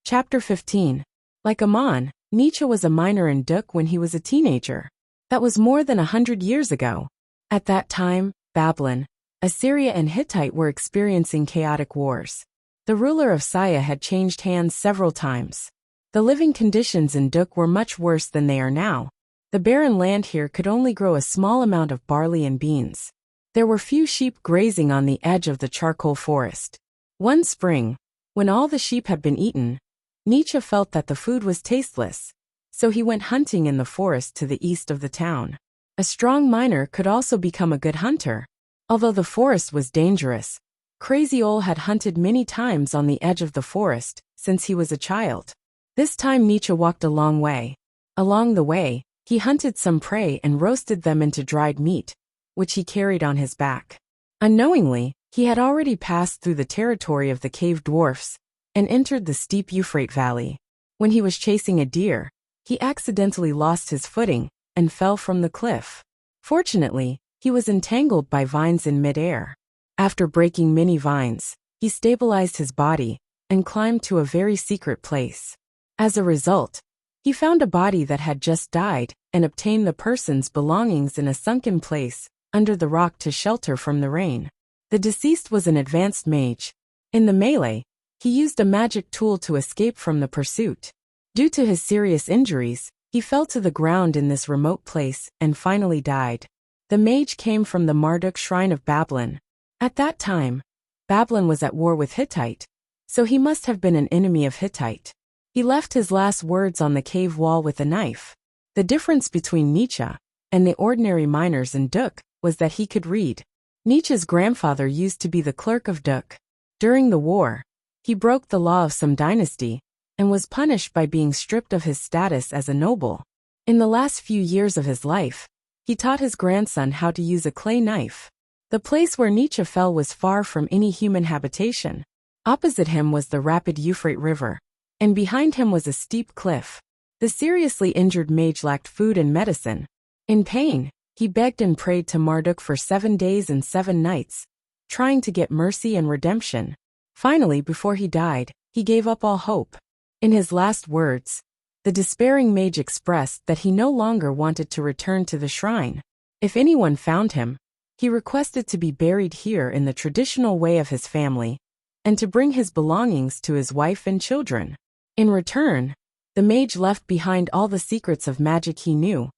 Chapter 15. Like Aman, Nietzsche was a miner in Duk when he was a teenager. That was more than 100 years ago. At that time, Babylon, Assyria and Hittite were experiencing chaotic wars. The ruler of Saya had changed hands several times. The living conditions in Duk were much worse than they are now. The barren land here could only grow a small amount of barley and beans. There were few sheep grazing on the edge of the charcoal forest. One spring, when all the sheep had been eaten, Nietzsche felt that the food was tasteless, so he went hunting in the forest to the east of the town. A strong miner could also become a good hunter. Although the forest was dangerous, Crazy Ol had hunted many times on the edge of the forest since he was a child. This time Nietzsche walked a long way. Along the way, he hunted some prey and roasted them into dried meat, which he carried on his back. Unknowingly, he had already passed through the territory of the cave dwarfs and entered the steep Euphrates Valley. When he was chasing a deer, he accidentally lost his footing and fell from the cliff. Fortunately, he was entangled by vines in midair. After breaking many vines, he stabilized his body and climbed to a very secret place. As a result, he found a body that had just died and obtained the person's belongings in a sunken place under the rock to shelter from the rain. The deceased was an advanced mage. In the melee, he used a magic tool to escape from the pursuit. Due to his serious injuries, he fell to the ground in this remote place and finally died. The mage came from the Marduk shrine of Babylon. At that time, Babylon was at war with Hittite, so he must have been an enemy of Hittite. He left his last words on the cave wall with a knife. The difference between Nietzsche and the ordinary miners in Duk was that he could read. Nietzsche's grandfather used to be the clerk of Duk. During the war, he broke the law of some dynasty and was punished by being stripped of his status as a noble. In the last few years of his life, he taught his grandson how to use a clay knife. The place where Nietzsche fell was far from any human habitation. Opposite him was the rapid Euphrates River, and behind him was a steep cliff. The seriously injured mage lacked food and medicine. In pain, he begged and prayed to Marduk for 7 days and 7 nights, trying to get mercy and redemption. Finally, before he died, he gave up all hope. In his last words, the despairing mage expressed that he no longer wanted to return to the shrine. If anyone found him, he requested to be buried here in the traditional way of his family, and to bring his belongings to his wife and children. In return, the mage left behind all the secrets of magic he knew,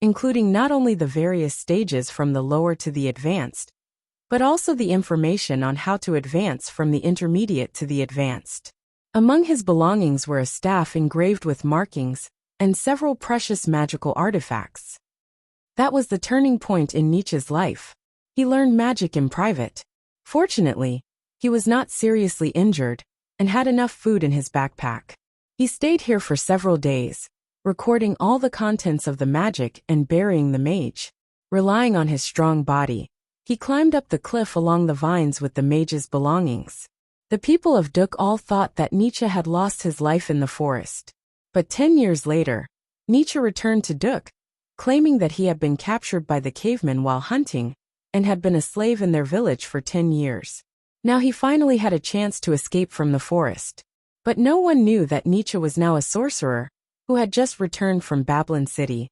including not only the various stages from the lower to the advanced, but also the information on how to advance from the intermediate to the advanced. Among his belongings were a staff engraved with markings and several precious magical artifacts. That was the turning point in Nietzsche's life. He learned magic in private. Fortunately, he was not seriously injured and had enough food in his backpack. He stayed here for several days, recording all the contents of the magic and burying the mage. Relying on his strong body, he climbed up the cliff along the vines with the mage's belongings. The people of Duk all thought that Nietzsche had lost his life in the forest. But 10 years later, Nietzsche returned to Duk, claiming that he had been captured by the cavemen while hunting and had been a slave in their village for 10 years. Now he finally had a chance to escape from the forest. But no one knew that Nietzsche was now a sorcerer who had just returned from Babylon City,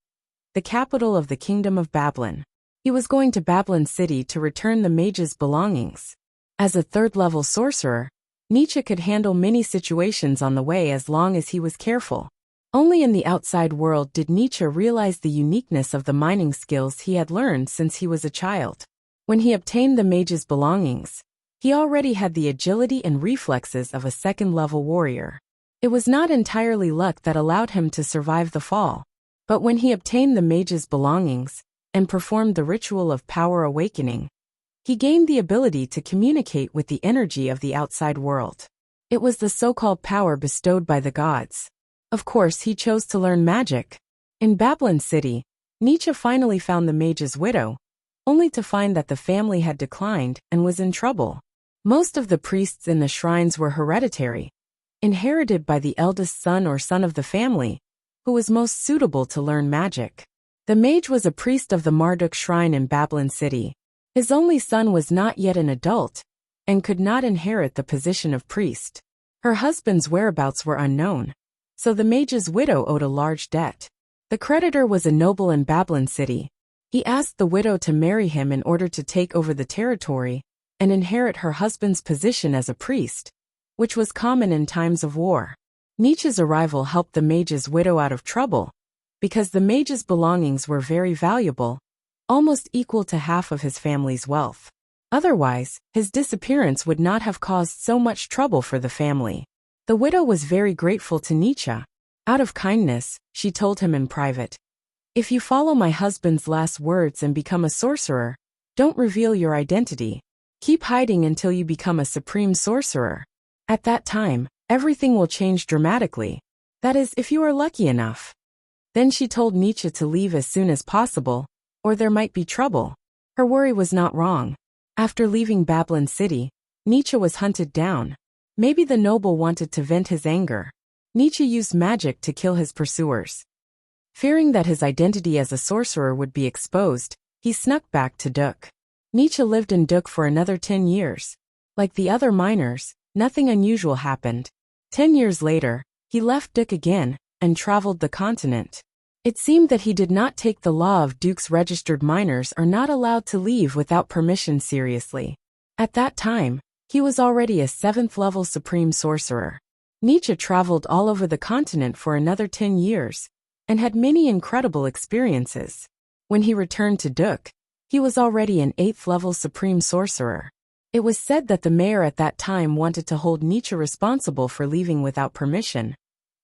the capital of the Kingdom of Babylon. He was going to Babylon City to return the mage's belongings. As a third-level sorcerer, Nietzsche could handle many situations on the way as long as he was careful. Only in the outside world did Nietzsche realize the uniqueness of the mining skills he had learned since he was a child. When he obtained the mage's belongings, he already had the agility and reflexes of a second-level warrior. It was not entirely luck that allowed him to survive the fall. But when he obtained the mage's belongings and performed the ritual of power awakening, he gained the ability to communicate with the energy of the outside world. It was the so-called power bestowed by the gods. Of course, he chose to learn magic. In Babylon City, Nietzsche finally found the mage's widow, only to find that the family had declined and was in trouble. Most of the priests in the shrines were hereditary, inherited by the eldest son or son of the family, who was most suitable to learn magic. The mage was a priest of the Marduk shrine in Babylon City. His only son was not yet an adult and could not inherit the position of priest. Her husband's whereabouts were unknown, so the mage's widow owed a large debt. The creditor was a noble in Babylon City. He asked the widow to marry him in order to take over the territory and inherit her husband's position as a priest, which was common in times of war. Nietzsche's arrival helped the mage's widow out of trouble, because the mage's belongings were very valuable, almost equal to half of his family's wealth. Otherwise, his disappearance would not have caused so much trouble for the family. The widow was very grateful to Nietzsche. Out of kindness, she told him in private, "If you follow my husband's last words and become a sorcerer, don't reveal your identity. Keep hiding until you become a supreme sorcerer. At that time, everything will change dramatically. That is, if you are lucky enough." Then she told Nietzsche to leave as soon as possible, or there might be trouble. Her worry was not wrong. After leaving Babylon City, Nietzsche was hunted down. Maybe the noble wanted to vent his anger. Nietzsche used magic to kill his pursuers. Fearing that his identity as a sorcerer would be exposed, he snuck back to Duk. Nietzsche lived in Duk for another 10 years. Like the other miners, nothing unusual happened. 10 years later, he left Duk again and traveled the continent. It seemed that he did not take the law of Duk's registered miners are not allowed to leave without permission seriously. At that time, he was already a 7th-level supreme sorcerer. Nietzsche traveled all over the continent for another 10 years and had many incredible experiences. When he returned to Duk, he was already an 8th-level supreme sorcerer. It was said that the mayor at that time wanted to hold Nietzsche responsible for leaving without permission.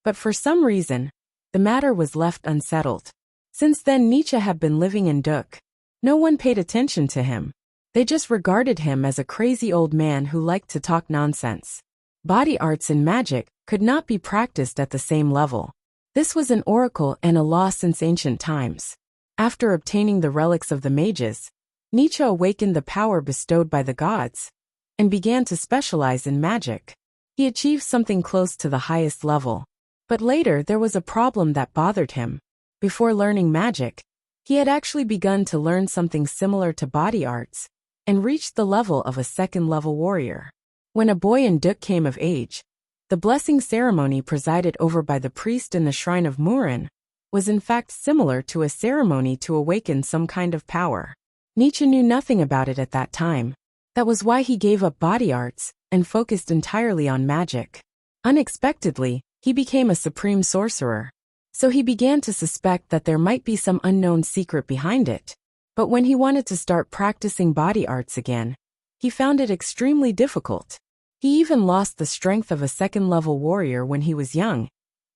But for some reason, the matter was left unsettled. Since then, Nietzsche had been living in Duk. No one paid attention to him. They just regarded him as a crazy old man who liked to talk nonsense. Body arts and magic could not be practiced at the same level. This was an oracle and a law since ancient times. After obtaining the relics of the mages, Nietzsche awakened the power bestowed by the gods and began to specialize in magic. He achieved something close to the highest level. But later there was a problem that bothered him. Before learning magic, he had actually begun to learn something similar to body arts and reached the level of a 2nd-level warrior. When a boy in Duk came of age, the blessing ceremony presided over by the priest in the shrine of Murin was in fact similar to a ceremony to awaken some kind of power. Nietzsche knew nothing about it at that time. That was why he gave up body arts and focused entirely on magic. Unexpectedly, he became a supreme sorcerer. So he began to suspect that there might be some unknown secret behind it. But when he wanted to start practicing body arts again, he found it extremely difficult. He even lost the strength of a 2nd-level warrior when he was young,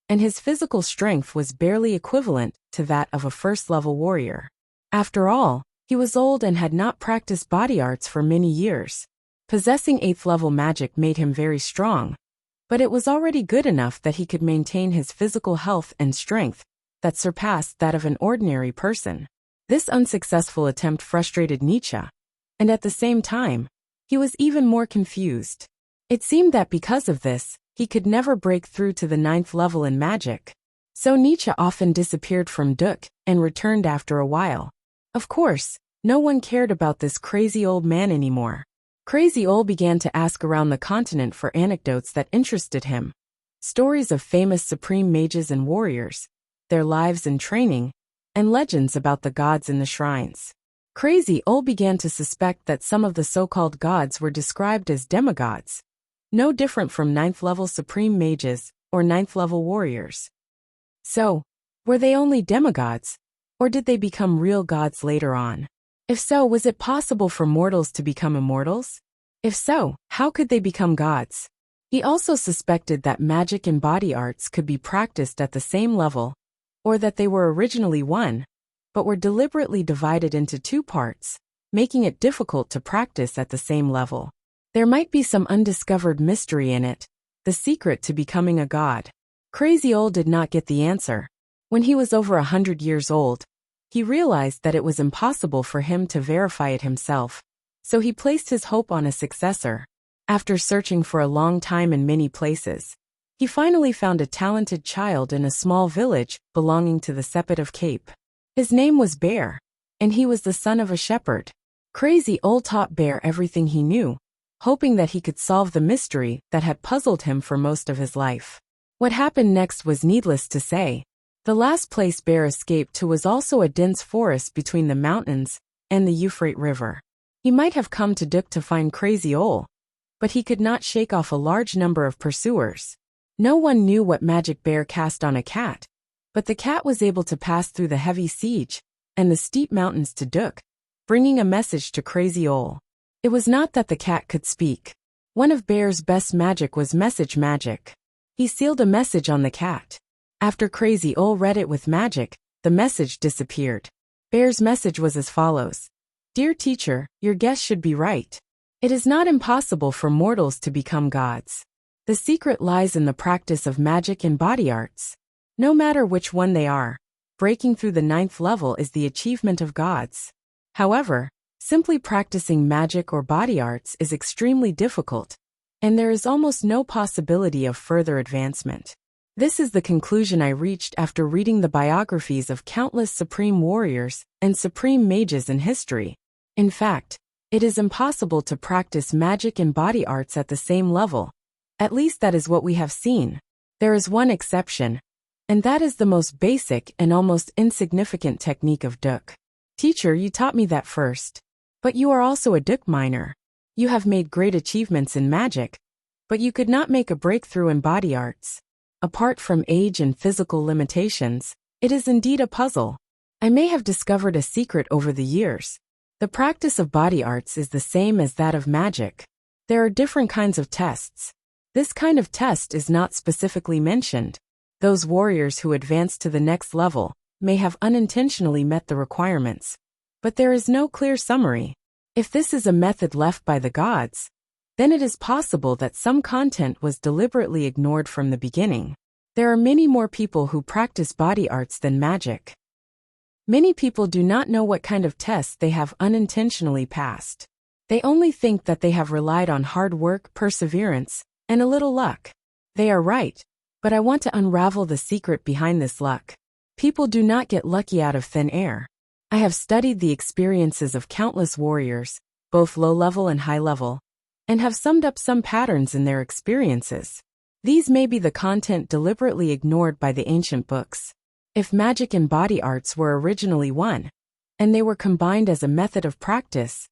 and his physical strength was barely equivalent to that of a 1st-level warrior. After all, he was old and had not practiced body arts for many years. Possessing 8th-level magic made him very strong, but it was already good enough that he could maintain his physical health and strength that surpassed that of an ordinary person. This unsuccessful attempt frustrated Nietzsche, and at the same time, he was even more confused. It seemed that because of this, he could never break through to the 9th level in magic. So Nietzsche often disappeared from Duk and returned after a while. Of course, no one cared about this crazy old man anymore. Crazy Ol began to ask around the continent for anecdotes that interested him. Stories of famous supreme mages and warriors, their lives and training, and legends about the gods in the shrines. Crazy Ol began to suspect that some of the so-called gods were described as demigods, no different from 9th-level supreme mages or 9th-level warriors. So, were they only demigods, or did they become real gods later on? If so, was it possible for mortals to become immortals? If so, how could they become gods? He also suspected that magic and body arts could be practiced at the same level, or that they were originally one, but were deliberately divided into 2 parts, making it difficult to practice at the same level. There might be some undiscovered mystery in it, the secret to becoming a god. Crazy Ol did not get the answer. When he was over 100 years old, he realized that it was impossible for him to verify it himself, so he placed his hope on a successor. After searching for a long time in many places, he finally found a talented child in a small village belonging to the Sepet of Cape. His name was Bear, and he was the son of a shepherd. Crazy Ol taught Bear everything he knew, hoping that he could solve the mystery that had puzzled him for most of his life. What happened next was needless to say. The last place Bear escaped to was also a dense forest between the mountains and the Euphrates River. He might have come to Duk to find Crazy Ol, but he could not shake off a large number of pursuers. No one knew what magic Bear cast on a cat, but the cat was able to pass through the heavy siege and the steep mountains to Duk, bringing a message to Crazy Ol. It was not that the cat could speak. One of Bear's best magic was message magic. He sealed a message on the cat. After Crazy Ol read it with magic, the message disappeared. Bear's message was as follows. Dear teacher, your guess should be right. It is not impossible for mortals to become gods. The secret lies in the practice of magic and body arts. No matter which one they are, breaking through the 9th level is the achievement of gods. However, simply practicing magic or body arts is extremely difficult, and there is almost no possibility of further advancement. This is the conclusion I reached after reading the biographies of countless supreme warriors and supreme mages in history. In fact, it is impossible to practice magic and body arts at the same level. At least that is what we have seen. There is one exception, and that is the most basic and almost insignificant technique of Duk. Teacher, you taught me that first. But you are also a Duk miner. You have made great achievements in magic, but you could not make a breakthrough in body arts. Apart from age and physical limitations, it is indeed a puzzle. I may have discovered a secret over the years. The practice of body arts is the same as that of magic. There are different kinds of tests. This kind of test is not specifically mentioned. Those warriors who advance to the next level may have unintentionally met the requirements, but there is no clear summary. If this is a method left by the gods, then it is possible that some content was deliberately ignored from the beginning. There are many more people who practice body arts than magic. Many people do not know what kind of tests they have unintentionally passed. They only think that they have relied on hard work, perseverance, and a little luck. They are right, but I want to unravel the secret behind this luck. People do not get lucky out of thin air. I have studied the experiences of countless warriors, both low-level and high-level, and have summed up some patterns in their experiences. These may be the content deliberately ignored by the ancient books. If magic and body arts were originally one, and they were combined as a method of practice,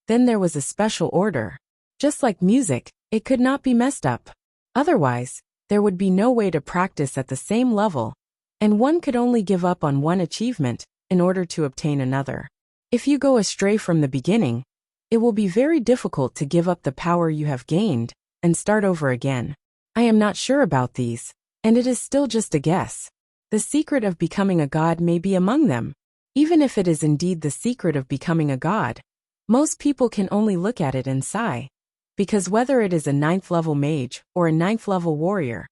then there was a special order. Just like music, it could not be messed up. Otherwise, there would be no way to practice at the same level, and one could only give up on one achievement in order to obtain another. If you go astray from the beginning, it will be very difficult to give up the power you have gained and start over again. I am not sure about these, and it is still just a guess. The secret of becoming a god may be among them. Even if it is indeed the secret of becoming a god, most people can only look at it and sigh. Because whether it is a 9th level mage or a 9th level warrior,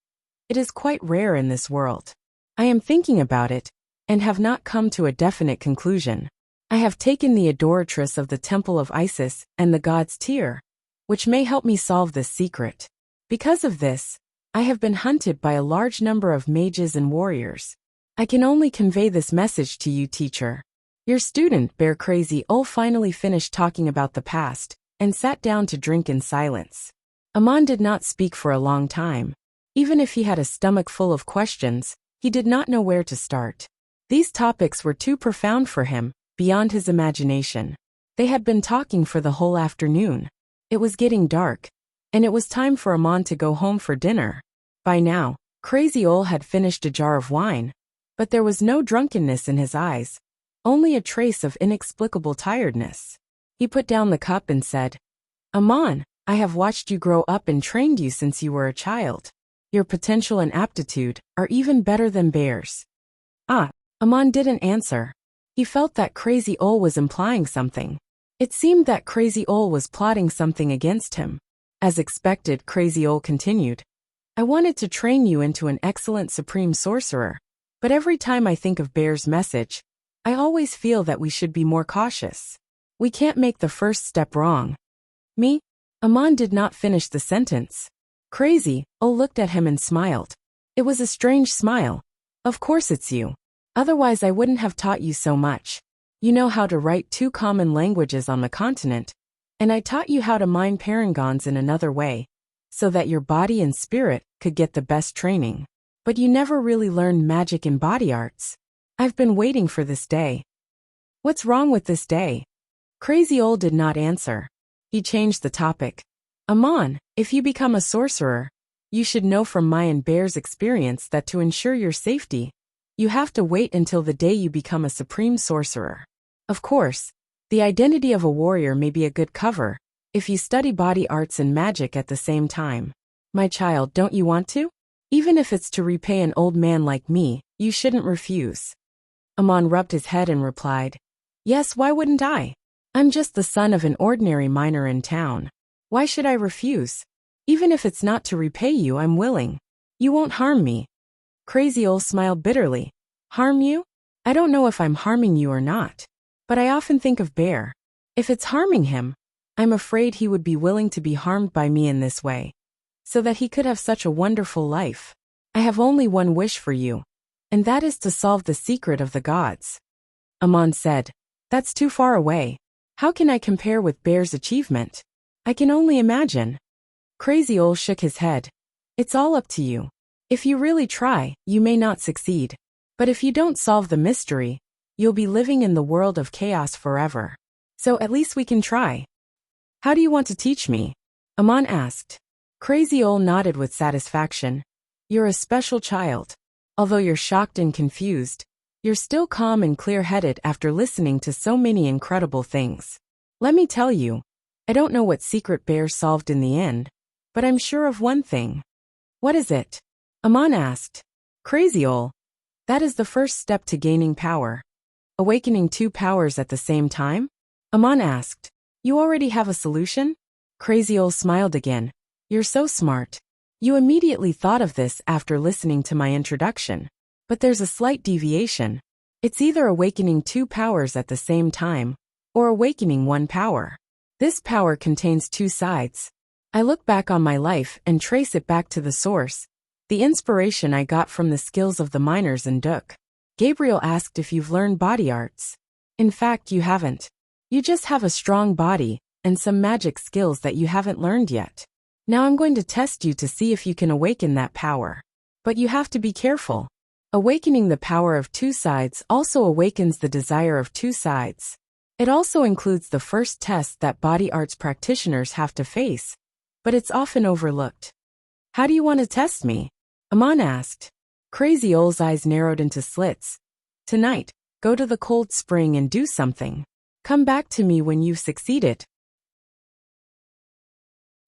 it is quite rare in this world. I am thinking about it, and have not come to a definite conclusion. I have taken the adoratress of the Temple of Isis and the god's tear, which may help me solve this secret. Because of this, I have been hunted by a large number of mages and warriors. I can only convey this message to you, teacher. Your student, Bear Crazy Ol, finally finished talking about the past, and sat down to drink in silence. Amon did not speak for a long time. Even if he had a stomach full of questions, he did not know where to start. These topics were too profound for him, beyond his imagination. They had been talking for the whole afternoon. It was getting dark, and it was time for Amon to go home for dinner. By now, Crazy Ol had finished a jar of wine, but there was no drunkenness in his eyes, only a trace of inexplicable tiredness. He put down the cup and said, Amon, I have watched you grow up and trained you since you were a child. Your potential and aptitude are even better than Bear's. Amon didn't answer. He felt that Crazy Ol was implying something. It seemed that Crazy Ol was plotting something against him. As expected, Crazy Ol continued, I wanted to train you into an excellent supreme sorcerer, but every time I think of Bear's message, I always feel that we should be more cautious. We can't make the first step wrong. Me? Amon did not finish the sentence. Crazy Ol looked at him and smiled. It was a strange smile. Of course it's you. Otherwise I wouldn't have taught you so much. You know how to write 2 common languages on the continent, And I taught you how to mine parangons in another way, so that your body and spirit could get the best training. But you never really learned magic and body arts. I've been waiting for this day. What's wrong with this day? Crazy Old did not answer. He changed the topic. Amon, if you become a sorcerer, you should know from my and Bear's experience that to ensure your safety, you have to wait until the day you become a supreme sorcerer. Of course, the identity of a warrior may be a good cover, if you study body arts and magic at the same time. My child, don't you want to? Even if it's to repay an old man like me, you shouldn't refuse. Amon rubbed his head and replied, Yes, why wouldn't I? I'm just the son of an ordinary miner in town. Why should I refuse? Even if it's not to repay you, I'm willing. You won't harm me. Crazy Old smiled bitterly. Harm you? I don't know if I'm harming you or not. But I often think of Bear. If it's harming him, I'm afraid he would be willing to be harmed by me in this way, so that he could have such a wonderful life. I have only one wish for you, and that is to solve the secret of the gods. Amon said, That's too far away. How can I compare with Bear's achievement? I can only imagine. Crazy Old shook his head. It's all up to you. If you really try, you may not succeed. But if you don't solve the mystery, you'll be living in the world of chaos forever. So at least we can try. How do you want to teach me? Amon asked. Crazy Old nodded with satisfaction. You're a special child. Although you're shocked and confused, you're still calm and clear-headed after listening to so many incredible things. Let me tell you, I don't know what secret Bear solved in the end, but I'm sure of one thing. What is it? Amon asked. Crazy Old. That is the first step to gaining power. Awakening two powers at the same time? Amon asked. You already have a solution? Crazy Old smiled again. You're so smart. You immediately thought of this after listening to my introduction. But there's a slight deviation. It's either awakening two powers at the same time, or awakening one power. This power contains two sides. I look back on my life and trace it back to the source, the inspiration I got from the skills of the miners in Duk. Gabriel asked if you've learned body arts. In fact, you haven't. You just have a strong body, and some magic skills that you haven't learned yet. Now I'm going to test you to see if you can awaken that power. But you have to be careful. Awakening the power of two sides also awakens the desire of two sides. It also includes the first test that body arts practitioners have to face, but it's often overlooked. How do you want to test me? Amon asked. Crazy Old's eyes narrowed into slits. Tonight, go to the cold spring and do something. Come back to me when you've succeeded.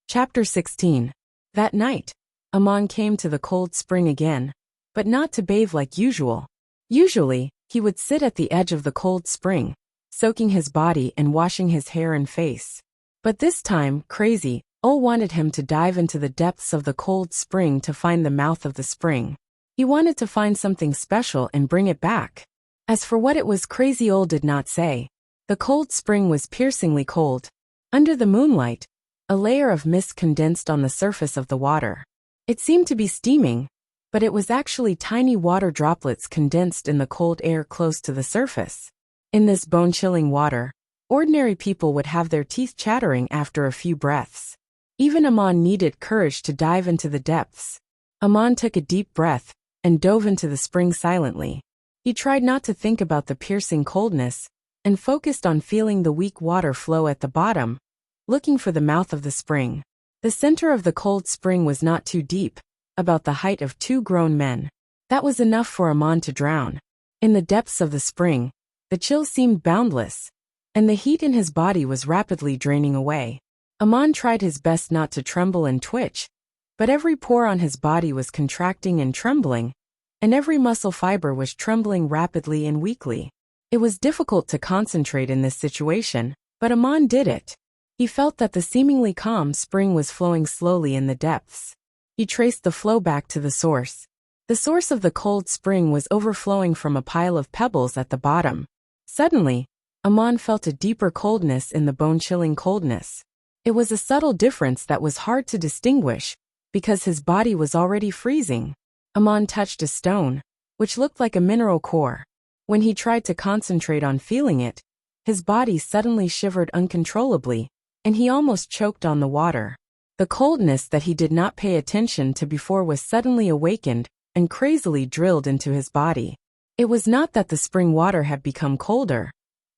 Chapter 16. That night, Amon came to the cold spring again, but not to bathe like usual. Usually, he would sit at the edge of the cold spring, soaking his body and washing his hair and face. But this time, Crazy Old wanted him to dive into the depths of the cold spring to find the mouth of the spring. He wanted to find something special and bring it back. As for what it was, Crazy Old did not say. The cold spring was piercingly cold. Under the moonlight, a layer of mist condensed on the surface of the water. It seemed to be steaming, but it was actually tiny water droplets condensed in the cold air close to the surface. In this bone-chilling water, ordinary people would have their teeth chattering after a few breaths. Even Amon needed courage to dive into the depths. Amon took a deep breath and dove into the spring silently. He tried not to think about the piercing coldness and focused on feeling the weak water flow at the bottom, looking for the mouth of the spring. The center of the cold spring was not too deep, about the height of two grown men. That was enough for Amon to drown. In the depths of the spring, the chill seemed boundless, and the heat in his body was rapidly draining away. Amon tried his best not to tremble and twitch, but every pore on his body was contracting and trembling, and every muscle fiber was trembling rapidly and weakly. It was difficult to concentrate in this situation, but Amon did it. He felt that the seemingly calm spring was flowing slowly in the depths. He traced the flow back to the source. The source of the cold spring was overflowing from a pile of pebbles at the bottom. Suddenly, Amon felt a deeper coldness in the bone-chilling coldness. It was a subtle difference that was hard to distinguish, because his body was already freezing. Amon touched a stone, which looked like a mineral core. When he tried to concentrate on feeling it, his body suddenly shivered uncontrollably, and he almost choked on the water. The coldness that he did not pay attention to before was suddenly awakened and crazily drilled into his body. It was not that the spring water had become colder,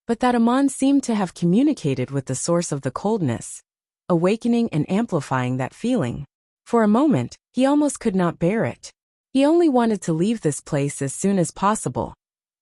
but that Amon seemed to have communicated with the source of the coldness, awakening and amplifying that feeling. For a moment, he almost could not bear it. He only wanted to leave this place as soon as possible,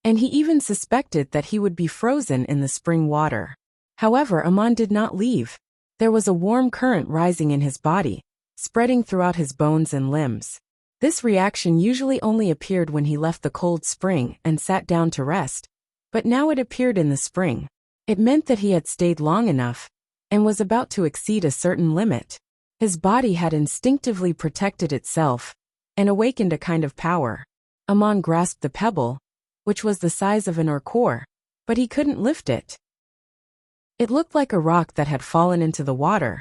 and he even suspected that he would be frozen in the spring water. However, Amon did not leave. There was a warm current rising in his body, spreading throughout his bones and limbs. This reaction usually only appeared when he left the cold spring and sat down to rest, but now it appeared in the spring. It meant that he had stayed long enough and was about to exceed a certain limit. His body had instinctively protected itself and awakened a kind of power. Amon grasped the pebble, which was the size of an orchor, but he couldn't lift it. It looked like a rock that had fallen into the water,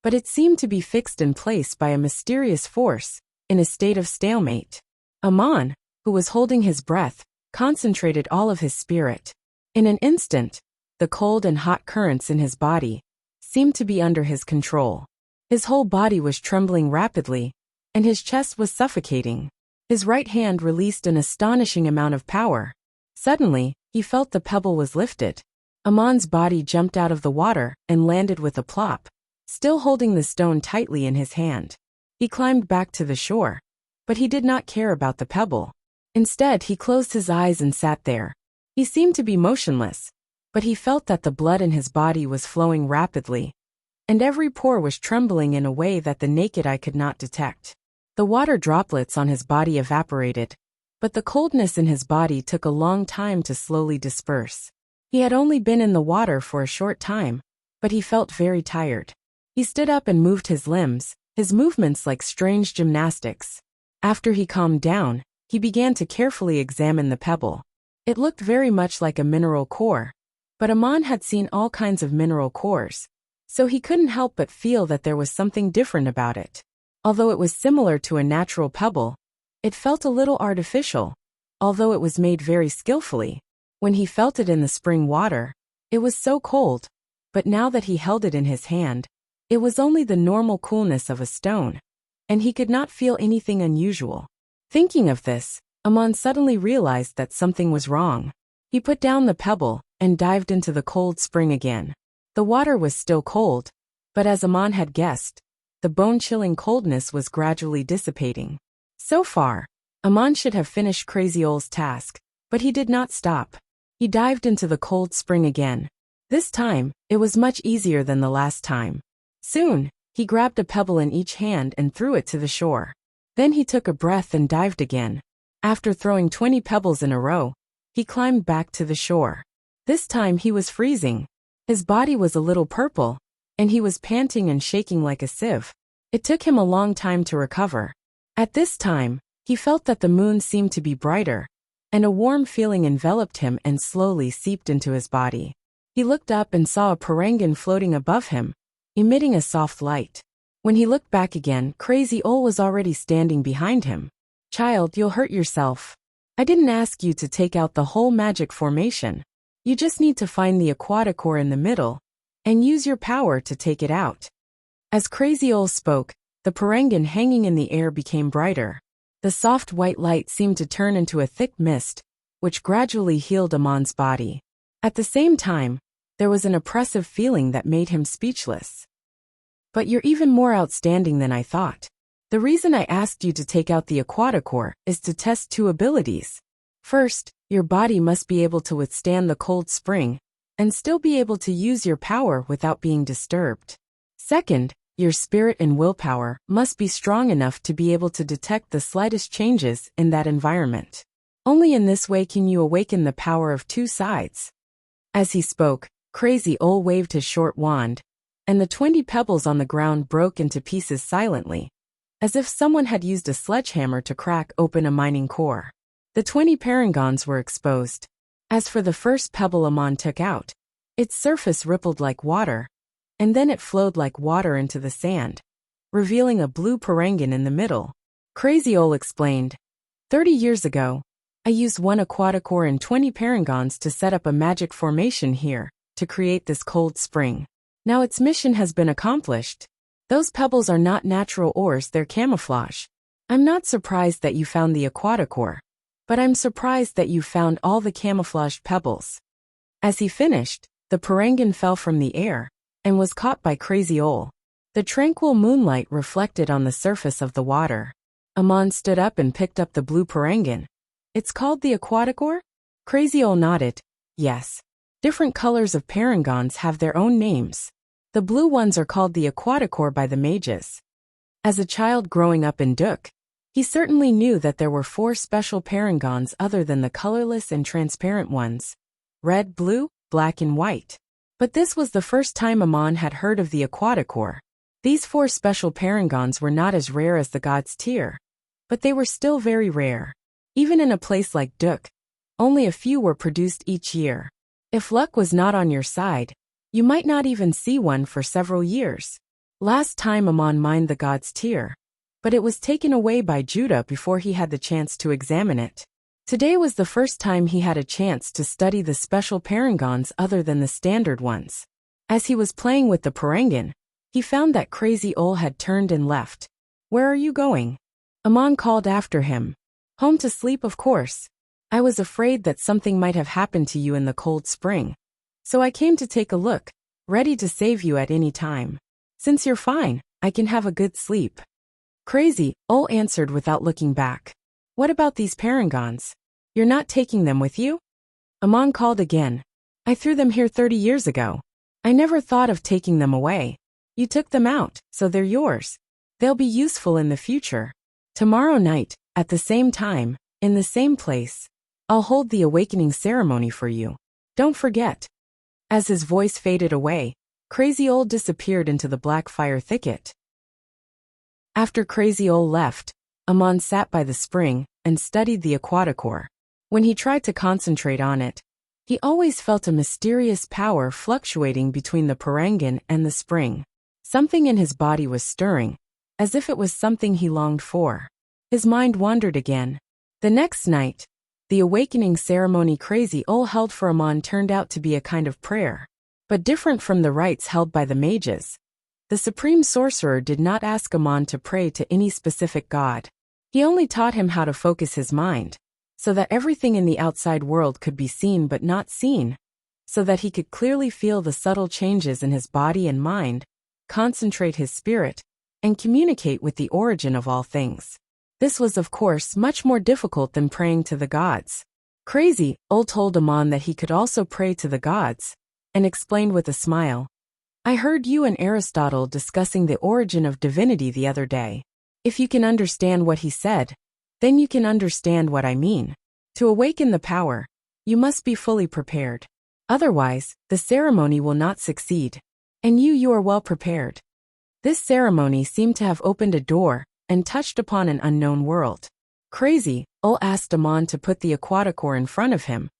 but it seemed to be fixed in place by a mysterious force, in a state of stalemate. Amon, who was holding his breath, concentrated all of his spirit. In an instant, the cold and hot currents in his body seemed to be under his control. His whole body was trembling rapidly, and his chest was suffocating. His right hand released an astonishing amount of power. Suddenly, he felt the pebble was lifted. Amon's body jumped out of the water and landed with a plop, still holding the stone tightly in his hand. He climbed back to the shore, but he did not care about the pebble. Instead, he closed his eyes and sat there. He seemed to be motionless, but he felt that the blood in his body was flowing rapidly, and every pore was trembling in a way that the naked eye could not detect. The water droplets on his body evaporated, but the coldness in his body took a long time to slowly disperse. He had only been in the water for a short time, but he felt very tired. He stood up and moved his limbs, his movements like strange gymnastics. After he calmed down, he began to carefully examine the pebble. It looked very much like a mineral core, but Amon had seen all kinds of mineral cores, so he couldn't help but feel that there was something different about it. Although it was similar to a natural pebble, it felt a little artificial, although it was made very skillfully. When he felt it in the spring water, it was so cold, but now that he held it in his hand, it was only the normal coolness of a stone, and he could not feel anything unusual. Thinking of this, Amon suddenly realized that something was wrong. He put down the pebble and dived into the cold spring again. The water was still cold, but as Amon had guessed, the bone-chilling coldness was gradually dissipating. So far, Amon should have finished Crazy Ole's task, but he did not stop. He dived into the cold spring again. This time, it was much easier than the last time. Soon, he grabbed a pebble in each hand and threw it to the shore. Then he took a breath and dived again. After throwing 20 pebbles in a row, he climbed back to the shore. This time he was freezing. His body was a little purple, and he was panting and shaking like a sieve. It took him a long time to recover. At this time, he felt that the moon seemed to be brighter, and a warm feeling enveloped him and slowly seeped into his body. He looked up and saw a parangan floating above him, emitting a soft light. When he looked back again, Crazy Ole was already standing behind him. "Child, you'll hurt yourself. I didn't ask you to take out the whole magic formation. You just need to find the aquatic ore in the middle, and use your power to take it out." As Crazy Ole spoke, the parangan hanging in the air became brighter. The soft white light seemed to turn into a thick mist, which gradually healed Amon's body. At the same time, there was an oppressive feeling that made him speechless. "But you're even more outstanding than I thought. The reason I asked you to take out the aquatic ore is to test two abilities. First, your body must be able to withstand the cold spring, and still be able to use your power without being disturbed. Second, your spirit and willpower must be strong enough to be able to detect the slightest changes in that environment. Only in this way can you awaken the power of two sides." As he spoke, Crazy Ole waved his short wand, and the 20 pebbles on the ground broke into pieces silently, as if someone had used a sledgehammer to crack open a mining core. The 20 parangons were exposed. As for the first pebble Amon took out, its surface rippled like water, and then it flowed like water into the sand, revealing a blue parangan in the middle. Crazy Ole explained, 30 years ago, I used one aquatic ore and 20 parangons to set up a magic formation here, to create this cold spring. Now its mission has been accomplished. Those pebbles are not natural ores, they're camouflage. I'm not surprised that you found the aquatic ore, but I'm surprised that you found all the camouflaged pebbles. As he finished, the parangan fell from the air and was caught by Crazy Ol. The tranquil moonlight reflected on the surface of the water. Amon stood up and picked up the blue parangan. It's called the aquatic ore? Crazy Ol nodded. Yes. Different colors of parangons have their own names. The blue ones are called the aquatic ore by the mages. As a child growing up in Duk, he certainly knew that there were 4 special parangons other than the colorless and transparent ones: red, blue, black and white. But this was the first time Amon had heard of the aquatic ore. These 4 special parangons were not as rare as the god's tier, but they were still very rare. Even in a place like Duk, only a few were produced each year. If luck was not on your side, you might not even see one for several years. Last time Amon mined the god's tier, but it was taken away by Judah before he had the chance to examine it. Today was the first time he had a chance to study the special parangons other than the standard ones. As he was playing with the parangan, he found that Crazy Ol had turned and left. Where are you going? Amon called after him. Home to sleep, of course. I was afraid that something might have happened to you in the cold spring. So I came to take a look, ready to save you at any time. Since you're fine, I can have a good sleep. Crazy Ol answered without looking back. What about these parangons? You're not taking them with you? Amon called again. I threw them here 30 years ago. I never thought of taking them away. You took them out, so they're yours. They'll be useful in the future. Tomorrow night, at the same time, in the same place, I'll hold the awakening ceremony for you. Don't forget. As his voice faded away, Crazy Ol disappeared into the black fire thicket. After Crazy Ol left, Amon sat by the spring and studied the aquatic ore. When he tried to concentrate on it, he always felt a mysterious power fluctuating between the parangan and the spring. Something in his body was stirring, as if it was something he longed for. His mind wandered again. The next night, the awakening ceremony Crazy Ol held for Amon turned out to be a kind of prayer. But different from the rites held by the mages, the supreme sorcerer did not ask Amon to pray to any specific god. He only taught him how to focus his mind, so that everything in the outside world could be seen but not seen, so that he could clearly feel the subtle changes in his body and mind, concentrate his spirit, and communicate with the origin of all things. This was, of course, much more difficult than praying to the gods. Crazy Ol told Amon that he could also pray to the gods, and explained with a smile. I heard you and Aristotle discussing the origin of divinity the other day. If you can understand what he said, then you can understand what I mean. To awaken the power, you must be fully prepared. Otherwise, the ceremony will not succeed. And you are well prepared. This ceremony seemed to have opened a door and touched upon an unknown world. Crazy Ol asked Amon to put the aquatic ore in front of him,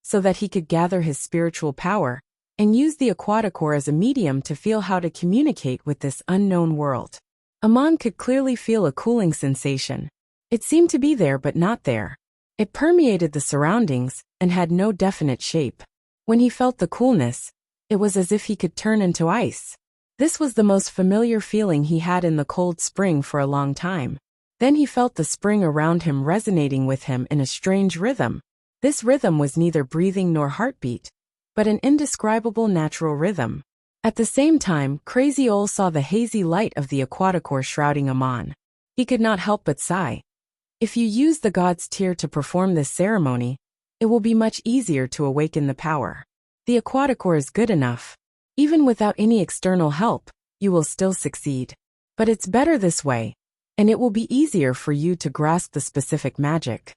so that he could gather his spiritual power and use the aquatic ore as a medium to feel how to communicate with this unknown world. Amon could clearly feel a cooling sensation. It seemed to be there but not there. It permeated the surroundings and had no definite shape. When he felt the coolness, it was as if he could turn into ice. This was the most familiar feeling he had in the cold spring for a long time. Then he felt the spring around him resonating with him in a strange rhythm. This rhythm was neither breathing nor heartbeat, but an indescribable natural rhythm. At the same time, Crazy Ol saw the hazy light of the aquatic ore shrouding Amon. He could not help but sigh. If you use the god's tear to perform this ceremony, it will be much easier to awaken the power. The aquatic ore is good enough. Even without any external help, you will still succeed. But it's better this way, and it will be easier for you to grasp the specific magic.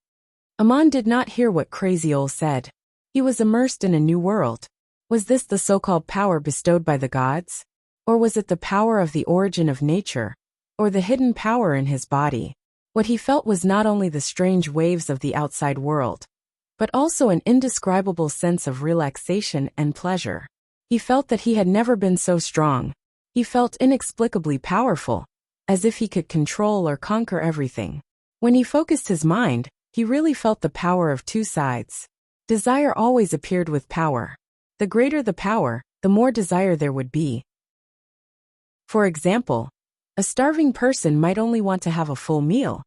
Amon did not hear what Crazy Ol said. He was immersed in a new world. Was this the so-called power bestowed by the gods? Or was it the power of the origin of nature, or the hidden power in his body? What he felt was not only the strange waves of the outside world, but also an indescribable sense of relaxation and pleasure. He felt that he had never been so strong. He felt inexplicably powerful, as if he could control or conquer everything. When he focused his mind, he really felt the power of two sides. Desire always appeared with power. The greater the power, the more desire there would be, For example, a starving person might only want to have a full meal,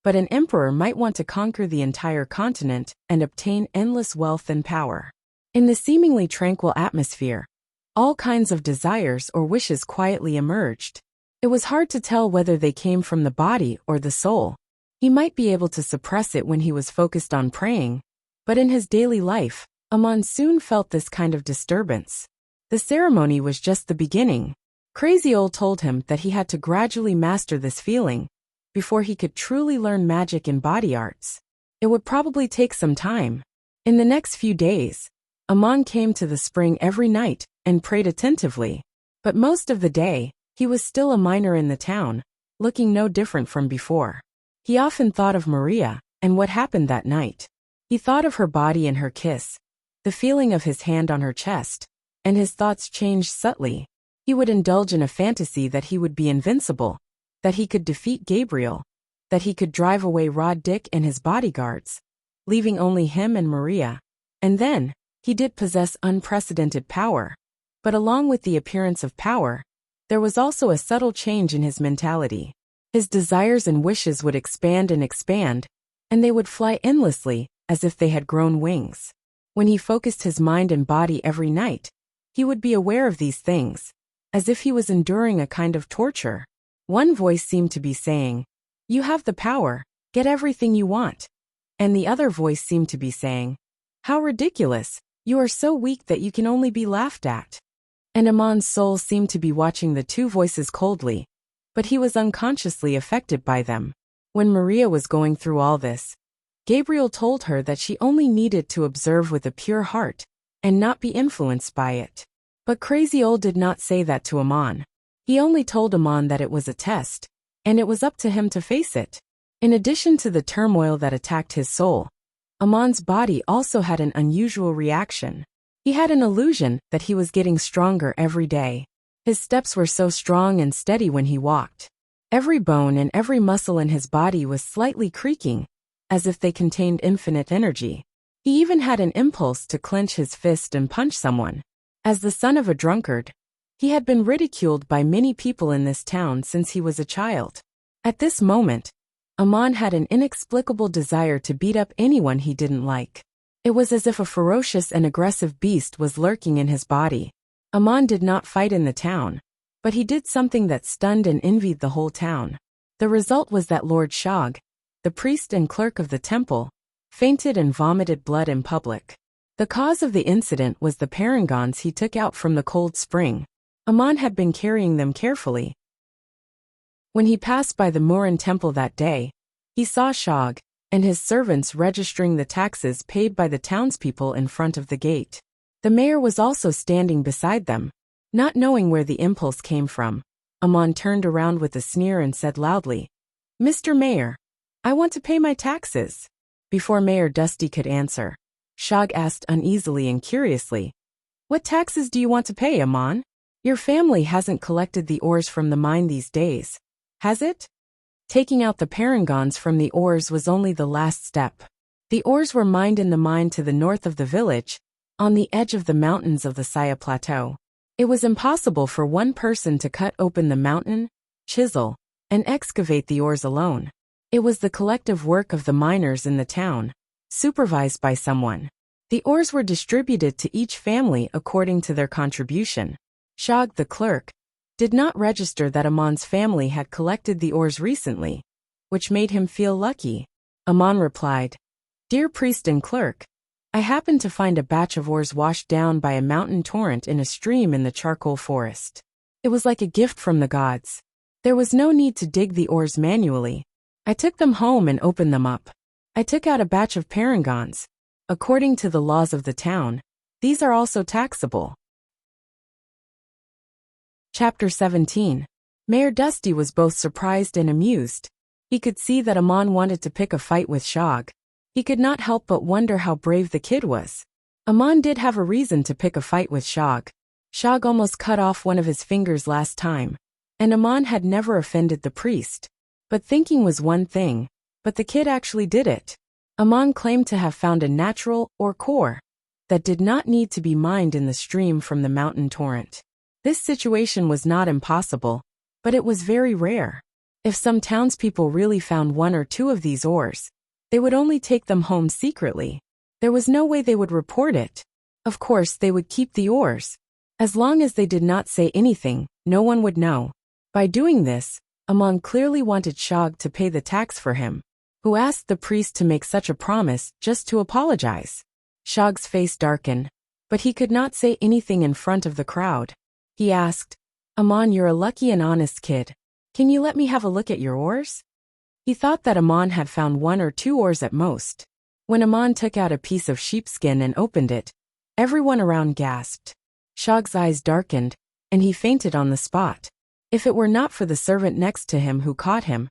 but an emperor might want to conquer the entire continent and obtain endless wealth and power. In the seemingly tranquil atmosphere, all kinds of desires or wishes quietly emerged. It was hard to tell whether they came from the body or the soul. He might be able to suppress it when he was focused on praying, but in his daily life, Amon soon felt this kind of disturbance. The ceremony was just the beginning. Crazy Old told him that he had to gradually master this feeling before he could truly learn magic and body arts. It would probably take some time. In the next few days, Amon came to the spring every night and prayed attentively. But most of the day, he was still a miner in the town, looking no different from before. He often thought of Maria and what happened that night. He thought of her body and her kiss, the feeling of his hand on her chest, and his thoughts changed subtly. He would indulge in a fantasy that he would be invincible, that he could defeat Gabriel, that he could drive away Rod Dick and his bodyguards, leaving only him and Maria. And then, he did possess unprecedented power. But along with the appearance of power, there was also a subtle change in his mentality. His desires and wishes would expand, and they would fly endlessly, as if they had grown wings. When he focused his mind and body every night, he would be aware of these things, as if he was enduring a kind of torture. One voice seemed to be saying, "You have the power, get everything you want." And the other voice seemed to be saying, "How ridiculous, you are so weak that you can only be laughed at." And Amon's soul seemed to be watching the two voices coldly, but he was unconsciously affected by them. When Maria was going through all this, Gabriel told her that she only needed to observe with a pure heart and not be influenced by it. But Crazy Old did not say that to Amon. He only told Amon that it was a test, and it was up to him to face it. In addition to the turmoil that attacked his soul, Amon's body also had an unusual reaction. He had an illusion that he was getting stronger every day. His steps were so strong and steady when he walked. Every bone and every muscle in his body was slightly creaking, as if they contained infinite energy. He even had an impulse to clench his fist and punch someone. As the son of a drunkard, he had been ridiculed by many people in this town since he was a child. At this moment, Amon had an inexplicable desire to beat up anyone he didn't like. It was as if a ferocious and aggressive beast was lurking in his body. Amon did not fight in the town, but he did something that stunned and envied the whole town. The result was that Lord Shog, the priest and clerk of the temple, fainted and vomited blood in public. The cause of the incident was the parangons he took out from the cold spring. Amon had been carrying them carefully. When he passed by the Murin temple that day, he saw Shog and his servants registering the taxes paid by the townspeople in front of the gate. The mayor was also standing beside them. Not knowing where the impulse came from, Amon turned around with a sneer and said loudly, "Mr. Mayor, I want to pay my taxes." Before Mayor Dusty could answer, Shog asked uneasily and curiously, "What taxes do you want to pay, Amon? Your family hasn't collected the ores from the mine these days, has it?" Taking out the parangons from the ores was only the last step. The ores were mined in the mine to the north of the village, on the edge of the mountains of the Saya Plateau. It was impossible for one person to cut open the mountain, chisel, and excavate the ores alone. It was the collective work of the miners in the town, supervised by someone. The ores were distributed to each family according to their contribution. Shog, the clerk, did not register that Amon's family had collected the ores recently, which made him feel lucky. Amon replied, "Dear priest and clerk, I happened to find a batch of ores washed down by a mountain torrent in a stream in the charcoal forest. It was like a gift from the gods. There was no need to dig the ores manually. I took them home and opened them up. I took out a batch of parangons. According to the laws of the town, these are also taxable." Chapter 17. Mayor Dusty was both surprised and amused. He could see that Amon wanted to pick a fight with Shog. He could not help but wonder how brave the kid was. Amon did have a reason to pick a fight with Shog. Shog almost cut off one of his fingers last time, and Amon had never offended the priest. But thinking was one thing, but the kid actually did it. Amon claimed to have found a natural, or core, that did not need to be mined in the stream from the mountain torrent. This situation was not impossible, but it was very rare. If some townspeople really found one or two of these ores, they would only take them home secretly. There was no way they would report it. Of course, they would keep the ores. As long as they did not say anything, no one would know. By doing this, Amon clearly wanted Shog to pay the tax for him, who asked the priest to make such a promise just to apologize. Shog's face darkened, but he could not say anything in front of the crowd. He asked, Amon, you're a lucky and honest kid. Can you let me have a look at your ores? He thought that Amon had found one or two ores at most. When Amon took out a piece of sheepskin and opened it, everyone around gasped. Shog's eyes darkened, and he fainted on the spot. If it were not for the servant next to him who caught him,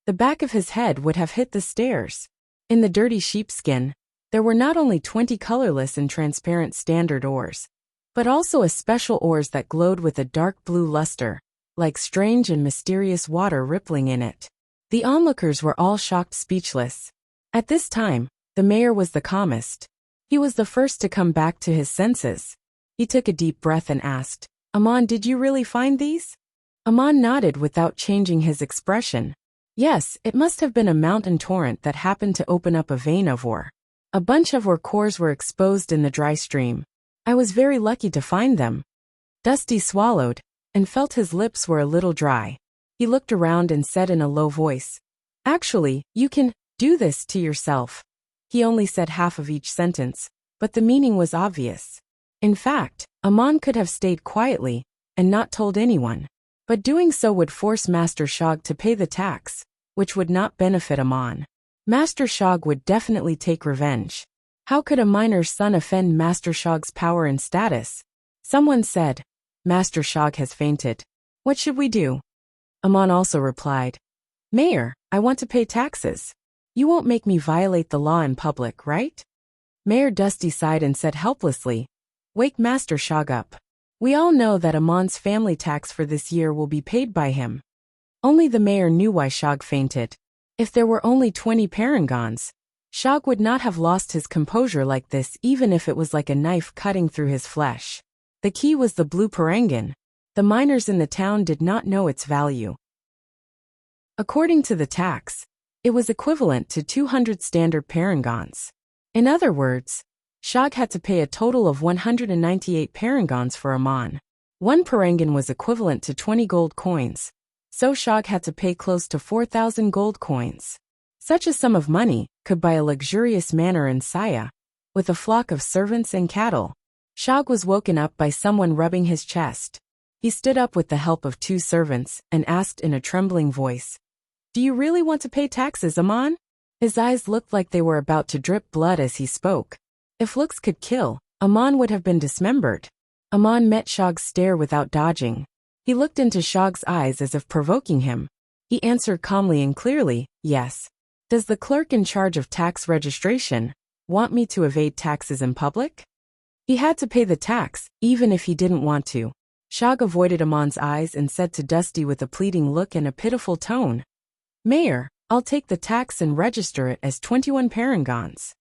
the back of his head would have hit the stairs. In the dirty sheepskin, there were not only 20 colorless and transparent standard ores, but also a special ores that glowed with a dark blue luster, like strange and mysterious water rippling in it. The onlookers were all shocked speechless. At this time, the mayor was the calmest. He was the first to come back to his senses. He took a deep breath and asked, Amon, did you really find these? Amon nodded without changing his expression. Yes, it must have been a mountain torrent that happened to open up a vein of ore. A bunch of ore cores were exposed in the dry stream. I was very lucky to find them. Dusty swallowed, and felt his lips were a little dry. He looked around and said in a low voice, Actually, you can do this to yourself. He only said half of each sentence, but the meaning was obvious. In fact, Amon could have stayed quietly and not told anyone. But doing so would force Master Shog to pay the tax, which would not benefit Amon. Master Shog would definitely take revenge. How could a miner's son offend Master Shog's power and status? Someone said, Master Shog has fainted. What should we do? Amon also replied, Mayor, I want to pay taxes. You won't make me violate the law in public, right? Mayor Dusty sighed and said helplessly, Wake Master Shog up. We all know that Amon's family tax for this year will be paid by him. Only the mayor knew why Shog fainted. If there were only 20 parangons, Shog would not have lost his composure like this even if it was like a knife cutting through his flesh. The key was the blue parangon. The miners in the town did not know its value. According to the tax, it was equivalent to 200 standard parangons. In other words, Shog had to pay a total of 198 parangons for Amon. One parangon was equivalent to 20 gold coins, so Shog had to pay close to 4,000 gold coins. Such a sum of money could buy a luxurious manor in Saya, with a flock of servants and cattle. Shog was woken up by someone rubbing his chest. He stood up with the help of 2 servants and asked in a trembling voice, Do you really want to pay taxes, Amon? His eyes looked like they were about to drip blood as he spoke. If looks could kill, Amon would have been dismembered. Amon met Shog's stare without dodging. He looked into Shog's eyes as if provoking him. He answered calmly and clearly, Yes. Does the clerk in charge of tax registration want me to evade taxes in public? He had to pay the tax, even if he didn't want to. Shog avoided Amon's eyes and said to Dusty with a pleading look and a pitiful tone, Mayor, I'll take the tax and register it as 21 parangons.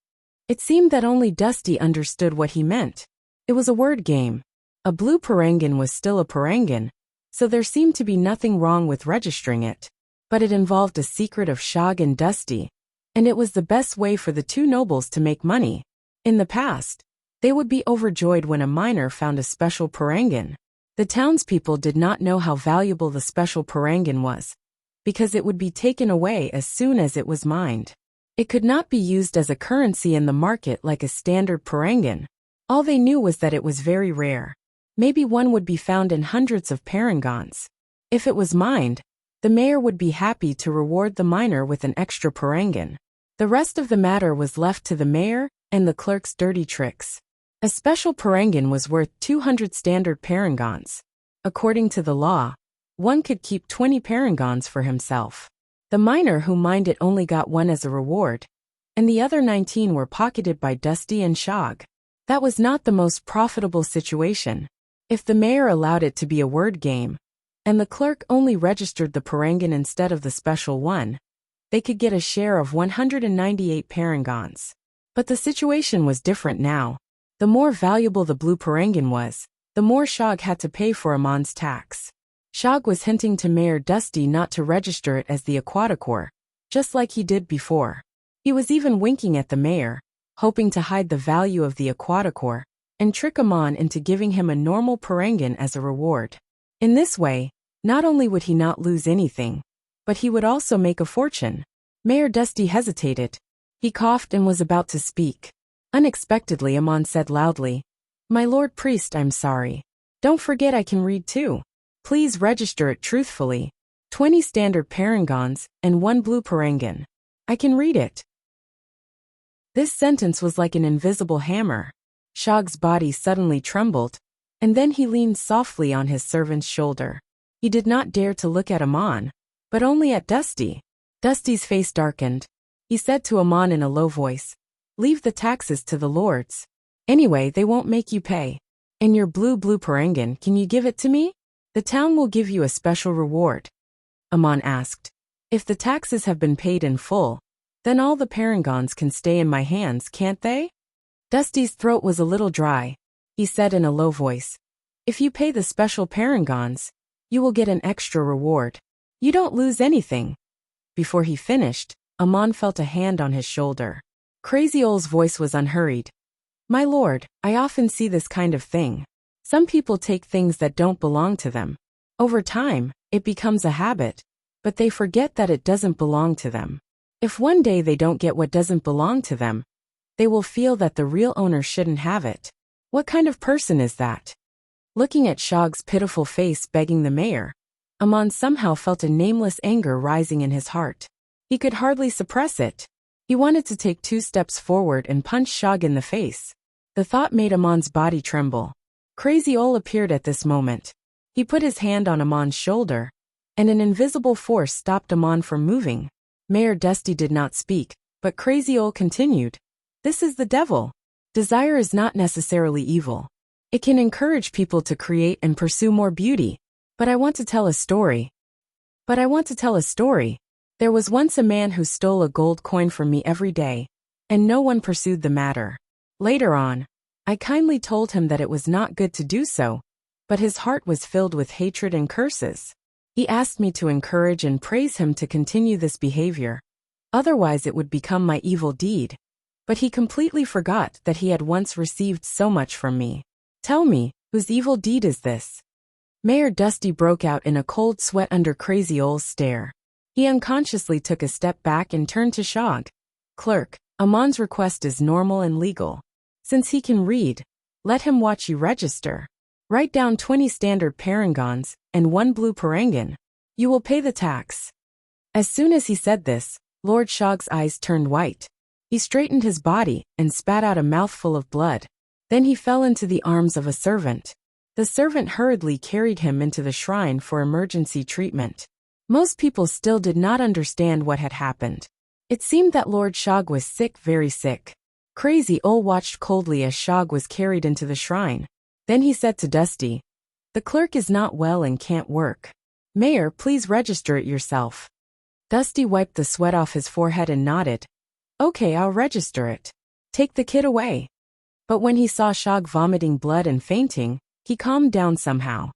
It seemed that only Dusty understood what he meant. It was a word game. A blue parangon was still a parangon, so there seemed to be nothing wrong with registering it. But it involved a secret of Shog and Dusty, and it was the best way for the 2 nobles to make money. In the past, they would be overjoyed when a miner found a special parangon. The townspeople did not know how valuable the special parangon was, because it would be taken away as soon as it was mined. It could not be used as a currency in the market like a standard parangon. All they knew was that it was very rare. Maybe one would be found in hundreds of parangons. If it was mined, the mayor would be happy to reward the miner with an extra parangon. The rest of the matter was left to the mayor and the clerk's dirty tricks. A special parangon was worth 200 standard parangons. According to the law, one could keep 20 parangons for himself. The miner who mined it only got one as a reward, and the other 19 were pocketed by Dusty and Shog. That was not the most profitable situation. If the mayor allowed it to be a word game, and the clerk only registered the parangon instead of the special one, they could get a share of 198 parangons. But the situation was different now. The more valuable the blue parangon was, the more Shog had to pay for Amon's tax. Shog was hinting to Mayor Dusty not to register it as the Aquaticore, just like he did before. He was even winking at the mayor, hoping to hide the value of the Aquaticore and trick Amon into giving him a normal Parangan as a reward. In this way, not only would he not lose anything, but he would also make a fortune. Mayor Dusty hesitated. He coughed and was about to speak. Unexpectedly, Amon said loudly, "My Lord Priest, I'm sorry. Don't forget I can read too. Please register it truthfully. 20 standard parangons and 1 blue parangan. I can read it." This sentence was like an invisible hammer. Shog's body suddenly trembled, and then he leaned softly on his servant's shoulder. He did not dare to look at Amon, but only at Dusty. Dusty's face darkened. He said to Amon in a low voice, "Leave the taxes to the lords. Anyway, they won't make you pay. And your blue parangan, can you give it to me? The town will give you a special reward." Amon asked, "If the taxes have been paid in full, then all the parangons can stay in my hands, can't they?" Dusty's throat was a little dry. He said in a low voice, "If you pay the special parangons, you will get an extra reward. You don't lose anything." Before he finished, Amon felt a hand on his shoulder. Crazy Ole's voice was unhurried. "My lord, I often see this kind of thing. Some people take things that don't belong to them. Over time, it becomes a habit, but they forget that it doesn't belong to them. If one day they don't get what doesn't belong to them, they will feel that the real owner shouldn't have it. What kind of person is that?" Looking at Shog's pitiful face begging the mayor, Amon somehow felt a nameless anger rising in his heart. He could hardly suppress it. He wanted to take 2 steps forward and punch Shog in the face. The thought made Amon's body tremble. Crazy Ole appeared at this moment. He put his hand on Amon's shoulder, and an invisible force stopped Amon from moving. Mayor Dusty did not speak, but Crazy Ole continued, "This is the devil. Desire is not necessarily evil. It can encourage people to create and pursue more beauty. But I want to tell a story. There was once a man who stole a gold coin from me every day, and no one pursued the matter. Later on, I kindly told him that it was not good to do so, but his heart was filled with hatred and curses. He asked me to encourage and praise him to continue this behavior. Otherwise it would become my evil deed. But he completely forgot that he had once received so much from me. Tell me, whose evil deed is this?" Mayor Dusty broke out in a cold sweat under Crazy Ole's stare. He unconsciously took a step back and turned to Shog. "Clerk, Amon's request is normal and legal. Since he can read, let him watch you register. Write down 20 standard parangons and 1 blue parangan. You will pay the tax." As soon as he said this, Lord Shog's eyes turned white. He straightened his body and spat out a mouthful of blood. Then he fell into the arms of a servant. The servant hurriedly carried him into the shrine for emergency treatment. Most people still did not understand what had happened. It seemed that Lord Shog was sick, very sick. Crazy Ole watched coldly as Shog was carried into the shrine. Then he said to Dusty, "The clerk is not well and can't work. Mayor, please register it yourself." Dusty wiped the sweat off his forehead and nodded. "Okay, I'll register it. Take the kid away." But when he saw Shog vomiting blood and fainting, he calmed down somehow.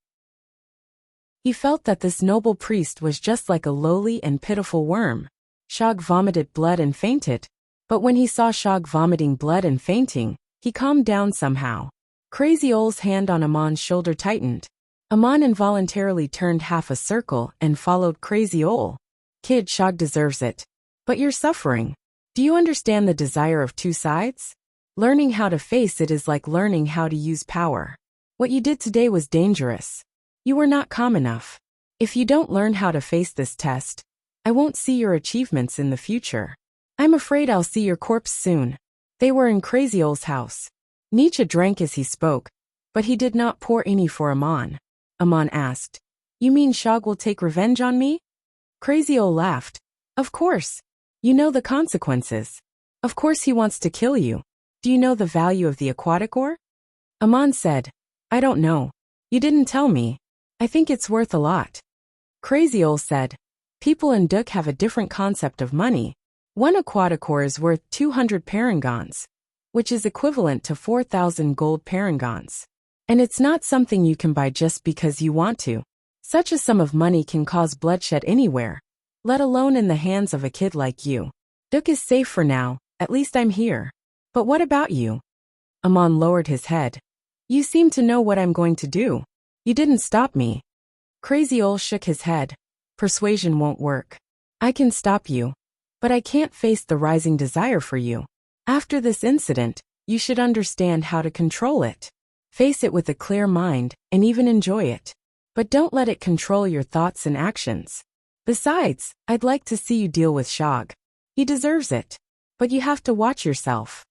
He felt that this noble priest was just like a lowly and pitiful worm. Shog vomited blood and fainted. But when he saw Shog vomiting blood and fainting, he calmed down somehow. Crazy Ole's hand on Amon's shoulder tightened. Amon involuntarily turned half a circle and followed Crazy Ole. "Kid, Shog deserves it. But you're suffering. Do you understand the desire of 2 sides? Learning how to face it is like learning how to use power. What you did today was dangerous. You were not calm enough. If you don't learn how to face this test, I won't see your achievements in the future. I'm afraid I'll see your corpse soon." They were in Crazy Ole's house. Nietzsche drank as he spoke, but he did not pour any for Amon. Amon asked, "You mean Shog will take revenge on me?" Crazy Ole laughed. "Of course. You know the consequences. Of course he wants to kill you. Do you know the value of the Aquaticore?" Amon said, "I don't know. You didn't tell me. I think it's worth a lot." Crazy Ole said, "People in Duk have a different concept of money. 1 Aquaticore is worth 200 parangons, which is equivalent to 4,000 gold parangons. And it's not something you can buy just because you want to. Such a sum of money can cause bloodshed anywhere, let alone in the hands of a kid like you. Duke is safe for now, at least I'm here. But what about you? Amon lowered his head. You seem to know what I'm going to do. You didn't stop me. Crazy Ol shook his head. Persuasion won't work. I can stop you, but I can't face the rising desire for you. After this incident, you should understand how to control it. Face it with a clear mind, and even enjoy it. But don't let it control your thoughts and actions. Besides, I'd like to see you deal with Shog. He deserves it. But you have to watch yourself.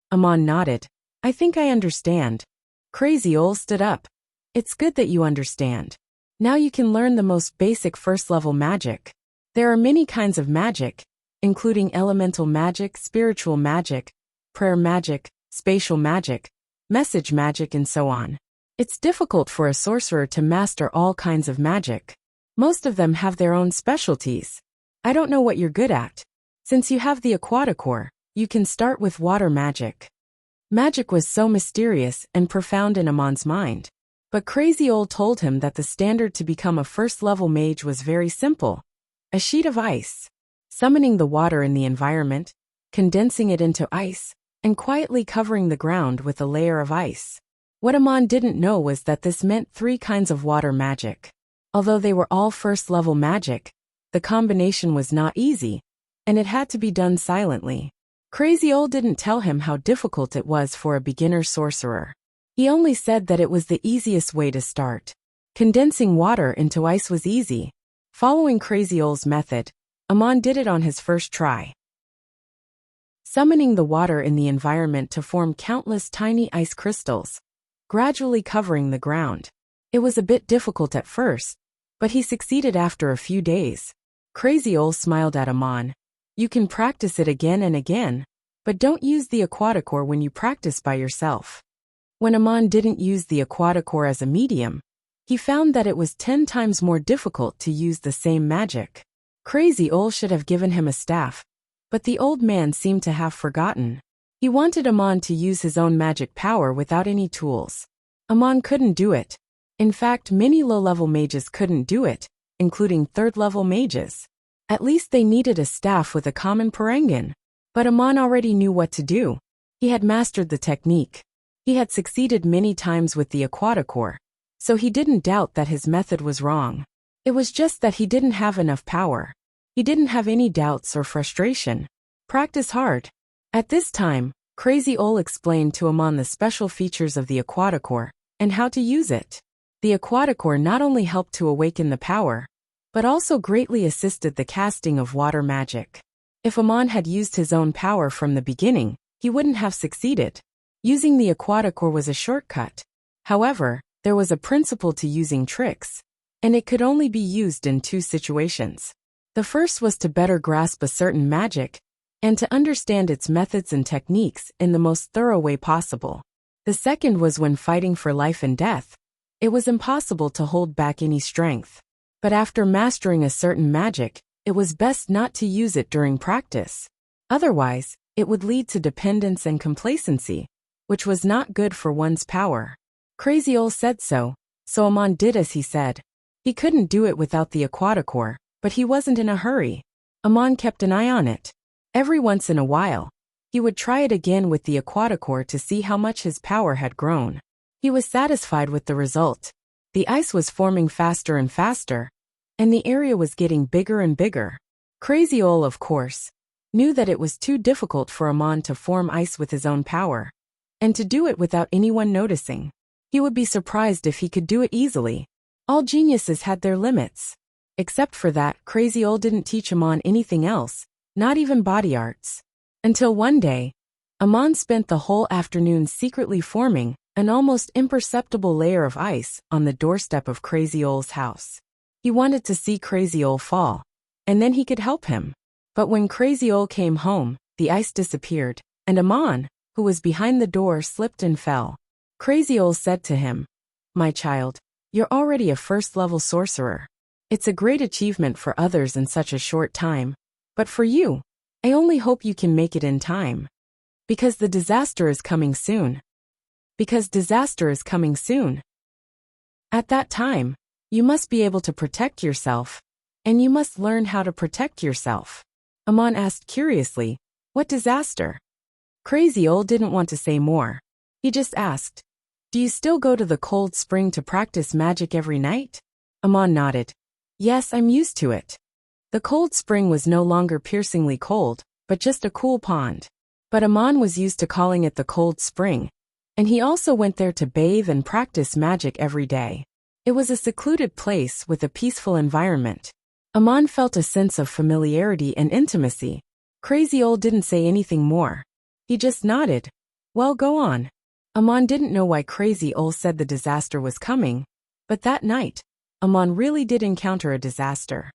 Amon nodded. I think I understand. Crazy Ol stood up. It's good that you understand. Now you can learn the most basic first-level magic. There are many kinds of magic, including elemental magic, spiritual magic, prayer magic, spatial magic, message magic, and so on. It's difficult for a sorcerer to master all kinds of magic. Most of them have their own specialties. I don't know what you're good at. Since you have the Aquaticore, you can start with water magic. Magic was so mysterious and profound in Amon's mind. But Crazy Ol told him that the standard to become a first-level mage was very simple. A sheet of ice. Summoning the water in the environment, condensing it into ice, and quietly covering the ground with a layer of ice. What Amon didn't know was that this meant 3 kinds of water magic. Although they were all first-level magic, the combination was not easy, and it had to be done silently. Crazy Ol didn't tell him how difficult it was for a beginner sorcerer. He only said that it was the easiest way to start. Condensing water into ice was easy. Following Crazy Ol's method, Amon did it on his first try. Summoning the water in the environment to form countless tiny ice crystals, gradually covering the ground. It was a bit difficult at first, but he succeeded after a few days. Crazy Ol smiled at Amon. You can practice it again and again, but don't use the Aquaticore when you practice by yourself. When Amon didn't use the Aquaticore as a medium, he found that it was 10 times more difficult to use the same magic. Crazy Ol should have given him a staff, but the old man seemed to have forgotten. He wanted Amon to use his own magic power without any tools. Amon couldn't do it. In fact, many low-level mages couldn't do it, including third-level mages. At least they needed a staff with a common parangan. But Amon already knew what to do. He had mastered the technique. He had succeeded many times with the Aquaticore, so he didn't doubt that his method was wrong. It was just that he didn't have enough power. He didn't have any doubts or frustration. Practice hard. At this time, Crazy Ol explained to Amon the special features of the Aquaticore and how to use it. The Aquaticore not only helped to awaken the power, but also greatly assisted the casting of water magic. If Amon had used his own power from the beginning, he wouldn't have succeeded. Using the Aquaticore was a shortcut. However, there was a principle to using tricks, and it could only be used in 2 situations. The first was to better grasp a certain magic, and to understand its methods and techniques in the most thorough way possible. The second was when fighting for life and death. It was impossible to hold back any strength. But after mastering a certain magic, it was best not to use it during practice. Otherwise, it would lead to dependence and complacency, which was not good for one's power. Crazy Ol said so Amon did as he said. He couldn't do it without the Aquaticore, but he wasn't in a hurry. Amon kept an eye on it. Every once in a while, he would try it again with the Aquaticore to see how much his power had grown. He was satisfied with the result. The ice was forming faster and faster, and the area was getting bigger and bigger. Crazy Ol, of course, knew that it was too difficult for Amon to form ice with his own power, and to do it without anyone noticing. He would be surprised if he could do it easily. All geniuses had their limits. Except for that, Crazy Ol didn't teach Amon anything else, not even body arts. Until one day, Amon spent the whole afternoon secretly forming an almost imperceptible layer of ice on the doorstep of Crazy Ol's house. He wanted to see Crazy Ol fall, and then he could help him. But when Crazy Ol came home, the ice disappeared, and Amon, who was behind the door, slipped and fell. Crazy Ol said to him, "My child, you're already a first-level sorcerer. It's a great achievement for others in such a short time, but for you, I only hope you can make it in time. Because the disaster is coming soon. Because disaster is coming soon." At that time, You must be able to protect yourself, and you must learn how to protect yourself. Amon asked curiously, what disaster? Crazy Old didn't want to say more. He just asked, do you still go to the cold spring to practice magic every night? Amon nodded. Yes, I'm used to it. The cold spring was no longer piercingly cold, but just a cool pond. But Amon was used to calling it the cold spring, and he also went there to bathe and practice magic every day. It was a secluded place with a peaceful environment. Amon felt a sense of familiarity and intimacy. Crazy Old didn't say anything more. He just nodded. Well, go on. Amon didn't know why Crazy Old said the disaster was coming, but that night, Amon really did encounter a disaster.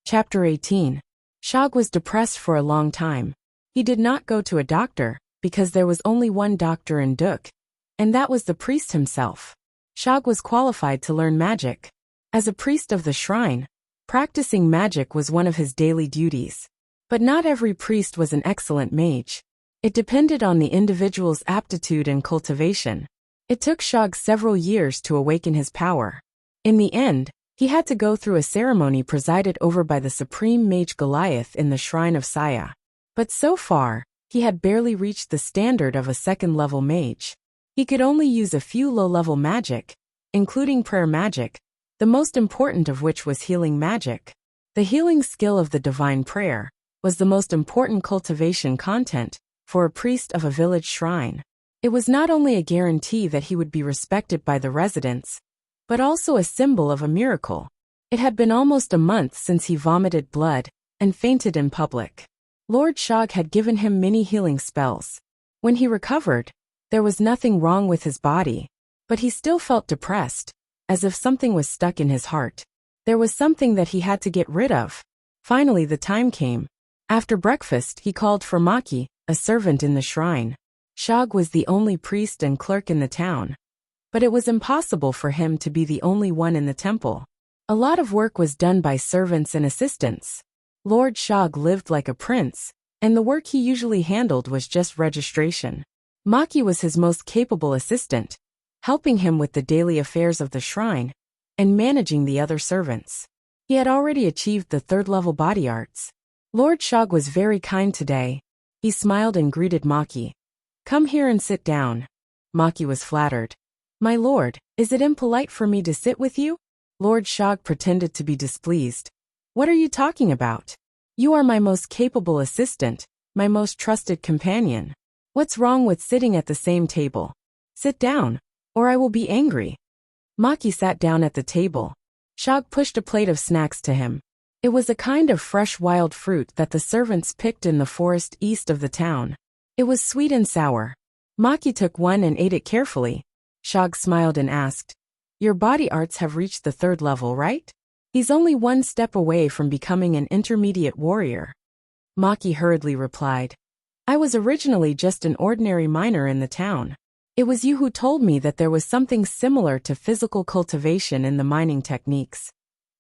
Chapter 18. Shog was depressed for a long time. He did not go to a doctor, because there was only one doctor in Duk, and that was the priest himself. Shog was qualified to learn magic. As a priest of the shrine, practicing magic was one of his daily duties. But not every priest was an excellent mage. It depended on the individual's aptitude and cultivation. It took Shog several years to awaken his power. In the end, he had to go through a ceremony presided over by the supreme mage Goliath in the shrine of Saya. But so far, he had barely reached the standard of a second-level mage. He could only use a few low-level magic, including prayer magic, the most important of which was healing magic. The healing skill of the divine prayer was the most important cultivation content for a priest of a village shrine. It was not only a guarantee that he would be respected by the residents, but also a symbol of a miracle. It had been almost a month since he vomited blood and fainted in public. Lord Shog had given him many healing spells. When he recovered, there was nothing wrong with his body, but he still felt depressed, as if something was stuck in his heart. There was something that he had to get rid of. Finally, the time came. After breakfast, he called for Maki, a servant in the shrine. Shog was the only priest and clerk in the town, but it was impossible for him to be the only one in the temple. A lot of work was done by servants and assistants. Lord Shog lived like a prince, and the work he usually handled was just registration. Maki was his most capable assistant, helping him with the daily affairs of the shrine and managing the other servants. He had already achieved the third-level body arts. Lord Shog was very kind today. He smiled and greeted Maki. Come here and sit down. Maki was flattered. My lord, is it impolite for me to sit with you? Lord Shog pretended to be displeased. What are you talking about? You are my most capable assistant, my most trusted companion. What's wrong with sitting at the same table? Sit down, or I will be angry. Maki sat down at the table. Shog pushed a plate of snacks to him. It was a kind of fresh wild fruit that the servants picked in the forest east of the town. It was sweet and sour. Maki took one and ate it carefully. Shog smiled and asked, your body arts have reached the third level, right? He's only one step away from becoming an intermediate warrior. Maki hurriedly replied, I was originally just an ordinary miner in the town. It was you who told me that there was something similar to physical cultivation in the mining techniques.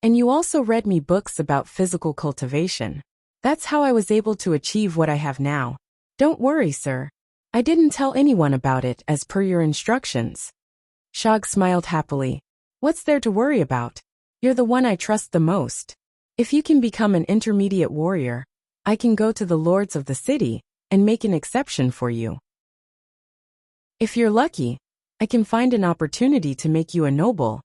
And you also read me books about physical cultivation. That's how I was able to achieve what I have now. Don't worry, sir. I didn't tell anyone about it as per your instructions. Shog smiled happily. What's there to worry about? You're the one I trust the most. If you can become an intermediate warrior, I can go to the lords of the city and make an exception for you. If you're lucky, I can find an opportunity to make you a noble,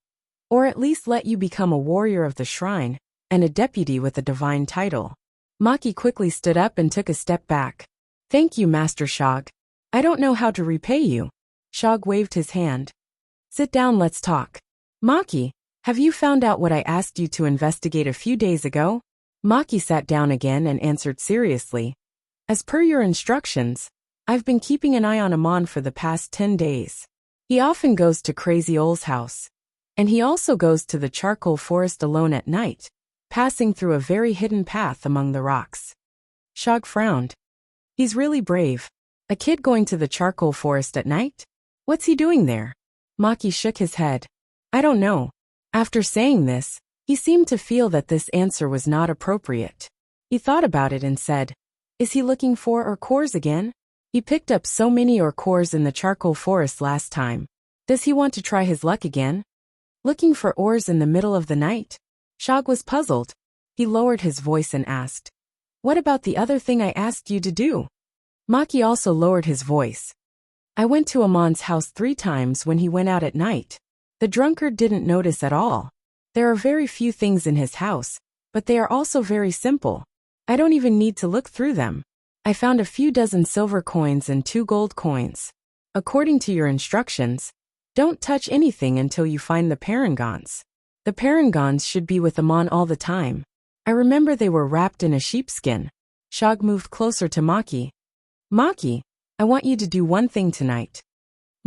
or at least let you become a warrior of the shrine and a deputy with a divine title. Maki quickly stood up and took a step back. Thank you, Master Shog. I don't know how to repay you. Shog waved his hand. Sit down, let's talk. Maki, have you found out what I asked you to investigate a few days ago? Maki sat down again and answered seriously. As per your instructions, I've been keeping an eye on Amon for the past 10 days. He often goes to Crazy Old's house, and he also goes to the charcoal forest alone at night, passing through a very hidden path among the rocks. Shog frowned. He's really brave. A kid going to the charcoal forest at night? What's he doing there? Maki shook his head. I don't know. After saying this, he seemed to feel that this answer was not appropriate. He thought about it and said, is he looking for orcores again? He picked up so many orcores in the charcoal forest last time. Does he want to try his luck again? Looking for ores in the middle of the night? Shog was puzzled. He lowered his voice and asked, "What about the other thing I asked you to do?" Maki also lowered his voice. "I went to Amon's house 3 times when he went out at night. The drunkard didn't notice at all. There are very few things in his house, but they are also very simple. I don't even need to look through them. I found a few dozen silver coins and 2 gold coins. According to your instructions, don't touch anything until you find the parangons. The parangons should be with Amon all the time. I remember they were wrapped in a sheepskin." Shog moved closer to Maki. "Maki, I want you to do one thing tonight."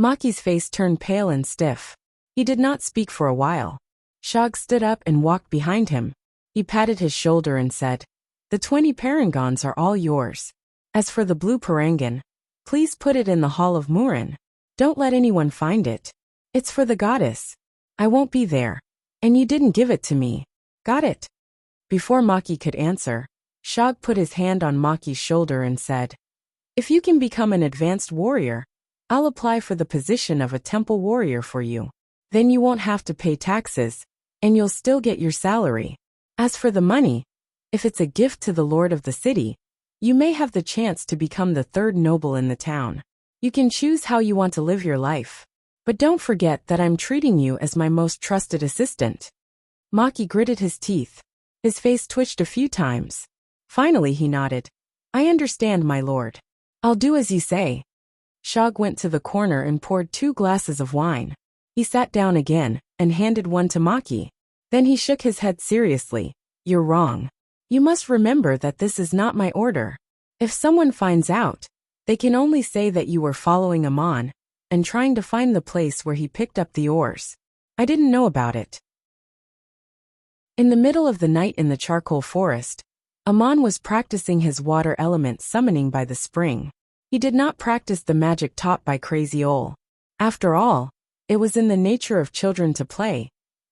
Maki's face turned pale and stiff. He did not speak for a while. Shog stood up and walked behind him. He patted his shoulder and said, "The 20 parangons are all yours. As for the blue parangon, please put it in the Hall of Murin. Don't let anyone find it. It's for the goddess. I won't be there. And you didn't give it to me. Got it?" Before Maki could answer, Shog put his hand on Maki's shoulder and said, "If you can become an advanced warrior, I'll apply for the position of a temple warrior for you. Then you won't have to pay taxes, and you'll still get your salary. As for the money, if it's a gift to the lord of the city, you may have the chance to become the 3rd noble in the town. You can choose how you want to live your life. But don't forget that I'm treating you as my most trusted assistant." Maki gritted his teeth. His face twitched a few times. Finally he nodded. "I understand, my lord. I'll do as you say." Shog went to the corner and poured 2 glasses of wine. He sat down again and handed one to Maki. Then he shook his head seriously. "You're wrong. You must remember that this is not my order. If someone finds out, they can only say that you were following Amon and trying to find the place where he picked up the ores. I didn't know about it." In the middle of the night in the charcoal forest, Amon was practicing his water element summoning by the spring. He did not practice the magic taught by Crazy Ol. After all, it was in the nature of children to play,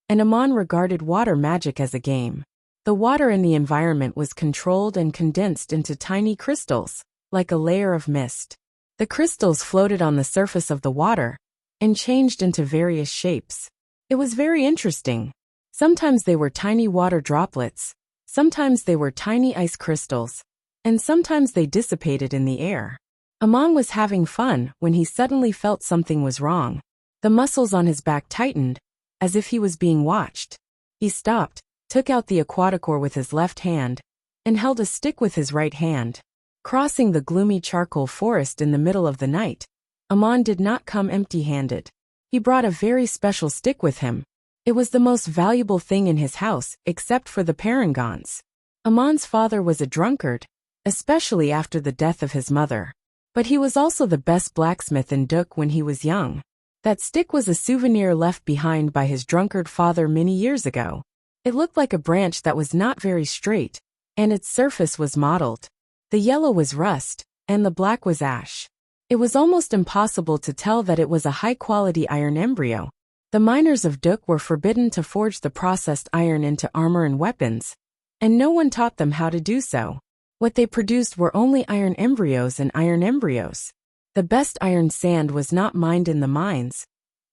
and Amon regarded water magic as a game. The water in the environment was controlled and condensed into tiny crystals, like a layer of mist. The crystals floated on the surface of the water and changed into various shapes. It was very interesting. Sometimes they were tiny water droplets, sometimes they were tiny ice crystals, and sometimes they dissipated in the air. Amon was having fun when he suddenly felt something was wrong. The muscles on his back tightened, as if he was being watched. He stopped, took out the aquaticore with his left hand, and held a stick with his right hand. Crossing the gloomy charcoal forest in the middle of the night, Amon did not come empty-handed. He brought a very special stick with him. It was the most valuable thing in his house, except for the parangons. Amon's father was a drunkard, especially after the death of his mother. But he was also the best blacksmith in Duk when he was young. That stick was a souvenir left behind by his drunkard father many years ago. It looked like a branch that was not very straight, and its surface was mottled. The yellow was rust, and the black was ash. It was almost impossible to tell that it was a high-quality iron embryo. The miners of Duk were forbidden to forge the processed iron into armor and weapons, and no one taught them how to do so. What they produced were only iron embryos and iron embryos. The best iron sand was not mined in the mines,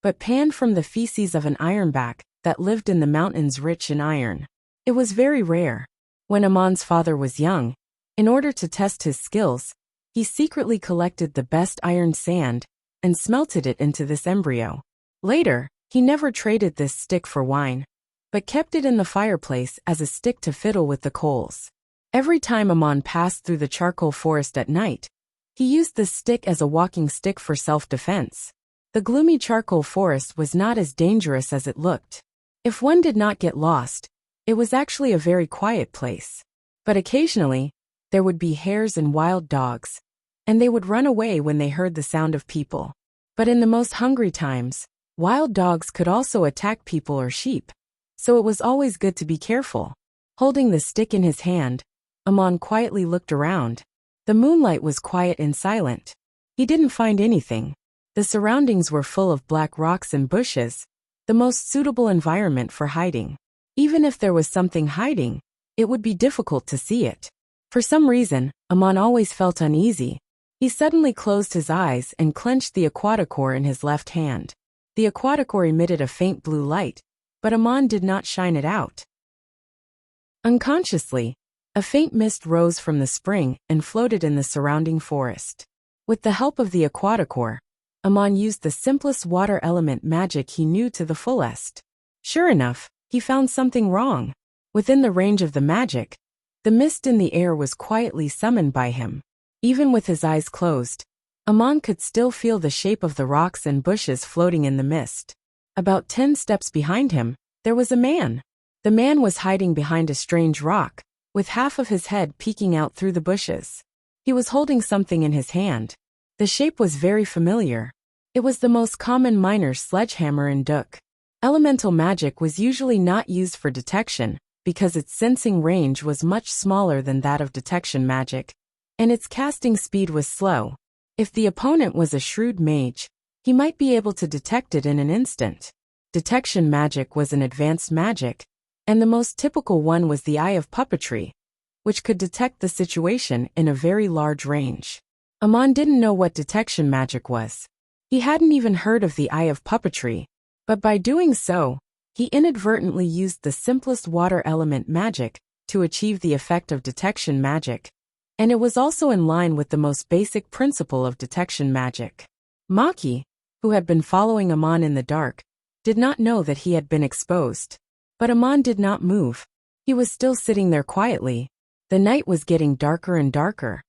but panned from the feces of an ironback that lived in the mountains rich in iron. It was very rare. When Amon's father was young, in order to test his skills, he secretly collected the best iron sand and smelted it into this embryo. Later, he never traded this stick for wine, but kept it in the fireplace as a stick to fiddle with the coals. Every time Amon passed through the charcoal forest at night, he used this stick as a walking stick for self-defense. The gloomy charcoal forest was not as dangerous as it looked. If one did not get lost, it was actually a very quiet place. But occasionally, there would be hares and wild dogs, and they would run away when they heard the sound of people. But in the most hungry times, wild dogs could also attack people or sheep, so it was always good to be careful. Holding the stick in his hand, Amon quietly looked around. The moonlight was quiet and silent. He didn't find anything. The surroundings were full of black rocks and bushes, the most suitable environment for hiding. Even if there was something hiding, it would be difficult to see it. For some reason, Amon always felt uneasy. He suddenly closed his eyes and clenched the aquaticore in his left hand. The aquaticore emitted a faint blue light, but Amon did not shine it out. Unconsciously, a faint mist rose from the spring and floated in the surrounding forest. With the help of the aquaticore, Amon used the simplest water element magic he knew to the fullest. Sure enough, he found something wrong. Within the range of the magic, the mist in the air was quietly summoned by him. Even with his eyes closed, Amon could still feel the shape of the rocks and bushes floating in the mist. About 10 steps behind him, there was a man. The man was hiding behind a strange rock, with half of his head peeking out through the bushes. He was holding something in his hand. The shape was very familiar. It was the most common miner's sledgehammer in Duk. Elemental magic was usually not used for detection, because its sensing range was much smaller than that of detection magic, and its casting speed was slow. If the opponent was a shrewd mage, he might be able to detect it in an instant. Detection magic was an advanced magic, and the most typical one was the Eye of Puppetry, which could detect the situation in a very large range. Amon didn't know what detection magic was. He hadn't even heard of the Eye of Puppetry, but by doing so, he inadvertently used the simplest water element magic to achieve the effect of detection magic, and it was also in line with the most basic principle of detection magic. Maki, who had been following Amon in the dark, did not know that he had been exposed. But Amon did not move. He was still sitting there quietly. The night was getting darker and darker,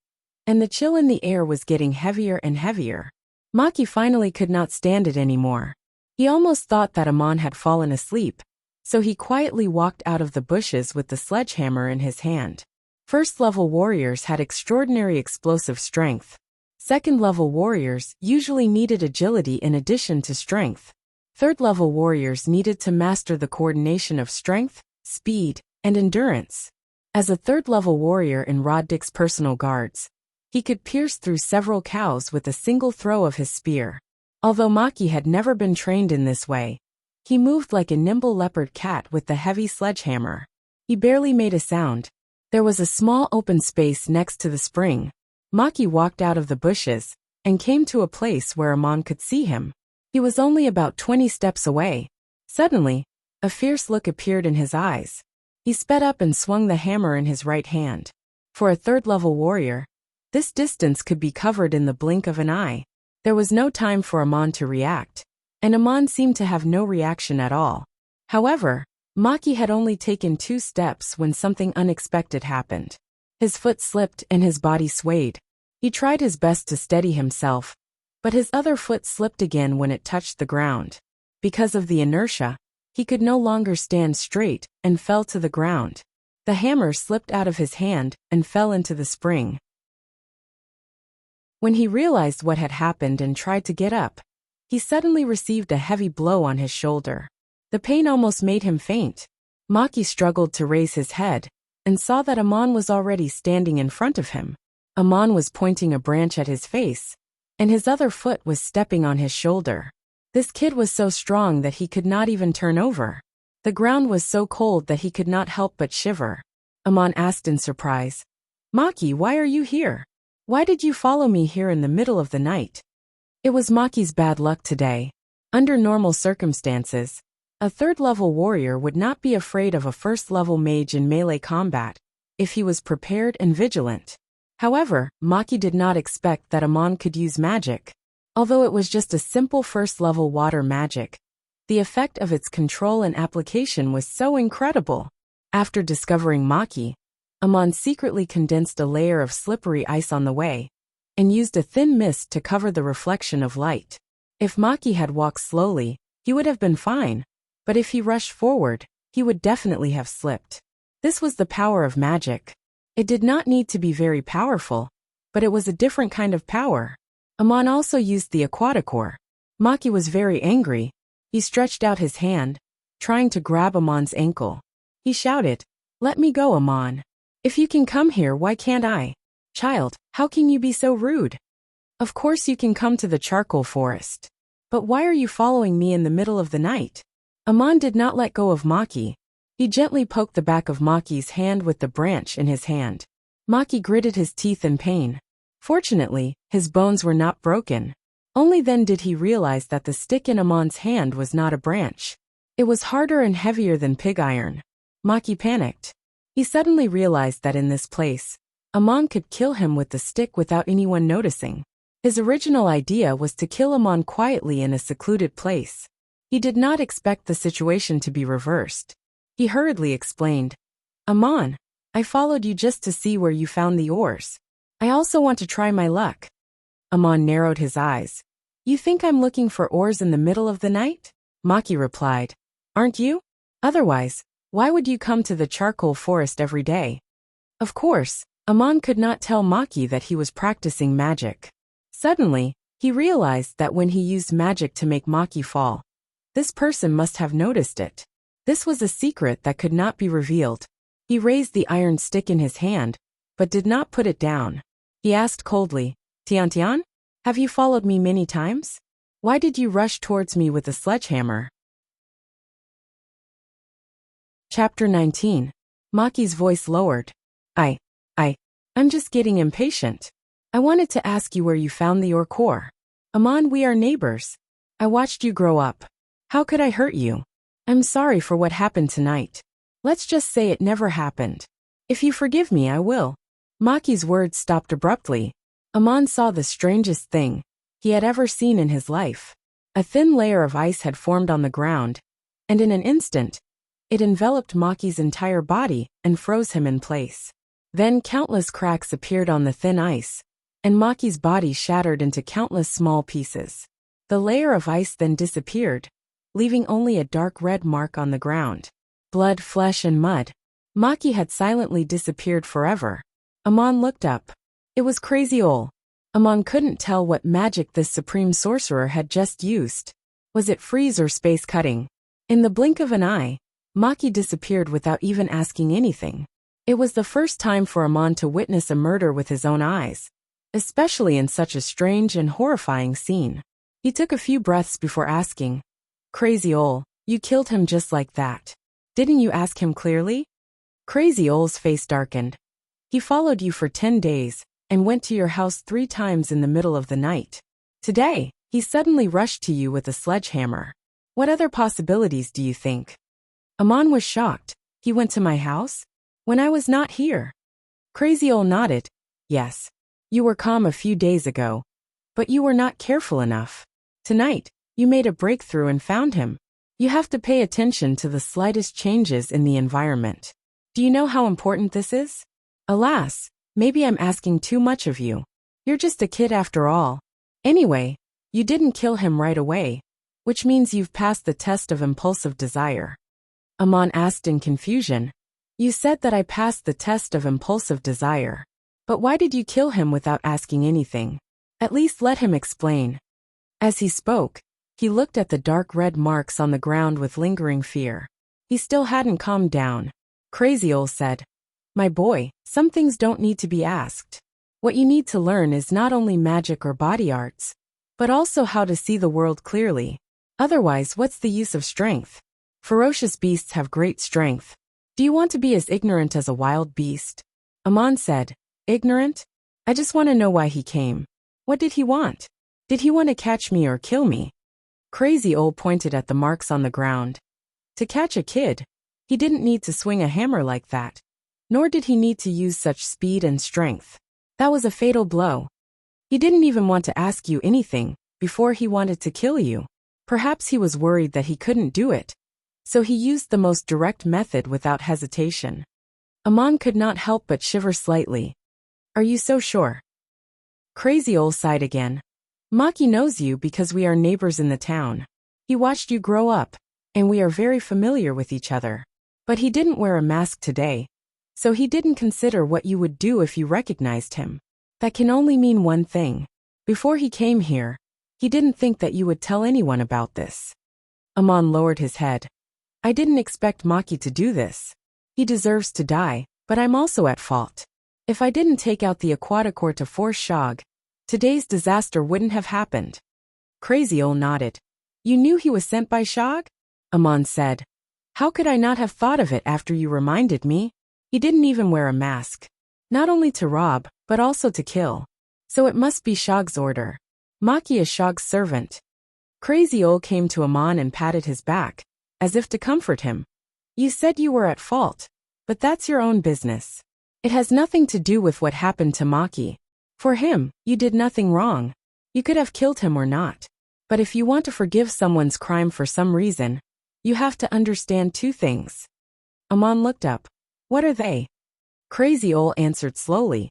and the chill in the air was getting heavier and heavier. Maki finally could not stand it anymore. He almost thought that Amon had fallen asleep, so he quietly walked out of the bushes with the sledgehammer in his hand. First-level warriors had extraordinary explosive strength. Second-level warriors usually needed agility in addition to strength. Third-level warriors needed to master the coordination of strength, speed, and endurance. As a third-level warrior in Roddick's personal guards, he could pierce through several cows with a single throw of his spear. Although Maki had never been trained in this way, he moved like a nimble leopard cat with the heavy sledgehammer. He barely made a sound. There was a small open space next to the spring. Maki walked out of the bushes and came to a place where Amon could see him. He was only about 20 steps away. Suddenly, a fierce look appeared in his eyes. He sped up and swung the hammer in his right hand. For a third-level warrior, this distance could be covered in the blink of an eye. There was no time for Amon to react, and Amon seemed to have no reaction at all. However, Maki had only taken 2 steps when something unexpected happened. His foot slipped and his body swayed. He tried his best to steady himself, but his other foot slipped again when it touched the ground. Because of the inertia, he could no longer stand straight and fell to the ground. The hammer slipped out of his hand and fell into the spring. When he realized what had happened and tried to get up, he suddenly received a heavy blow on his shoulder. The pain almost made him faint. Maki struggled to raise his head and saw that Amon was already standing in front of him. Amon was pointing a branch at his face, and his other foot was stepping on his shoulder. This kid was so strong that he could not even turn over. The ground was so cold that he could not help but shiver. Amon asked in surprise, "Maki, why are you here? Why did you follow me here in the middle of the night?" It was Maki's bad luck today. Under normal circumstances, a third-level warrior would not be afraid of a first-level mage in melee combat if he was prepared and vigilant. However, Maki did not expect that Amon could use magic. Although it was just a simple first-level water magic, the effect of its control and application was so incredible. After discovering Maki, Amon secretly condensed a layer of slippery ice on the way, and used a thin mist to cover the reflection of light. If Maki had walked slowly, he would have been fine, but if he rushed forward, he would definitely have slipped. This was the power of magic. It did not need to be very powerful, but it was a different kind of power. Amon also used the aquaticore. Maki was very angry. He stretched out his hand, trying to grab Amon's ankle. He shouted, "Let me go, Amon. If you can come here, why can't I? Child, how can you be so rude? Of course you can come to the charcoal forest. But why are you following me in the middle of the night?" Amon did not let go of Maki. He gently poked the back of Maki's hand with the branch in his hand. Maki gritted his teeth in pain. Fortunately, his bones were not broken. Only then did he realize that the stick in Amon's hand was not a branch. It was harder and heavier than pig iron. Maki panicked. He suddenly realized that in this place, Amon could kill him with the stick without anyone noticing. His original idea was to kill Amon quietly in a secluded place. He did not expect the situation to be reversed. He hurriedly explained, Amon, I followed you just to see where you found the ores. I also want to try my luck. Amon narrowed his eyes. You think I'm looking for ores in the middle of the night? Maki replied. Aren't you? Otherwise, why would you come to the charcoal forest every day? Of course, Amon could not tell Maki that he was practicing magic. Suddenly, he realized that when he used magic to make Maki fall, this person must have noticed it. This was a secret that could not be revealed. He raised the iron stick in his hand, but did not put it down. He asked coldly, Tian, have you followed me many times? Why did you rush towards me with a sledgehammer? Chapter 19. Maki's voice lowered. I'm just getting impatient. I wanted to ask you where you found the ore core. Amon, we are neighbors. I watched you grow up. How could I hurt you? I'm sorry for what happened tonight. Let's just say it never happened. If you forgive me, I will. Maki's words stopped abruptly. Amon saw the strangest thing he had ever seen in his life. A thin layer of ice had formed on the ground, and in an instant, it enveloped Maki's entire body and froze him in place. Then countless cracks appeared on the thin ice, and Maki's body shattered into countless small pieces. The layer of ice then disappeared, leaving only a dark red mark on the ground. Blood, flesh, and mud. Maki had silently disappeared forever. Amon looked up. It was Crazy Ol. Amon couldn't tell what magic this supreme sorcerer had just used. Was it freeze or space cutting? In the blink of an eye, Maki disappeared without even asking anything. It was the first time for Amon to witness a murder with his own eyes, especially in such a strange and horrifying scene. He took a few breaths before asking, Crazy Ol, you killed him just like that. Didn't you ask him clearly? Crazy Ol's face darkened. He followed you for 10 days, and went to your house 3 times in the middle of the night. Today, he suddenly rushed to you with a sledgehammer. What other possibilities do you think? Amon was shocked. He went to my house? When I was not here? Crazy Ol nodded. Yes. You were calm a few days ago, but you were not careful enough. Tonight, you made a breakthrough and found him. You have to pay attention to the slightest changes in the environment. Do you know how important this is? Alas, maybe I'm asking too much of you. You're just a kid after all. Anyway, you didn't kill him right away, which means you've passed the test of impulsive desire. Amon asked in confusion. You said that I passed the test of impulsive desire. But why did you kill him without asking anything? At least let him explain. As he spoke, he looked at the dark red marks on the ground with lingering fear. He still hadn't calmed down. Crazy Ol said, My boy, some things don't need to be asked. What you need to learn is not only magic or body arts, but also how to see the world clearly. Otherwise, what's the use of strength? Ferocious beasts have great strength. Do you want to be as ignorant as a wild beast? Amon said, Ignorant? I just want to know why he came. What did he want? Did he want to catch me or kill me? Crazy Ol pointed at the marks on the ground. To catch a kid, he didn't need to swing a hammer like that. Nor did he need to use such speed and strength. That was a fatal blow. He didn't even want to ask you anything before he wanted to kill you. Perhaps he was worried that he couldn't do it, so he used the most direct method without hesitation. Amon could not help but shiver slightly. Are you so sure? Crazy Ol sighed again. Maki knows you because we are neighbors in the town. He watched you grow up, and we are very familiar with each other. But he didn't wear a mask today, so he didn't consider what you would do if you recognized him. That can only mean one thing. Before he came here, he didn't think that you would tell anyone about this. Amon lowered his head. I didn't expect Maki to do this. He deserves to die, but I'm also at fault. If I didn't take out the Aquaticore to force Shog, today's disaster wouldn't have happened. Crazy Ol nodded. You knew he was sent by Shog? Amon said. How could I not have thought of it after you reminded me? He didn't even wear a mask. Not only to rob, but also to kill. So it must be Shog's order. Maki is Shog's servant. Crazy Ol came to Amon and patted his back, as if to comfort him. You said you were at fault, but that's your own business. It has nothing to do with what happened to Maki. For him, you did nothing wrong. You could have killed him or not. But if you want to forgive someone's crime for some reason, you have to understand two things. Amon looked up. What are they? Crazy Ol answered slowly.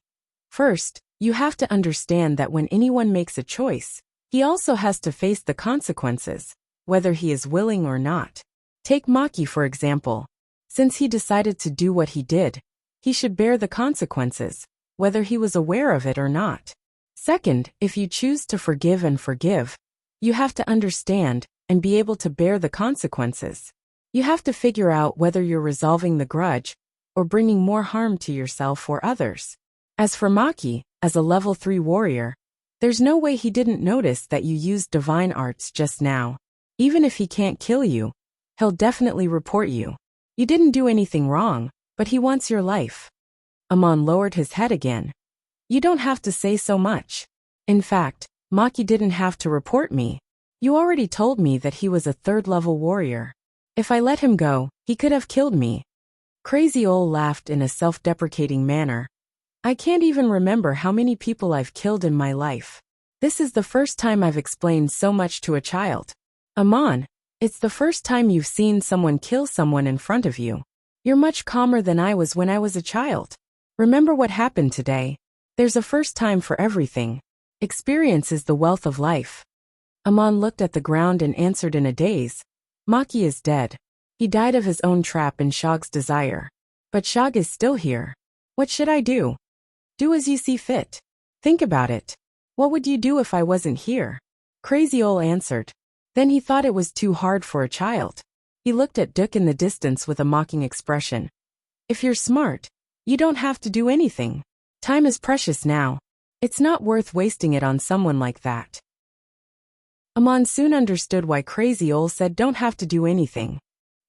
First, you have to understand that when anyone makes a choice, he also has to face the consequences, whether he is willing or not. Take Maki for example. Since he decided to do what he did, he should bear the consequences, whether he was aware of it or not. Second, if you choose to forgive and forgive, you have to understand and be able to bear the consequences. You have to figure out whether you're resolving the grudge or bringing more harm to yourself or others. As for Maki, as a level 3 warrior, there's no way he didn't notice that you used divine arts just now. Even if he can't kill you, he'll definitely report you. You didn't do anything wrong, but he wants your life. Amon lowered his head again. You don't have to say so much. In fact, Maki didn't have to report me. You already told me that he was a 3rd-level warrior. If I let him go, he could have killed me. Crazy Ol laughed in a self-deprecating manner. I can't even remember how many people I've killed in my life. This is the first time I've explained so much to a child. Amon, it's the first time you've seen someone kill someone in front of you. You're much calmer than I was when I was a child. Remember what happened today. There's a first time for everything. Experience is the wealth of life. Amon looked at the ground and answered in a daze. Maki is dead. He died of his own trap in Shog's desire. But Shog is still here. What should I do? Do as you see fit. Think about it. What would you do if I wasn't here? Crazy Ol answered. Then he thought it was too hard for a child. He looked at Duk in the distance with a mocking expression. If you're smart, you don't have to do anything. Time is precious now. It's not worth wasting it on someone like that. Amon soon understood why Crazy Ol said don't have to do anything.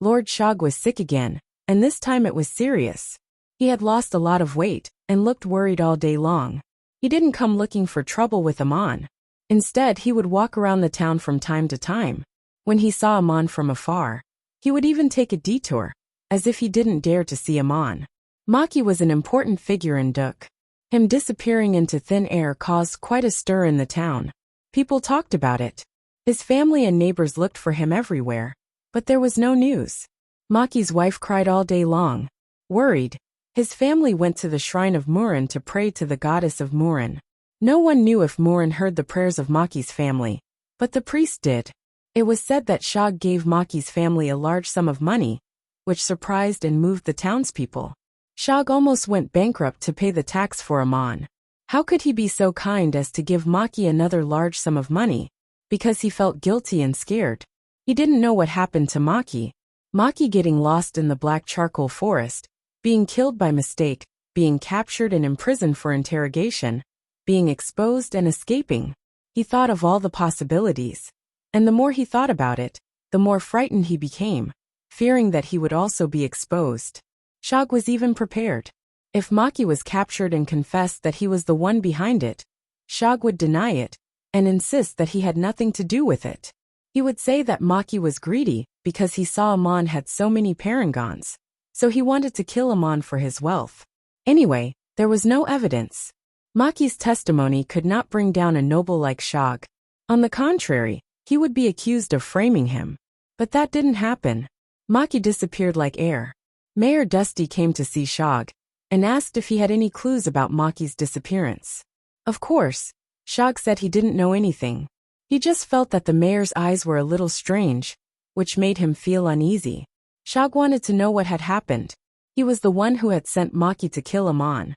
Lord Shog was sick again, and this time it was serious. He had lost a lot of weight and looked worried all day long. He didn't come looking for trouble with Amon. Instead, he would walk around the town from time to time. When he saw Amon from afar, he would even take a detour, as if he didn't dare to see Amon. Maki was an important figure in Duk. Him disappearing into thin air caused quite a stir in the town. People talked about it. His family and neighbors looked for him everywhere, but there was no news. Maki's wife cried all day long. Worried, his family went to the shrine of Murin to pray to the goddess of Murin. No one knew if Murin heard the prayers of Maki's family, but the priest did. It was said that Shog gave Maki's family a large sum of money, which surprised and moved the townspeople. Shog almost went bankrupt to pay the tax for Amon. How could he be so kind as to give Maki another large sum of money? Because he felt guilty and scared. He didn't know what happened to Maki. Maki getting lost in the black charcoal forest, being killed by mistake, being captured and imprisoned for interrogation, being exposed and escaping. He thought of all the possibilities. And the more he thought about it, the more frightened he became, fearing that he would also be exposed. Shog was even prepared. If Maki was captured and confessed that he was the one behind it, Shog would deny it and insist that he had nothing to do with it. He would say that Maki was greedy because he saw Amon had so many parangons, so he wanted to kill Amon for his wealth. Anyway, there was no evidence. Maki's testimony could not bring down a noble like Shog. On the contrary, he would be accused of framing him. But that didn't happen. Maki disappeared like air. Mayor Dusty came to see Shog and asked if he had any clues about Maki's disappearance. Of course, Shog said he didn't know anything. He just felt that the mayor's eyes were a little strange, which made him feel uneasy. Shog wanted to know what had happened. He was the one who had sent Maki to kill Amon.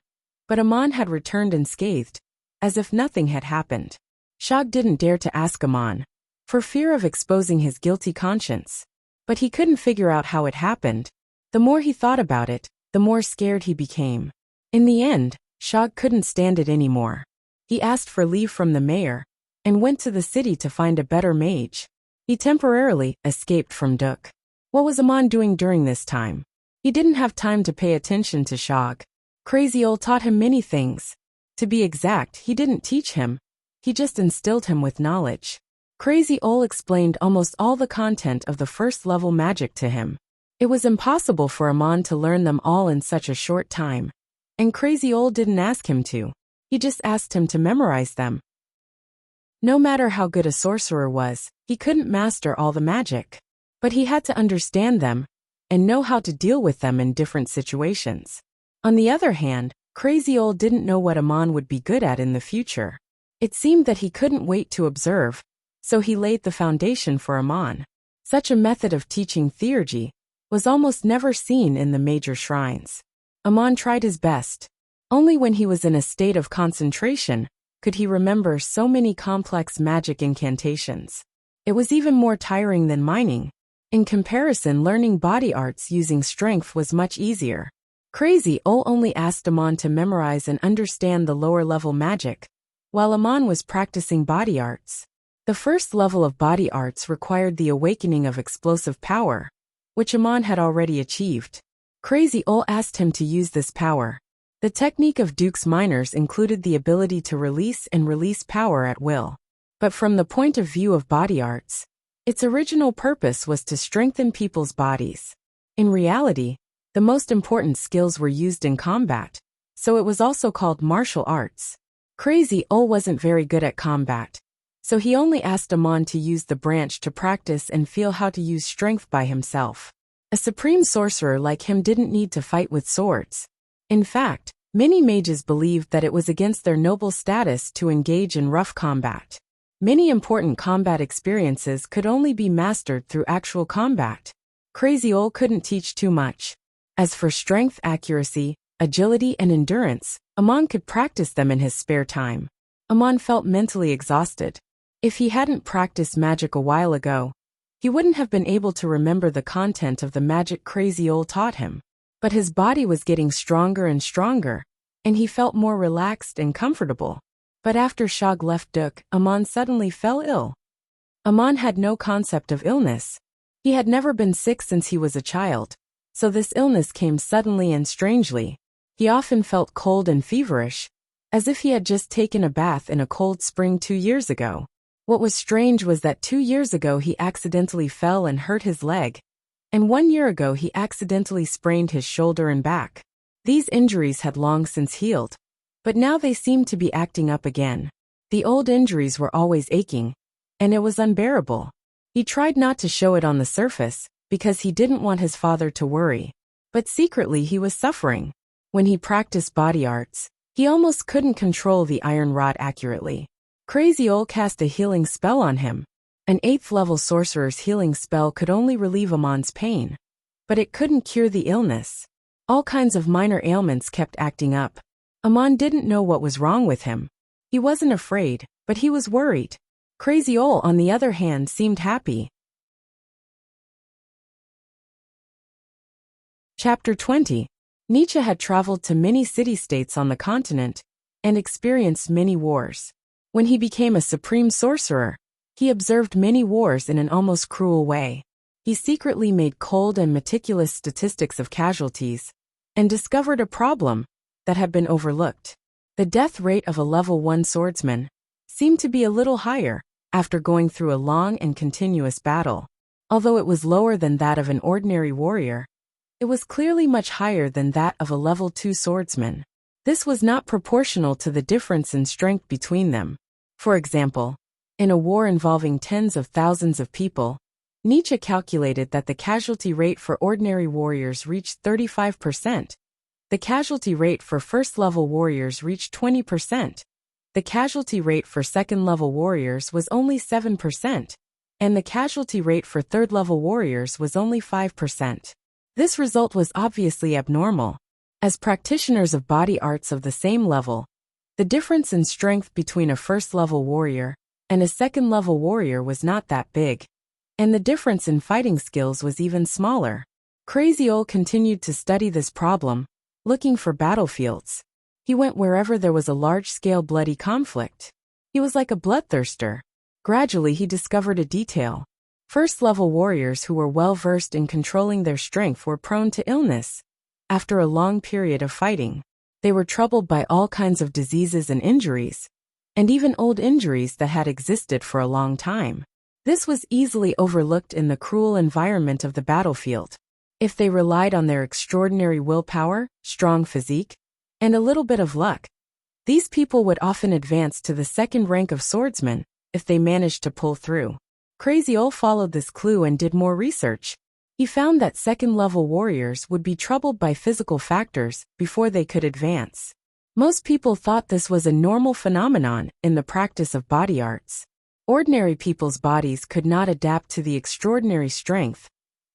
But Amon had returned unscathed, as if nothing had happened. Shog didn't dare to ask Amon, for fear of exposing his guilty conscience. But he couldn't figure out how it happened. The more he thought about it, the more scared he became. In the end, Shog couldn't stand it anymore. He asked for leave from the mayor and went to the city to find a better mage. He temporarily escaped from Duk. What was Amon doing during this time? He didn't have time to pay attention to Shog. Crazy Ol taught him many things. To be exact, he didn't teach him. he just instilled him with knowledge. Crazy Ol explained almost all the content of the first-level magic to him. It was impossible for Amon to learn them all in such a short time. And Crazy Ol didn't ask him to. He just asked him to memorize them. No matter how good a sorcerer was, he couldn't master all the magic. But he had to understand them and know how to deal with them in different situations. On the other hand, Crazy Ol didn't know what Amon would be good at in the future. It seemed that he couldn't wait to observe, so he laid the foundation for Amon. Such a method of teaching theurgy was almost never seen in the major shrines. Amon tried his best. Only when he was in a state of concentration could he remember so many complex magic incantations. It was even more tiring than mining. In comparison, learning body arts using strength was much easier. Crazy Ol only asked Amon to memorize and understand the lower-level magic, while Amon was practicing body arts. The first level of body arts required the awakening of explosive power, which Amon had already achieved. Crazy Ol asked him to use this power. The technique of Duke's miners included the ability to release and release power at will. But from the point of view of body arts, its original purpose was to strengthen people's bodies. In reality, the most important skills were used in combat, so it was also called martial arts. Crazy Ol wasn't very good at combat, so he only asked Amon to use the branch to practice and feel how to use strength by himself. A supreme sorcerer like him didn't need to fight with swords. In fact, many mages believed that it was against their noble status to engage in rough combat. Many important combat experiences could only be mastered through actual combat. Crazy Ol couldn't teach too much. As for strength, accuracy, agility, and endurance, Amon could practice them in his spare time. Amon felt mentally exhausted. If he hadn't practiced magic a while ago, he wouldn't have been able to remember the content of the magic Crazy Ol taught him. But his body was getting stronger and stronger, and he felt more relaxed and comfortable. But after Shog left Duk, Amon suddenly fell ill. Amon had no concept of illness. He had never been sick since he was a child, so this illness came suddenly and strangely. He often felt cold and feverish, as if he had just taken a bath in a cold spring 2 years ago. What was strange was that 2 years ago he accidentally fell and hurt his leg, and 1 year ago he accidentally sprained his shoulder and back. These injuries had long since healed, but now they seemed to be acting up again. The old injuries were always aching, and it was unbearable. He tried not to show it on the surface, because he didn't want his father to worry. But secretly he was suffering. When he practiced body arts, he almost couldn't control the iron rod accurately. Crazy Ol cast a healing spell on him. An 8th-level sorcerer's healing spell could only relieve Amon's pain, but it couldn't cure the illness. All kinds of minor ailments kept acting up. Amon didn't know what was wrong with him. He wasn't afraid, but he was worried. Crazy Ol, on the other hand, seemed happy. Chapter 20. Nietzsche had traveled to many city-states on the continent and experienced many wars. When he became a supreme sorcerer, he observed many wars in an almost cruel way. He secretly made cold and meticulous statistics of casualties and discovered a problem that had been overlooked. The death rate of a level 1 swordsman seemed to be a little higher after going through a long and continuous battle. Although it was lower than that of an ordinary warrior, it was clearly much higher than that of a level 2 swordsman. This was not proportional to the difference in strength between them. For example, in a war involving tens of thousands of people, Nietzsche calculated that the casualty rate for ordinary warriors reached 35%. The casualty rate for first-level warriors reached 20%. The casualty rate for second-level warriors was only 7%, and the casualty rate for third-level warriors was only 5%. This result was obviously abnormal. As practitioners of body arts of the same level, the difference in strength between a first-level warrior and a second-level warrior was not that big, and the difference in fighting skills was even smaller. Crazy Ol continued to study this problem, looking for battlefields. He went wherever there was a large-scale bloody conflict. He was like a bloodthirster. Gradually he discovered a detail. First-level warriors who were well-versed in controlling their strength were prone to illness. After a long period of fighting, they were troubled by all kinds of diseases and injuries. and even old injuries that had existed for a long time. This was easily overlooked in the cruel environment of the battlefield. If they relied on their extraordinary willpower, strong physique, and a little bit of luck, these people would often advance to the second rank of swordsmen if they managed to pull through. Crazy Ol followed this clue and did more research. He found that second-level warriors would be troubled by physical factors before they could advance. Most people thought this was a normal phenomenon in the practice of body arts. Ordinary people's bodies could not adapt to the extraordinary strength,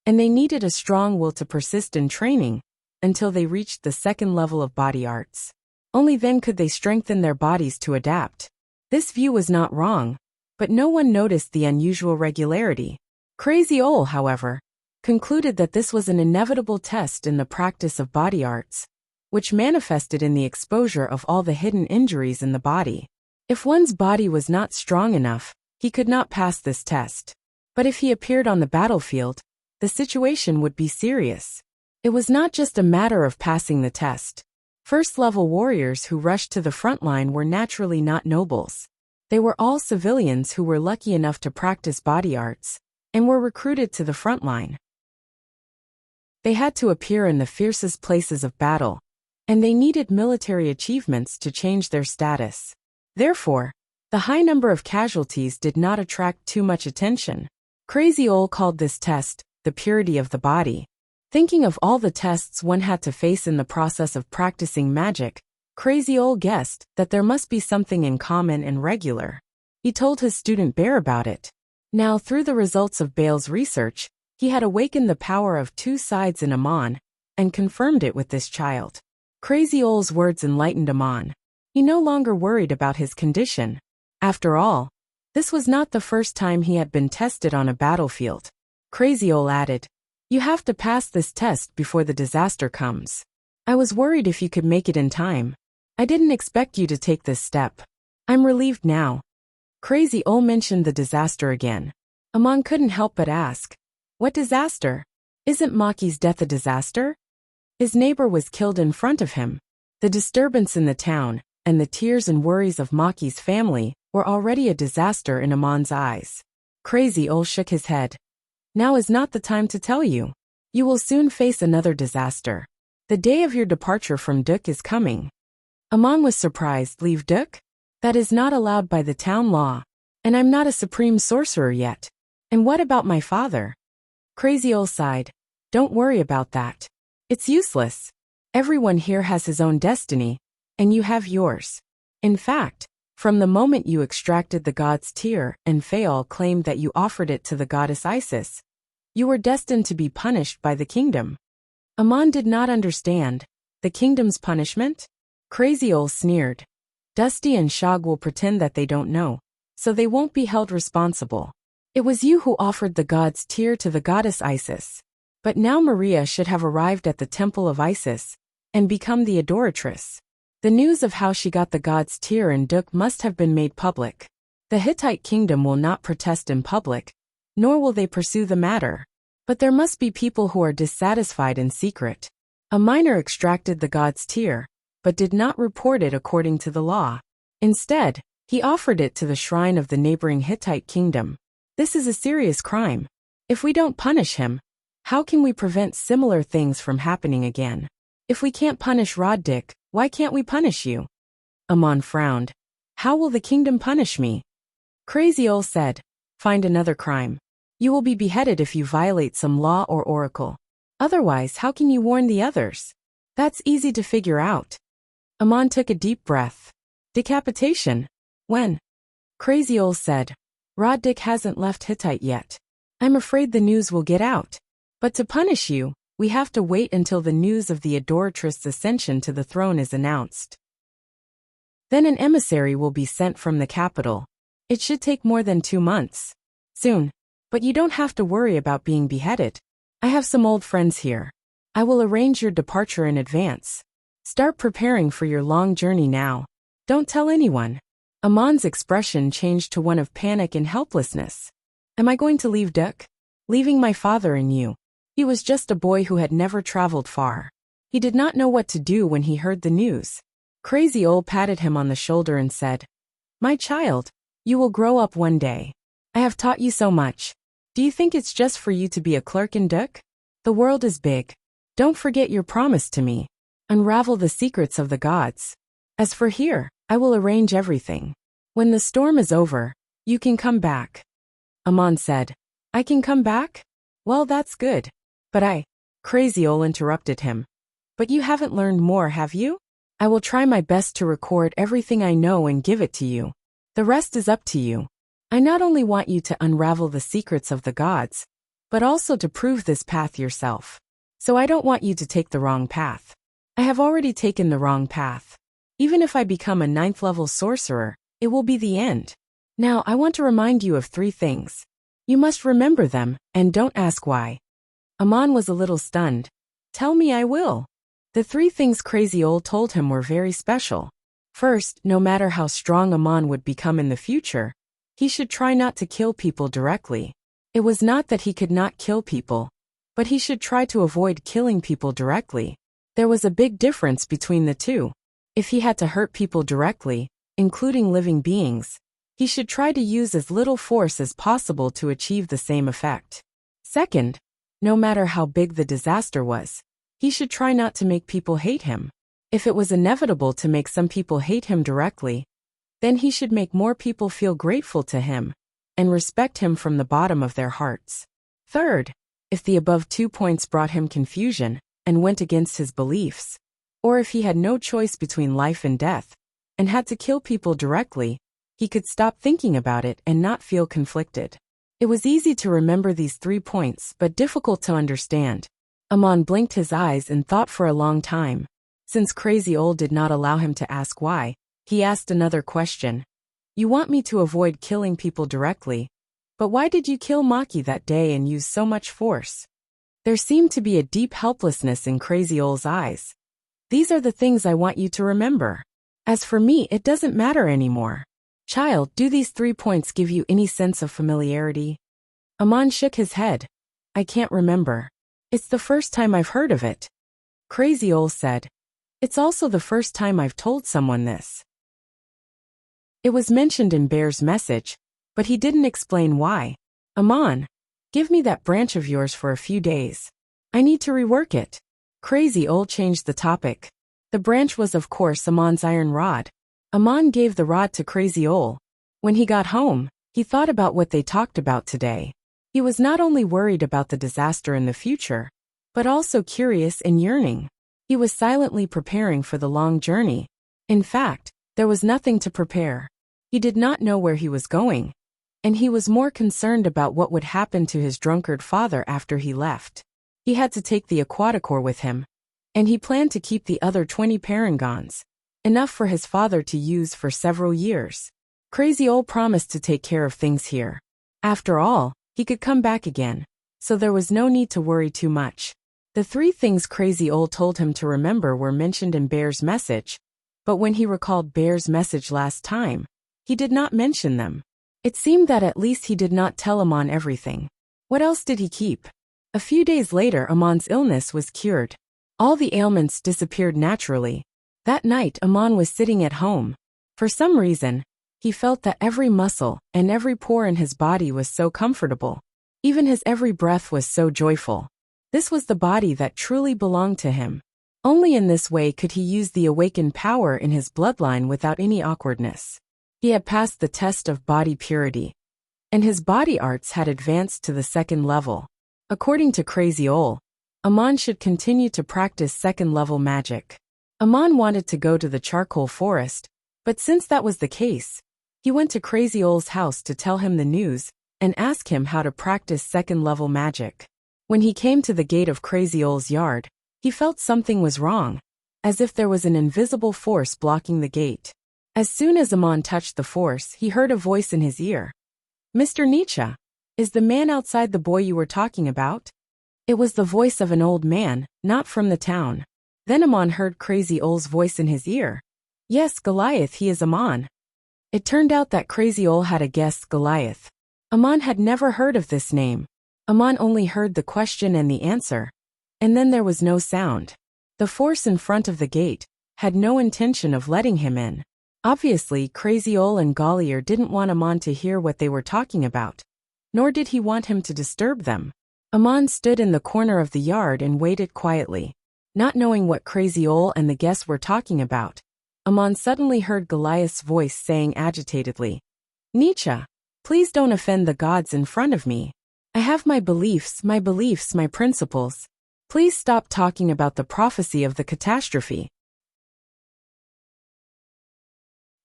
and they needed a strong will to persist in training until they reached the second level of body arts. Only then could they strengthen their bodies to adapt. This view was not wrong, but no one noticed the unusual regularity. Crazy Ol, however, concluded that this was an inevitable test in the practice of body arts, which manifested in the exposure of all the hidden injuries in the body. If one's body was not strong enough, he could not pass this test. But if he appeared on the battlefield, the situation would be serious. It was not just a matter of passing the test. First-level warriors who rushed to the front line were naturally not nobles. They were all civilians who were lucky enough to practice body arts and were recruited to the front line. They had to appear in the fiercest places of battle, and they needed military achievements to change their status. Therefore, the high number of casualties did not attract too much attention. Crazy Ol called this test the purity of the body. Thinking of all the tests one had to face in the process of practicing magic, Crazy Ol guessed that there must be something in common and regular. He told his student Bear about it. Now, through the results of Bale's research, he had awakened the power of two sides in Amon and confirmed it with this child. Crazy Ol's words enlightened Amon. He no longer worried about his condition. After all, this was not the first time he had been tested on a battlefield. Crazy Ol added, "You have to pass this test before the disaster comes. I was worried if you could make it in time. I didn't expect you to take this step. I'm relieved now." Crazy Ol mentioned the disaster again. Amon couldn't help but ask, "What disaster? Isn't Maki's death a disaster?" His neighbor was killed in front of him. The disturbance in the town and the tears and worries of Maki's family were already a disaster in Amon's eyes. Crazy Ol shook his head. "Now is not the time to tell you. You will soon face another disaster. The day of your departure from Duk is coming." Amon was surprised. "Leave Duk? That is not allowed by the town law. And I'm not a supreme sorcerer yet. And what about my father?" Crazy Ol sighed. "Don't worry about that. It's useless. Everyone here has his own destiny, and you have yours. In fact, from the moment you extracted the god's tear and Faol claimed that you offered it to the goddess Isis, you were destined to be punished by the kingdom." Amon did not understand. The kingdom's punishment? Crazy Ol sneered. "Dusty and Shog will pretend that they don't know, so they won't be held responsible. It was you who offered the god's tear to the goddess Isis. But now Maria should have arrived at the temple of Isis and become the adoratress. The news of how she got the god's tear in Duk must have been made public. The Hittite kingdom will not protest in public, nor will they pursue the matter. But there must be people who are dissatisfied in secret. A miner extracted the god's tear, but did not report it according to the law. Instead, he offered it to the shrine of the neighboring Hittite kingdom. This is a serious crime. If we don't punish him, how can we prevent similar things from happening again? If we can't punish Roddik, why can't we punish you?" Amon frowned. "How will the kingdom punish me?" Crazy Ol said, "Find another crime. You will be beheaded if you violate some law or oracle. Otherwise, how can you warn the others? That's easy to figure out." Amon took a deep breath. "Decapitation? When?" Crazy Ol said, "Roddik hasn't left Hittite yet. I'm afraid the news will get out. But to punish you, we have to wait until the news of the adoratress' ascension to the throne is announced. Then an emissary will be sent from the capital. It should take more than 2 months. Soon. But you don't have to worry about being beheaded. I have some old friends here. I will arrange your departure in advance. Start preparing for your long journey now. Don't tell anyone." Amon's expression changed to one of panic and helplessness. "Am I going to leave Duk? Leaving my father and you?" He was just a boy who had never traveled far. He did not know what to do when he heard the news. Crazy Ol patted him on the shoulder and said, My child, you will grow up one day. I have taught you so much. Do you think it's just for you to be a clerk in Duk? The world is big. Don't forget your promise to me. Unravel the secrets of the gods. As for here, I will arrange everything. When the storm is over, you can come back. Amon said, I can come back? Well, that's good. But Crazy Ol interrupted him. But you haven't learned more, have you? I will try my best to record everything I know and give it to you. The rest is up to you. I not only want you to unravel the secrets of the gods, but also to prove this path yourself. So I don't want you to take the wrong path. I have already taken the wrong path. Even if I become a 9th level sorcerer, it will be the end. Now I want to remind you of 3 things. You must remember them, and don't ask why. Amon was a little stunned. Tell me, I will. The 3 things Crazy Ol told him were very special. First, no matter how strong Amon would become in the future, he should try not to kill people directly. It was not that he could not kill people, but he should try to avoid killing people directly. There was a big difference between the two. If he had to hurt people directly, including living beings, he should try to use as little force as possible to achieve the same effect. Second, no matter how big the disaster was, he should try not to make people hate him. If it was inevitable to make some people hate him directly, then he should make more people feel grateful to him and respect him from the bottom of their hearts. Third, if the above 2 points brought him confusion and went against his beliefs, or if he had no choice between life and death and had to kill people directly, he could stop thinking about it and not feel conflicted. It was easy to remember these 3 points but difficult to understand. Amon blinked his eyes and thought for a long time. Since Crazy Ol did not allow him to ask why, he asked another question. You want me to avoid killing people directly, but why did you kill Maki that day and use so much force? There seemed to be a deep helplessness in Crazy Ol's eyes. These are the things I want you to remember. As for me, it doesn't matter anymore. Child, do these 3 points give you any sense of familiarity? Amon shook his head. I can't remember. It's the first time I've heard of it. Crazy Ol said. It's also the first time I've told someone this. It was mentioned in Bear's message, but he didn't explain why. Amon, give me that branch of yours for a few days. I need to rework it. Crazy Ol changed the topic. The branch was of course Amon's iron rod. Amon gave the rod to Crazy Ol. When he got home, he thought about what they talked about today. He was not only worried about the disaster in the future, but also curious and yearning. He was silently preparing for the long journey. In fact, there was nothing to prepare. He did not know where he was going, and he was more concerned about what would happen to his drunkard father after he left. He had to take the Aquaticore with him, and he planned to keep the other 20 parangons, enough for his father to use for several years. Crazy Ol promised to take care of things here. After all, he could come back again, so there was no need to worry too much. The 3 things Crazy Ol told him to remember were mentioned in Bear's message, but when he recalled Bear's message last time, he did not mention them. It seemed that at least he did not tell Amon everything. What else did he keep? A few days later, Amon's illness was cured. All the ailments disappeared naturally. That night, Amon was sitting at home. For some reason, he felt that every muscle and every pore in his body was so comfortable. Even his every breath was so joyful. This was the body that truly belonged to him. Only in this way could he use the awakened power in his bloodline without any awkwardness. He had passed the test of body purity, and his body arts had advanced to the 2nd level. According to Crazy Ol, Amon should continue to practice 2nd level magic. Amon wanted to go to the charcoal forest, but since that was the case, he went to Crazy Ol's house to tell him the news and ask him how to practice 2nd level magic. When he came to the gate of Crazy Ol's yard, he felt something was wrong, as if there was an invisible force blocking the gate. As soon as Amon touched the force, he heard a voice in his ear. Mr. Nietzsche, is the man outside the boy you were talking about? It was the voice of an old man, not from the town. Then Amon heard Crazy Ol's voice in his ear. Yes, Goliath, he is Amon. It turned out that Crazy Ol had a guest, Goliath. Amon had never heard of this name. Amon only heard the question and the answer, and then there was no sound. The force in front of the gate had no intention of letting him in. Obviously, Crazy Ol and Gollier didn't want Amon to hear what they were talking about, nor did he want him to disturb them. Amon stood in the corner of the yard and waited quietly. Not knowing what Crazy Ol and the guests were talking about, Amon suddenly heard Goliath's voice saying agitatedly, "Nietzsche, please don't offend the gods in front of me. I have my beliefs, my principles. Please stop talking about the prophecy of the catastrophe."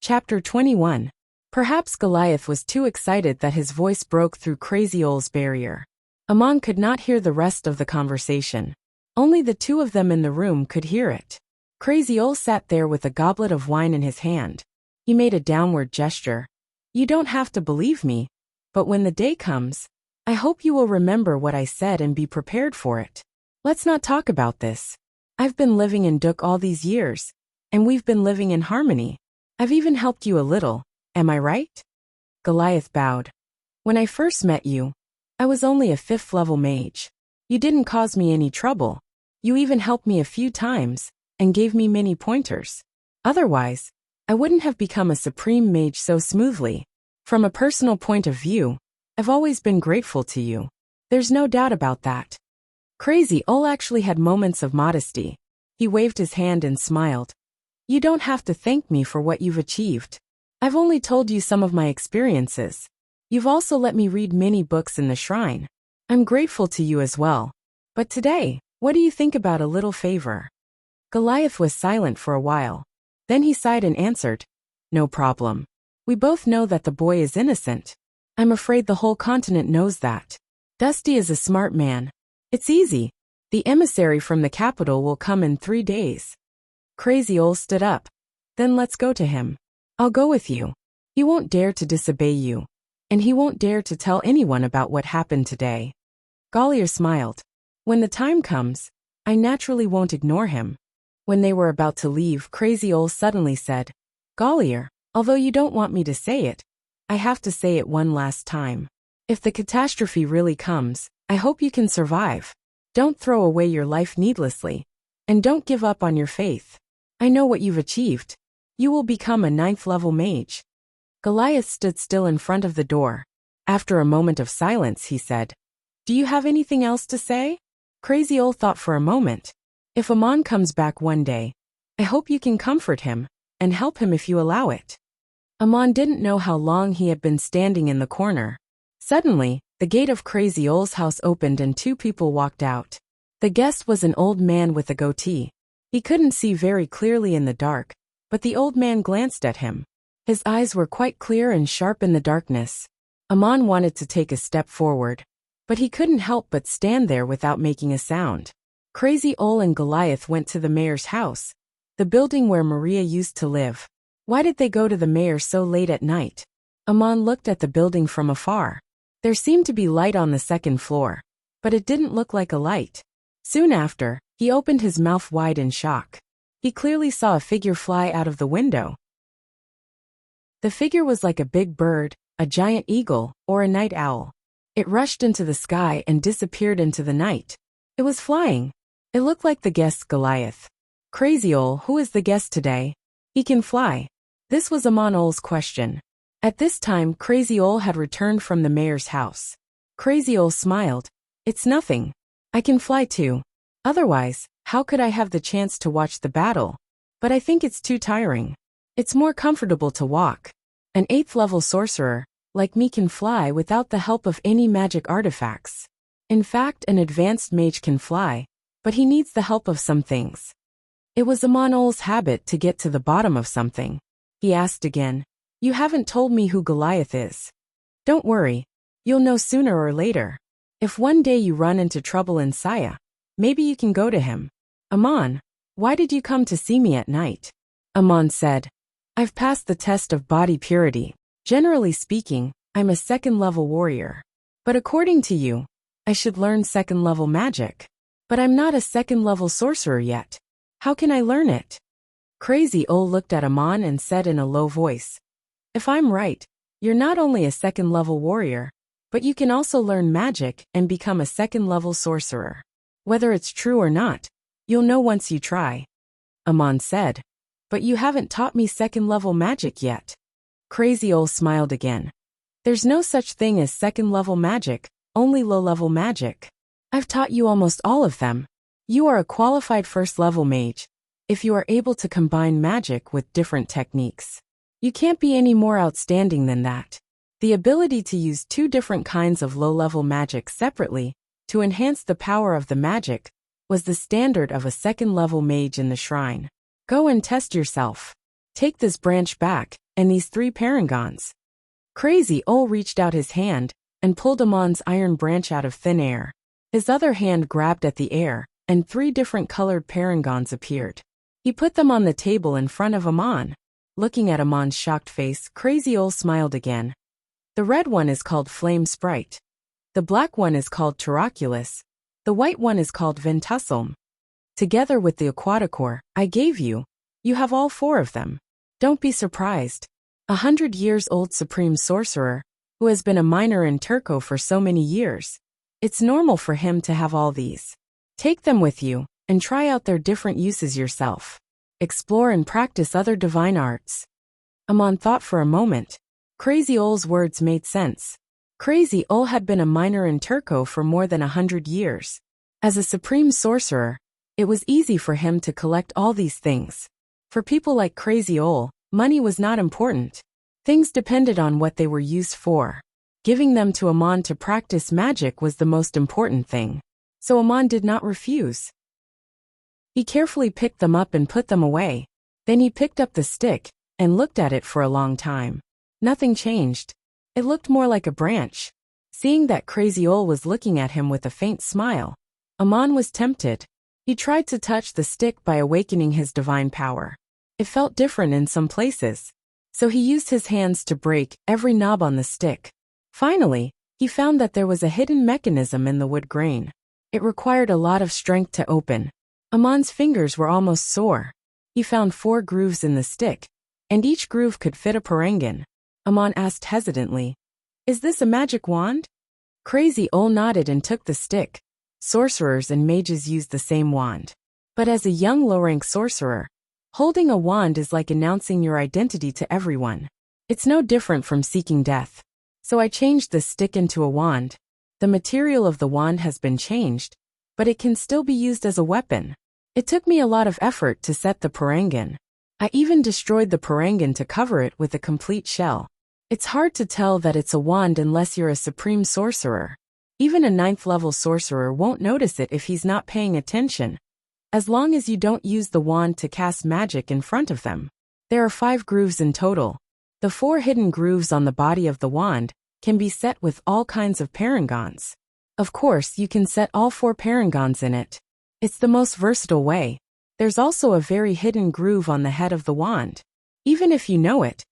Chapter 21. Perhaps Goliath was too excited that his voice broke through Crazy Ol's barrier. Amon could not hear the rest of the conversation. Only the two of them in the room could hear it. Crazy Ol sat there with a goblet of wine in his hand. He made a downward gesture. "You don't have to believe me, but when the day comes, I hope you will remember what I said and be prepared for it. Let's not talk about this. I've been living in Duk all these years, and we've been living in harmony. I've even helped you a little, am I right?" Goliath bowed. "When I first met you, I was only a 5th level mage. You didn't cause me any trouble. You even helped me a few times, and gave me many pointers. Otherwise, I wouldn't have become a supreme mage so smoothly. From a personal point of view, I've always been grateful to you. There's no doubt about that." Crazy Ol actually had moments of modesty. He waved his hand and smiled. "You don't have to thank me for what you've achieved. I've only told you some of my experiences. You've also let me read many books in the shrine. I'm grateful to you as well. But today, what do you think about a little favor?" Goliath was silent for a while. Then he sighed and answered, "No problem. We both know that the boy is innocent. I'm afraid the whole continent knows that. Dusty is a smart man. It's easy. The emissary from the capital will come in 3 days." Crazy Ol stood up. "Then let's go to him. I'll go with you. He won't dare to disobey you, and he won't dare to tell anyone about what happened today." Gollier smiled. "When the time comes, I naturally won't ignore him." When they were about to leave, Crazy Ol suddenly said, "Gollier, although you don't want me to say it, I have to say it one last time. If the catastrophe really comes, I hope you can survive. Don't throw away your life needlessly, and don't give up on your faith. I know what you've achieved. You will become a 9th level mage." Goliath stood still in front of the door. After a moment of silence, he said, "Do you have anything else to say?" Crazy Ol thought for a moment. "If Amon comes back one day, I hope you can comfort him, and help him if you allow it." Amon didn't know how long he had been standing in the corner. Suddenly, the gate of Crazy Ol's house opened and 2 people walked out. The guest was an old man with a goatee. He couldn't see very clearly in the dark, but the old man glanced at him. His eyes were quite clear and sharp in the darkness. Amon wanted to take a step forward, but he couldn't help but stand there without making a sound. Crazy Ol and Goliath went to the mayor's house, the building where Maria used to live. Why did they go to the mayor so late at night? Amon looked at the building from afar. There seemed to be light on the 2nd floor, but it didn't look like a light. Soon after, he opened his mouth wide in shock. He clearly saw a figure fly out of the window. The figure was like a big bird, a giant eagle, or a night owl. It rushed into the sky and disappeared into the night. It was flying. It looked like the guest Goliath. "Crazy Ol, who is the guest today? He can fly." This was Amon Ol's question. At this time, Crazy Ol had returned from the mayor's house. Crazy Ol smiled. "It's nothing. I can fly too. Otherwise, how could I have the chance to watch the battle? But I think it's too tiring. It's more comfortable to walk. An 8th level sorcerer, like me, can fly without the help of any magic artifacts. In fact, an advanced mage can fly, but he needs the help of some things." It was Amon Ol's habit to get to the bottom of something. He asked again, "You haven't told me who Goliath is." "Don't worry. You'll know sooner or later. If one day you run into trouble in Saya, maybe you can go to him." "Amon, why did you come to see me at night?" Amon said, "I've passed the test of body purity. Generally speaking, I'm a 2nd level warrior. But according to you, I should learn 2nd level magic. But I'm not a 2nd level sorcerer yet. How can I learn it?" Crazy Ol looked at Amon and said in a low voice, "If I'm right, you're not only a 2nd level warrior, but you can also learn magic and become a 2nd level sorcerer. Whether it's true or not, you'll know once you try." Amon said, But you haven't taught me second-level magic yet. Crazy Ol smiled again. There's no such thing as second-level magic, only low-level magic. I've taught you almost all of them. You are a qualified first-level mage, if you are able to combine magic with different techniques. You can't be any more outstanding than that. The ability to use two different kinds of low-level magic separately, to enhance the power of the magic, was the standard of a second-level mage in the shrine. Go and test yourself. Take this branch back, and these 3 parangons. Crazy Ol reached out his hand, and pulled Amon's iron branch out of thin air. His other hand grabbed at the air, and 3 different colored parangons appeared. He put them on the table in front of Amon. Looking at Amon's shocked face, Crazy Ol smiled again. The red one is called Flame Sprite. The black one is called Taraculus. The white one is called Ventussalm. Together with the Aquaticore I gave you, you have all 4 of them. Don't be surprised. 100-years-old supreme sorcerer, who has been a miner in Turco for so many years. It's normal for him to have all these. Take them with you, and try out their different uses yourself. Explore and practice other divine arts. Amon thought for a moment. Crazy Ol's words made sense. Crazy Ol had been a miner in Turco for more than 100 years. As a supreme sorcerer, it was easy for him to collect all these things. For people like Crazy Ol, money was not important. Things depended on what they were used for. Giving them to Amon to practice magic was the most important thing. So Amon did not refuse. He carefully picked them up and put them away. Then he picked up the stick, and looked at it for a long time. Nothing changed. It looked more like a branch. Seeing that Crazy Ol was looking at him with a faint smile, Amon was tempted. He tried to touch the stick by awakening his divine power. It felt different in some places. So he used his hands to break every knob on the stick. Finally, he found that there was a hidden mechanism in the wood grain. It required a lot of strength to open. Amon's fingers were almost sore. He found 4 grooves in the stick, and each groove could fit a parangan. Amon asked hesitantly, "Is this a magic wand?" Crazy Ol nodded and took the stick. Sorcerers and mages use the same wand. But as a young low-rank sorcerer, holding a wand is like announcing your identity to everyone. It's no different from seeking death. So I changed the stick into a wand. The material of the wand has been changed, but it can still be used as a weapon. It took me a lot of effort to set the parangan. I even destroyed the parangan to cover it with a complete shell. It's hard to tell that it's a wand unless you're a supreme sorcerer. Even a 9th-level sorcerer won't notice it if he's not paying attention, as long as you don't use the wand to cast magic in front of them. There are 5 grooves in total. The 4 hidden grooves on the body of the wand can be set with all kinds of parangons. Of course, you can set all 4 parangons in it. It's the most versatile way. There's also a very hidden groove on the head of the wand. Even if you know it,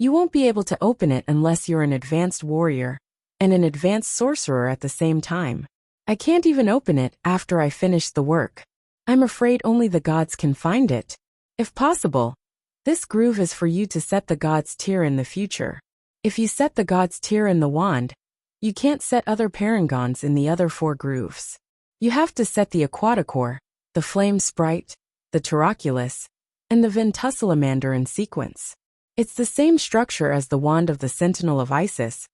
you won't be able to open it unless you're an advanced warrior and an advanced sorcerer at the same time. I can't even open it after I finish the work. I'm afraid only the gods can find it. If possible, this groove is for you to set the god's tear in the future. If you set the god's tear in the wand, you can't set other parangons in the other 4 grooves. You have to set the Aquaticore, the Flame Sprite, the Taraculus, and the Ventussalamander in sequence. It's the same structure as the wand of the Sentinel of Isis,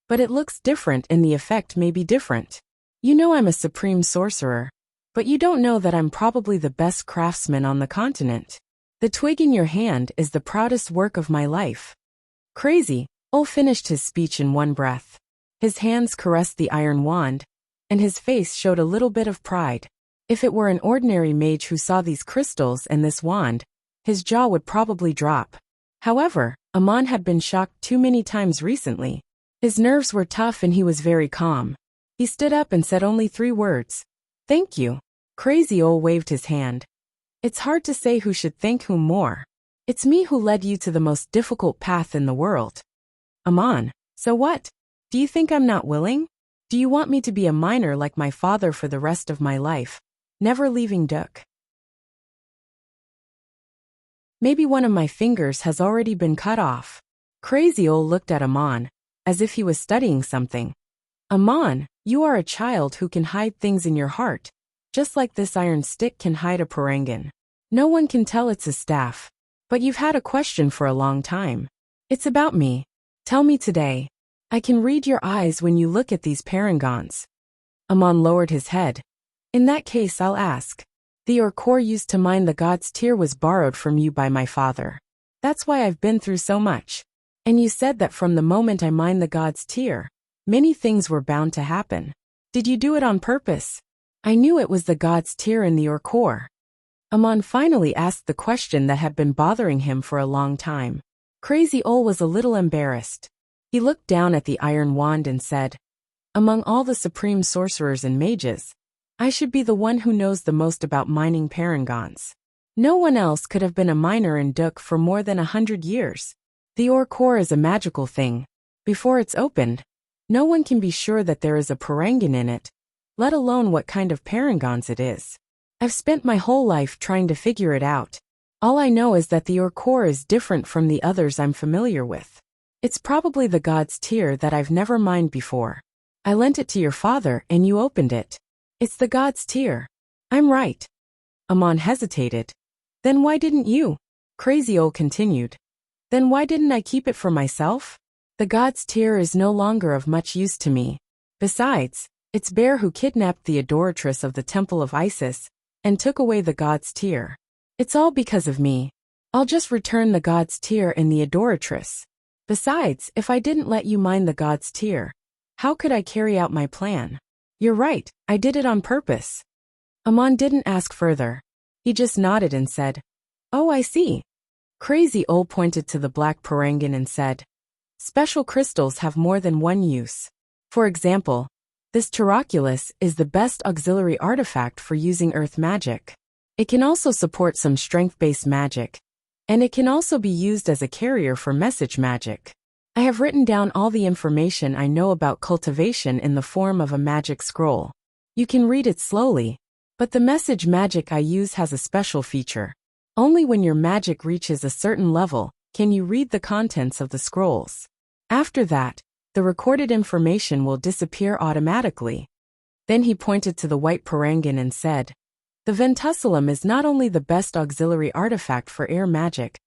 but it looks different and the effect may be different. You know I'm a supreme sorcerer, but you don't know that I'm probably the best craftsman on the continent. The twig in your hand is the proudest work of my life. Crazy Ol finished his speech in one breath. His hands caressed the iron wand, and his face showed a little bit of pride. If it were an ordinary mage who saw these crystals and this wand, his jaw would probably drop. However, Amon had been shocked too many times recently. His nerves were tough and he was very calm. He stood up and said only 3 words. "Thank you." Crazy Ol waved his hand. It's hard to say who should thank whom more. It's me who led you to the most difficult path in the world. Amon, so what? Do you think I'm not willing? Do you want me to be a miner like my father for the rest of my life, never leaving Duk? Maybe one of my fingers has already been cut off. Crazy Ol looked at Amon, as if he was studying something. Amon, you are a child who can hide things in your heart, just like this iron stick can hide a parangan. No one can tell it's a staff. But you've had a question for a long time. It's about me. Tell me today. I can read your eyes when you look at these parangons. Amon lowered his head. In that case I'll ask. The ore used to mine the god's tear was borrowed from you by my father. That's why I've been through so much. And you said that from the moment I mined the god's tear, many things were bound to happen. Did you do it on purpose? I knew it was the god's tear in the ore. Amon finally asked the question that had been bothering him for a long time. Crazy Ol was a little embarrassed. He looked down at the iron wand and said, among all the supreme sorcerers and mages, I should be the one who knows the most about mining parangons. No one else could have been a miner in Duk for more than 100 years. The ore is a magical thing. Before it's opened, no one can be sure that there is a parangon in it, let alone what kind of parangons it is. I've spent my whole life trying to figure it out. All I know is that the ore is different from the others I'm familiar with. It's probably the god's tear that I've never mined before. I lent it to your father and you opened it. It's the god's tear. I'm right. Amon hesitated. Then why didn't you? Crazy Ol continued. Then why didn't I keep it for myself? The god's tear is no longer of much use to me. Besides, it's Bear who kidnapped the adoratress of the temple of Isis and took away the god's tear. It's all because of me. I'll just return the god's tear and the adoratress. Besides, if I didn't let you mine the god's tear, how could I carry out my plan? You're right, I did it on purpose. Amon didn't ask further. He just nodded and said, oh, I see. Crazy Ol pointed to the black parangon and said, special crystals have more than one use. For example, this Taraculus is the best auxiliary artifact for using earth magic. It can also support some strength-based magic, and it can also be used as a carrier for message magic. I have written down all the information I know about cultivation in the form of a magic scroll. You can read it slowly, but the message magic I use has a special feature. Only when your magic reaches a certain level can you read the contents of the scrolls. After that, the recorded information will disappear automatically. Then he pointed to the white parangon and said, the Ventuculum is not only the best auxiliary artifact for air magic,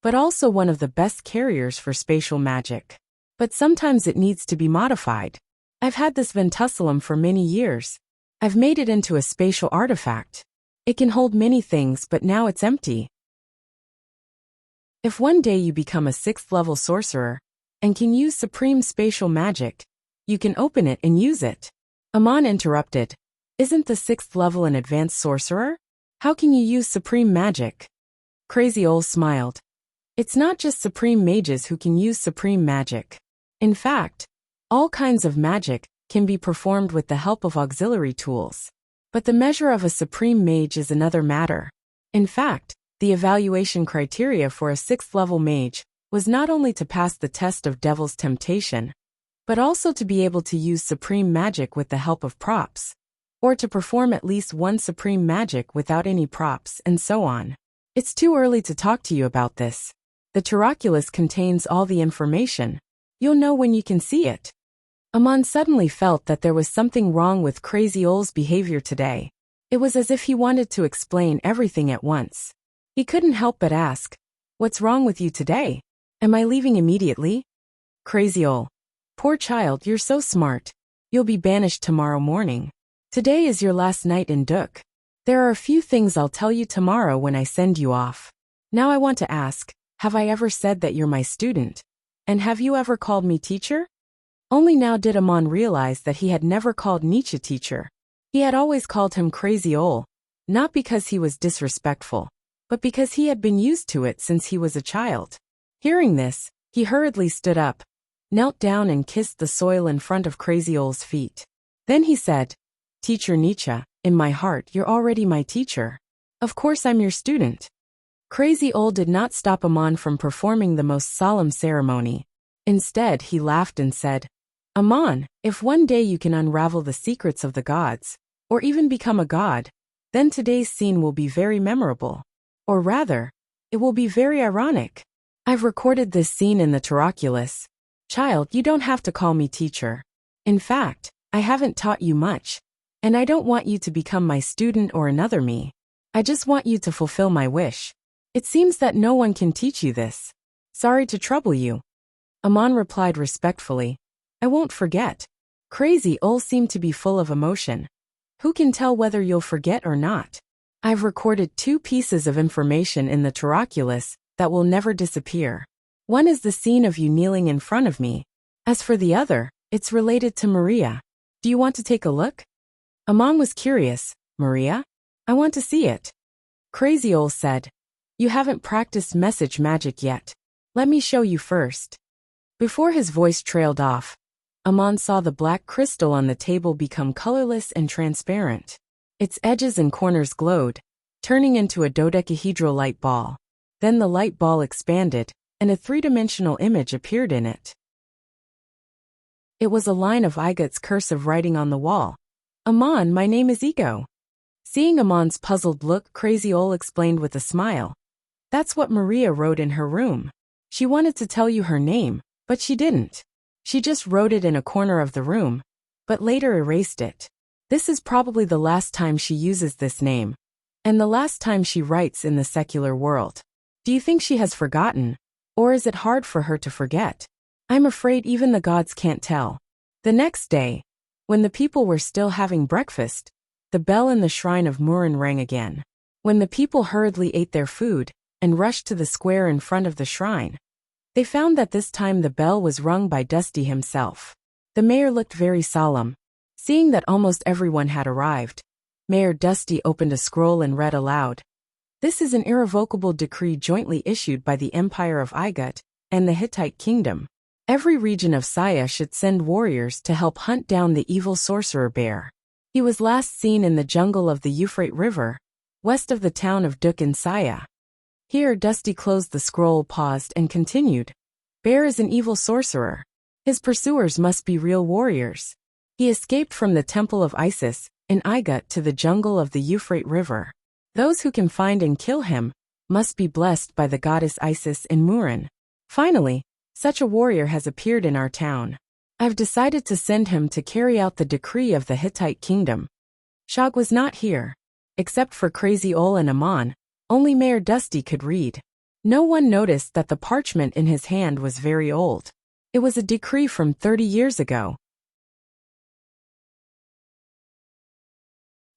but also one of the best carriers for spatial magic. But sometimes it needs to be modified. I've had this Ventuculum for many years. I've made it into a spatial artifact. It can hold many things, but now it's empty. If one day you become a 6th level sorcerer and can use supreme spatial magic, you can open it and use it. Amon interrupted. Isn't the 6th level an advanced sorcerer? How can you use supreme magic? Crazy Ol smiled. It's not just supreme mages who can use supreme magic. In fact, all kinds of magic can be performed with the help of auxiliary tools. But the measure of a supreme mage is another matter. In fact, the evaluation criteria for a 6th level mage was not only to pass the test of Devil's Temptation, but also to be able to use supreme magic with the help of props, or to perform at least one supreme magic without any props, and so on. It's too early to talk to you about this. The Taraculus contains all the information. You'll know when you can see it. Amon suddenly felt that there was something wrong with Crazy Ol's behavior today. It was as if he wanted to explain everything at once. He couldn't help but ask, what's wrong with you today? Am I leaving immediately? Crazy Ol. Poor child, you're so smart. You'll be banished tomorrow morning. Today is your last night in Duk. There are a few things I'll tell you tomorrow when I send you off. Now I want to ask, have I ever said that you're my student? And have you ever called me teacher? Only now did Amon realize that he had never called Nietzsche teacher. He had always called him Crazy Ol, not because he was disrespectful, but because he had been used to it since he was a child. Hearing this, he hurriedly stood up, knelt down and kissed the soil in front of Crazy Ol's feet. Then he said, Teacher Nietzsche, in my heart you're already my teacher. Of course I'm your student. Crazy Ol did not stop Amon from performing the most solemn ceremony. Instead, he laughed and said, Amon, if one day you can unravel the secrets of the gods, or even become a god, then today's scene will be very memorable. Or rather, it will be very ironic. I've recorded this scene in the Taraculus. Child, you don't have to call me teacher. In fact, I haven't taught you much, and I don't want you to become my student or another me. I just want you to fulfill my wish. It seems that no one can teach you this. Sorry to trouble you. Amon replied respectfully. I won't forget. Crazy Ol seemed to be full of emotion. Who can tell whether you'll forget or not? I've recorded 2 pieces of information in the Taraculus that will never disappear. One is the scene of you kneeling in front of me. As for the other, it's related to Maria. Do you want to take a look? Amon was curious. Maria? I want to see it. Crazy Ol said. You haven't practiced message magic yet. Let me show you first. Before his voice trailed off, Amon saw the black crystal on the table become colorless and transparent. Its edges and corners glowed, turning into a dodecahedral light ball. Then the light ball expanded, and a 3-dimensional image appeared in it. It was a line of Igot's cursive writing on the wall. Amon, my name is Ego. Seeing Amon's puzzled look, Crazy Ol explained with a smile. That's what Maria wrote in her room. She wanted to tell you her name, but she didn't. She just wrote it in a corner of the room, but later erased it. This is probably the last time she uses this name, and the last time she writes in the secular world. Do you think she has forgotten, or is it hard for her to forget? I'm afraid even the gods can't tell. The next day, when the people were still having breakfast, the bell in the shrine of Murin rang again. When the people hurriedly ate their food and rushed to the square in front of the shrine, they found that this time the bell was rung by Dusty himself. The mayor looked very solemn. Seeing that almost everyone had arrived, Mayor Dusty opened a scroll and read aloud. This is an irrevocable decree jointly issued by the Empire of Igut and the Hittite Kingdom. Every region of Saya should send warriors to help hunt down the evil sorcerer bear. He was last seen in the jungle of the Euphrates River, west of the town of Duk in Saya. Here Dusty closed the scroll, paused, and continued. Bear is an evil sorcerer. His pursuers must be real warriors. He escaped from the temple of Isis in Igut to the jungle of the Euphrates River. Those who can find and kill him must be blessed by the goddess Isis in Murin. Finally, such a warrior has appeared in our town. I've decided to send him to carry out the decree of the Hittite kingdom. Shog was not here. Except for Crazy Ol and Amon, only Mayor Dusty could read. No one noticed that the parchment in his hand was very old. It was a decree from 30 years ago.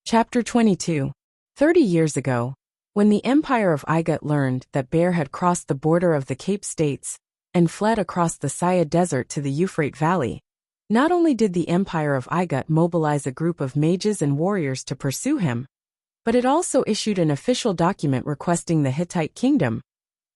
Chapter 22. 30 years ago, when the Empire of Igut learned that Bear had crossed the border of the Cape States and fled across the Saya Desert to the Euphrates Valley, not only did the Empire of Igut mobilize a group of mages and warriors to pursue him, but it also issued an official document requesting the Hittite Kingdom,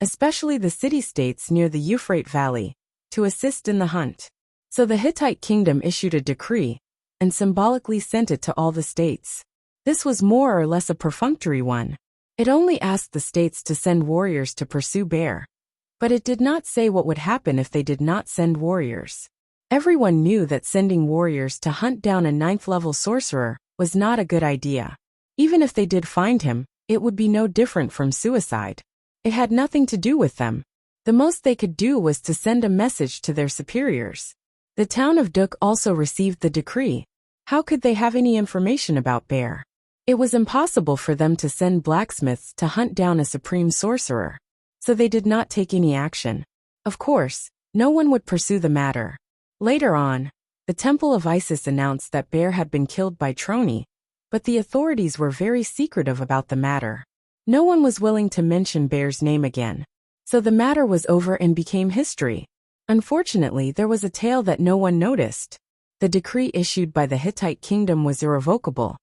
especially the city-states near the Euphrates Valley, to assist in the hunt. So the Hittite Kingdom issued a decree and symbolically sent it to all the states. This was more or less a perfunctory one. It only asked the states to send warriors to pursue Bear. But it did not say what would happen if they did not send warriors. Everyone knew that sending warriors to hunt down a 9th-level sorcerer was not a good idea. Even if they did find him, it would be no different from suicide. It had nothing to do with them. The most they could do was to send a message to their superiors. The town of Duk also received the decree. How could they have any information about Bear? It was impossible for them to send blacksmiths to hunt down a supreme sorcerer. So they did not take any action. Of course, no one would pursue the matter. Later on, the Temple of Isis announced that Bear had been killed by Troni, but the authorities were very secretive about the matter. No one was willing to mention Bear's name again. So the matter was over and became history. Unfortunately, there was a tale that no one noticed. The decree issued by the Hittite Kingdom was irrevocable,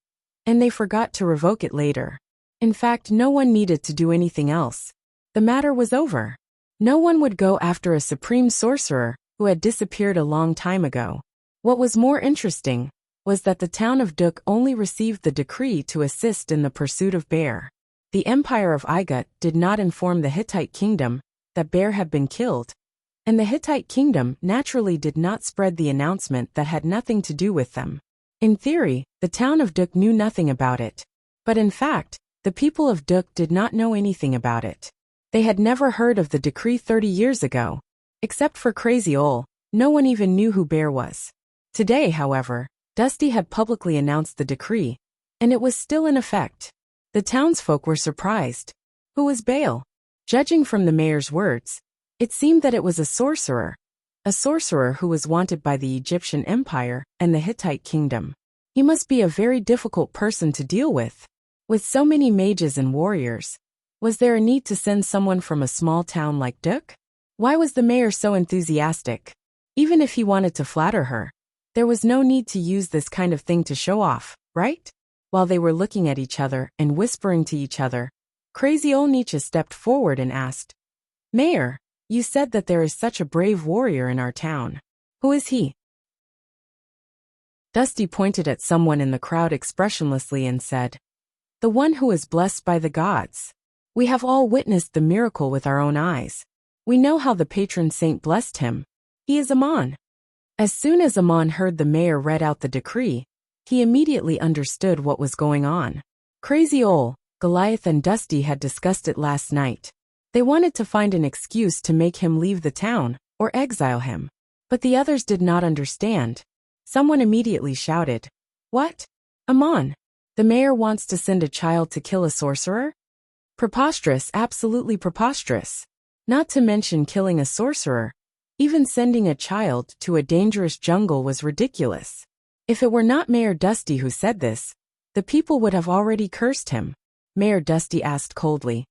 and they forgot to revoke it later. In fact, no one needed to do anything else. The matter was over. No one would go after a supreme sorcerer who had disappeared a long time ago. What was more interesting was that the town of Duk only received the decree to assist in the pursuit of Bear. The Empire of Igut did not inform the Hittite Kingdom that Bear had been killed, and the Hittite Kingdom naturally did not spread the announcement that had nothing to do with them. In theory, the town of Duk knew nothing about it. But in fact, the people of Duk did not know anything about it. They had never heard of the decree 30 years ago. Except for Crazy Ol, no one even knew who Bear was. Today, however, Dusty had publicly announced the decree, and it was still in effect. The townsfolk were surprised. Who was Baal? Judging from the mayor's words, it seemed that it was a sorcerer who was wanted by the Egyptian Empire and the Hittite kingdom. He must be a very difficult person to deal with. With so many mages and warriors, was there a need to send someone from a small town like Duk? Why was the mayor so enthusiastic? Even if he wanted to flatter her, there was no need to use this kind of thing to show off, right? While they were looking at each other and whispering to each other, crazy old Nietzsche stepped forward and asked, "Mayor, you said that there is such a brave warrior in our town. Who is he?" Dusty pointed at someone in the crowd expressionlessly and said, "The one who is blessed by the gods. We have all witnessed the miracle with our own eyes. We know how the patron saint blessed him. He is Amon." As soon as Amon heard the mayor read out the decree, he immediately understood what was going on. Crazy Ol, Goliath and Dusty had discussed it last night. They wanted to find an excuse to make him leave the town, or exile him. But the others did not understand. Someone immediately shouted, "What? Amon, the mayor wants to send a child to kill a sorcerer? Preposterous, absolutely preposterous. Not to mention killing a sorcerer. Even sending a child to a dangerous jungle was ridiculous. If it were not Mayor Dusty who said this, the people would have already cursed him." Mayor Dusty asked coldly,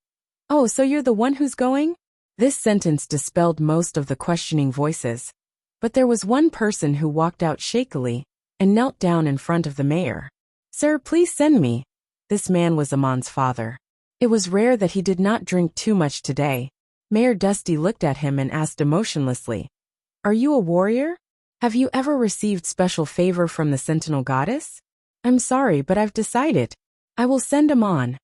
"Oh, so you're the one who's going?" This sentence dispelled most of the questioning voices. But there was one person who walked out shakily and knelt down in front of the mayor. "Sir, please send me." This man was Amon's father. It was rare that he did not drink too much today. Mayor Dusty looked at him and asked emotionlessly, "Are you a warrior? Have you ever received special favor from the Sentinel Goddess?" "I'm sorry, but I've decided. I will send Amon."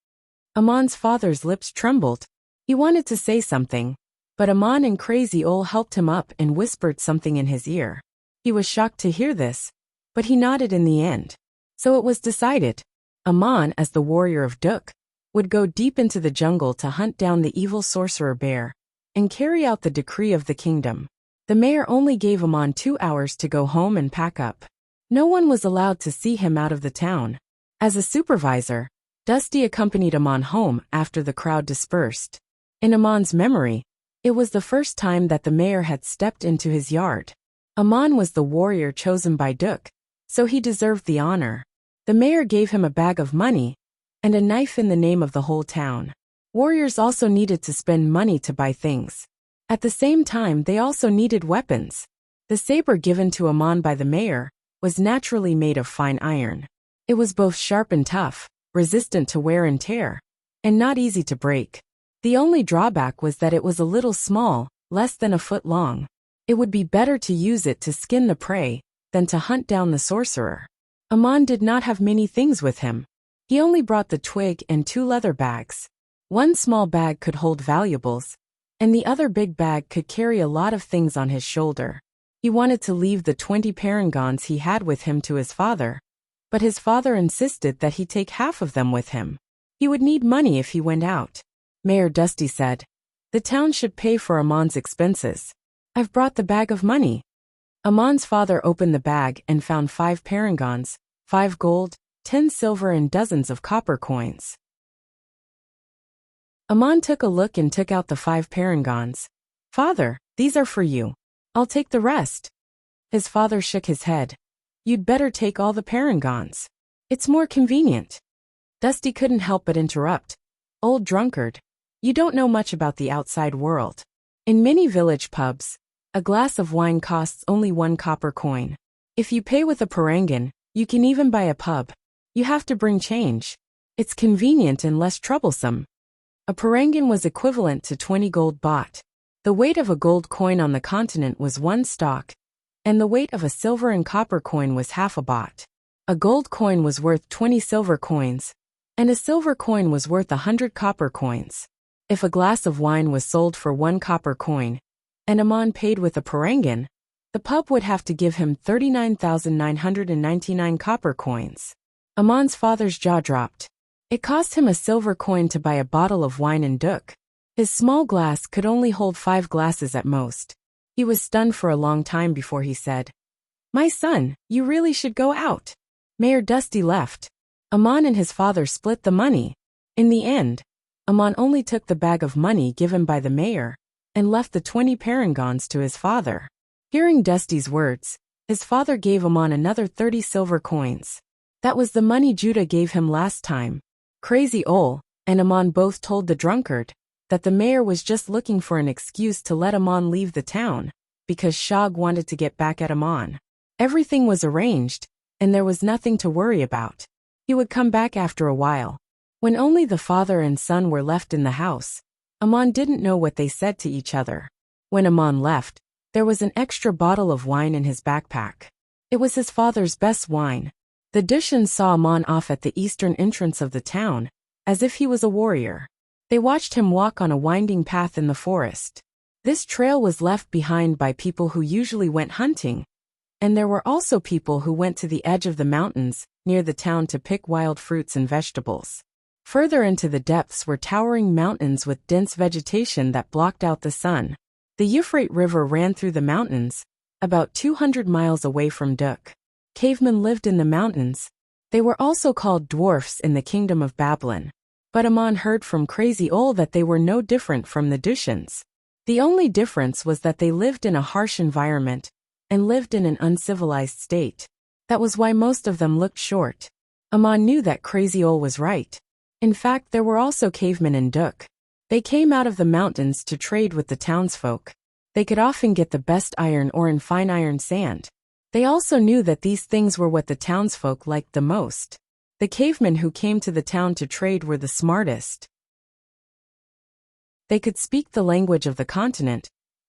Amon's father's lips trembled. He wanted to say something, but Amon and Crazy Ol helped him up and whispered something in his ear. He was shocked to hear this, but he nodded in the end. So it was decided. Amon, as the warrior of Duk, would go deep into the jungle to hunt down the evil sorcerer bear and carry out the decree of the kingdom. The mayor only gave Amon 2 hours to go home and pack up. No one was allowed to see him out of the town. As a supervisor, Dusty accompanied Amon home after the crowd dispersed. In Amon's memory, it was the first time that the mayor had stepped into his yard. Amon was the warrior chosen by Duk, so he deserved the honor. The mayor gave him a bag of money and a knife in the name of the whole town. Warriors also needed to spend money to buy things. At the same time, they also needed weapons. The saber given to Amon by the mayor was naturally made of fine iron. It was both sharp and tough, resistant to wear and tear, and not easy to break. The only drawback was that it was a little small, less than a foot long. It would be better to use it to skin the prey than to hunt down the sorcerer. Amon did not have many things with him. He only brought the twig and 2 leather bags. One small bag could hold valuables, and the other big bag could carry a lot of things on his shoulder. He wanted to leave the 20 parangons he had with him to his father, but his father insisted that he take half of them with him. He would need money if he went out. Mayor Dusty said, "The town should pay for Amon's expenses. I've brought the bag of money." Amon's father opened the bag and found 5 parangons, 5 gold, 10 silver and dozens of copper coins. Amon took a look and took out the 5 parangons. "Father, these are for you. I'll take the rest." His father shook his head. "You'd better take all the parangons. It's more convenient." Dusty couldn't help but interrupt. "Old drunkard, you don't know much about the outside world. In many village pubs, a glass of wine costs only 1 copper coin. If you pay with a parangon, you can even buy a pub. You have to bring change. It's convenient and less troublesome." A parangon was equivalent to 20 gold baht. The weight of a gold coin on the continent was 1 stok, and the weight of a silver and copper coin was half a baht. A gold coin was worth 20 silver coins, and a silver coin was worth 100 copper coins. If a glass of wine was sold for 1 copper coin, and Amon paid with a parangon, the pub would have to give him 39,999 copper coins. Amon's father's jaw dropped. It cost him a silver coin to buy a bottle of wine in Duk. His small glass could only hold 5 glasses at most. He was stunned for a long time before he said, "My son, you really should go out." Mayor Dusty left. Amon and his father split the money. In the end, Amon only took the bag of money given by the mayor and left the 20 parangons to his father. Hearing Dusty's words, his father gave Amon another 30 silver coins. That was the money Judah gave him last time. Crazy Ol and Amon both told the drunkard that the mayor was just looking for an excuse to let Amon leave the town, because Shag wanted to get back at Amon. Everything was arranged, and there was nothing to worry about. He would come back after a while. When only the father and son were left in the house, Amon didn't know what they said to each other. When Amon left, there was an extra bottle of wine in his backpack. It was his father's best wine. The Dishans saw Amon off at the eastern entrance of the town, as if he was a warrior. They watched him walk on a winding path in the forest. This trail was left behind by people who usually went hunting, and there were also people who went to the edge of the mountains, near the town, to pick wild fruits and vegetables. Further into the depths were towering mountains with dense vegetation that blocked out the sun. The Euphrates River ran through the mountains, about 200 miles away from Duk. Cavemen lived in the mountains. They were also called dwarfs in the kingdom of Babylon. But Amon heard from Crazy Ol that they were no different from the Dishans. The only difference was that they lived in a harsh environment and lived in an uncivilized state. That was why most of them looked short. Amon knew that Crazy Ol was right. In fact, there were also cavemen in Duk. They came out of the mountains to trade with the townsfolk. They could often get the best iron ore and fine iron sand. They also knew that these things were what the townsfolk liked the most. The cavemen who came to the town to trade were the smartest. They could speak the language of the continent,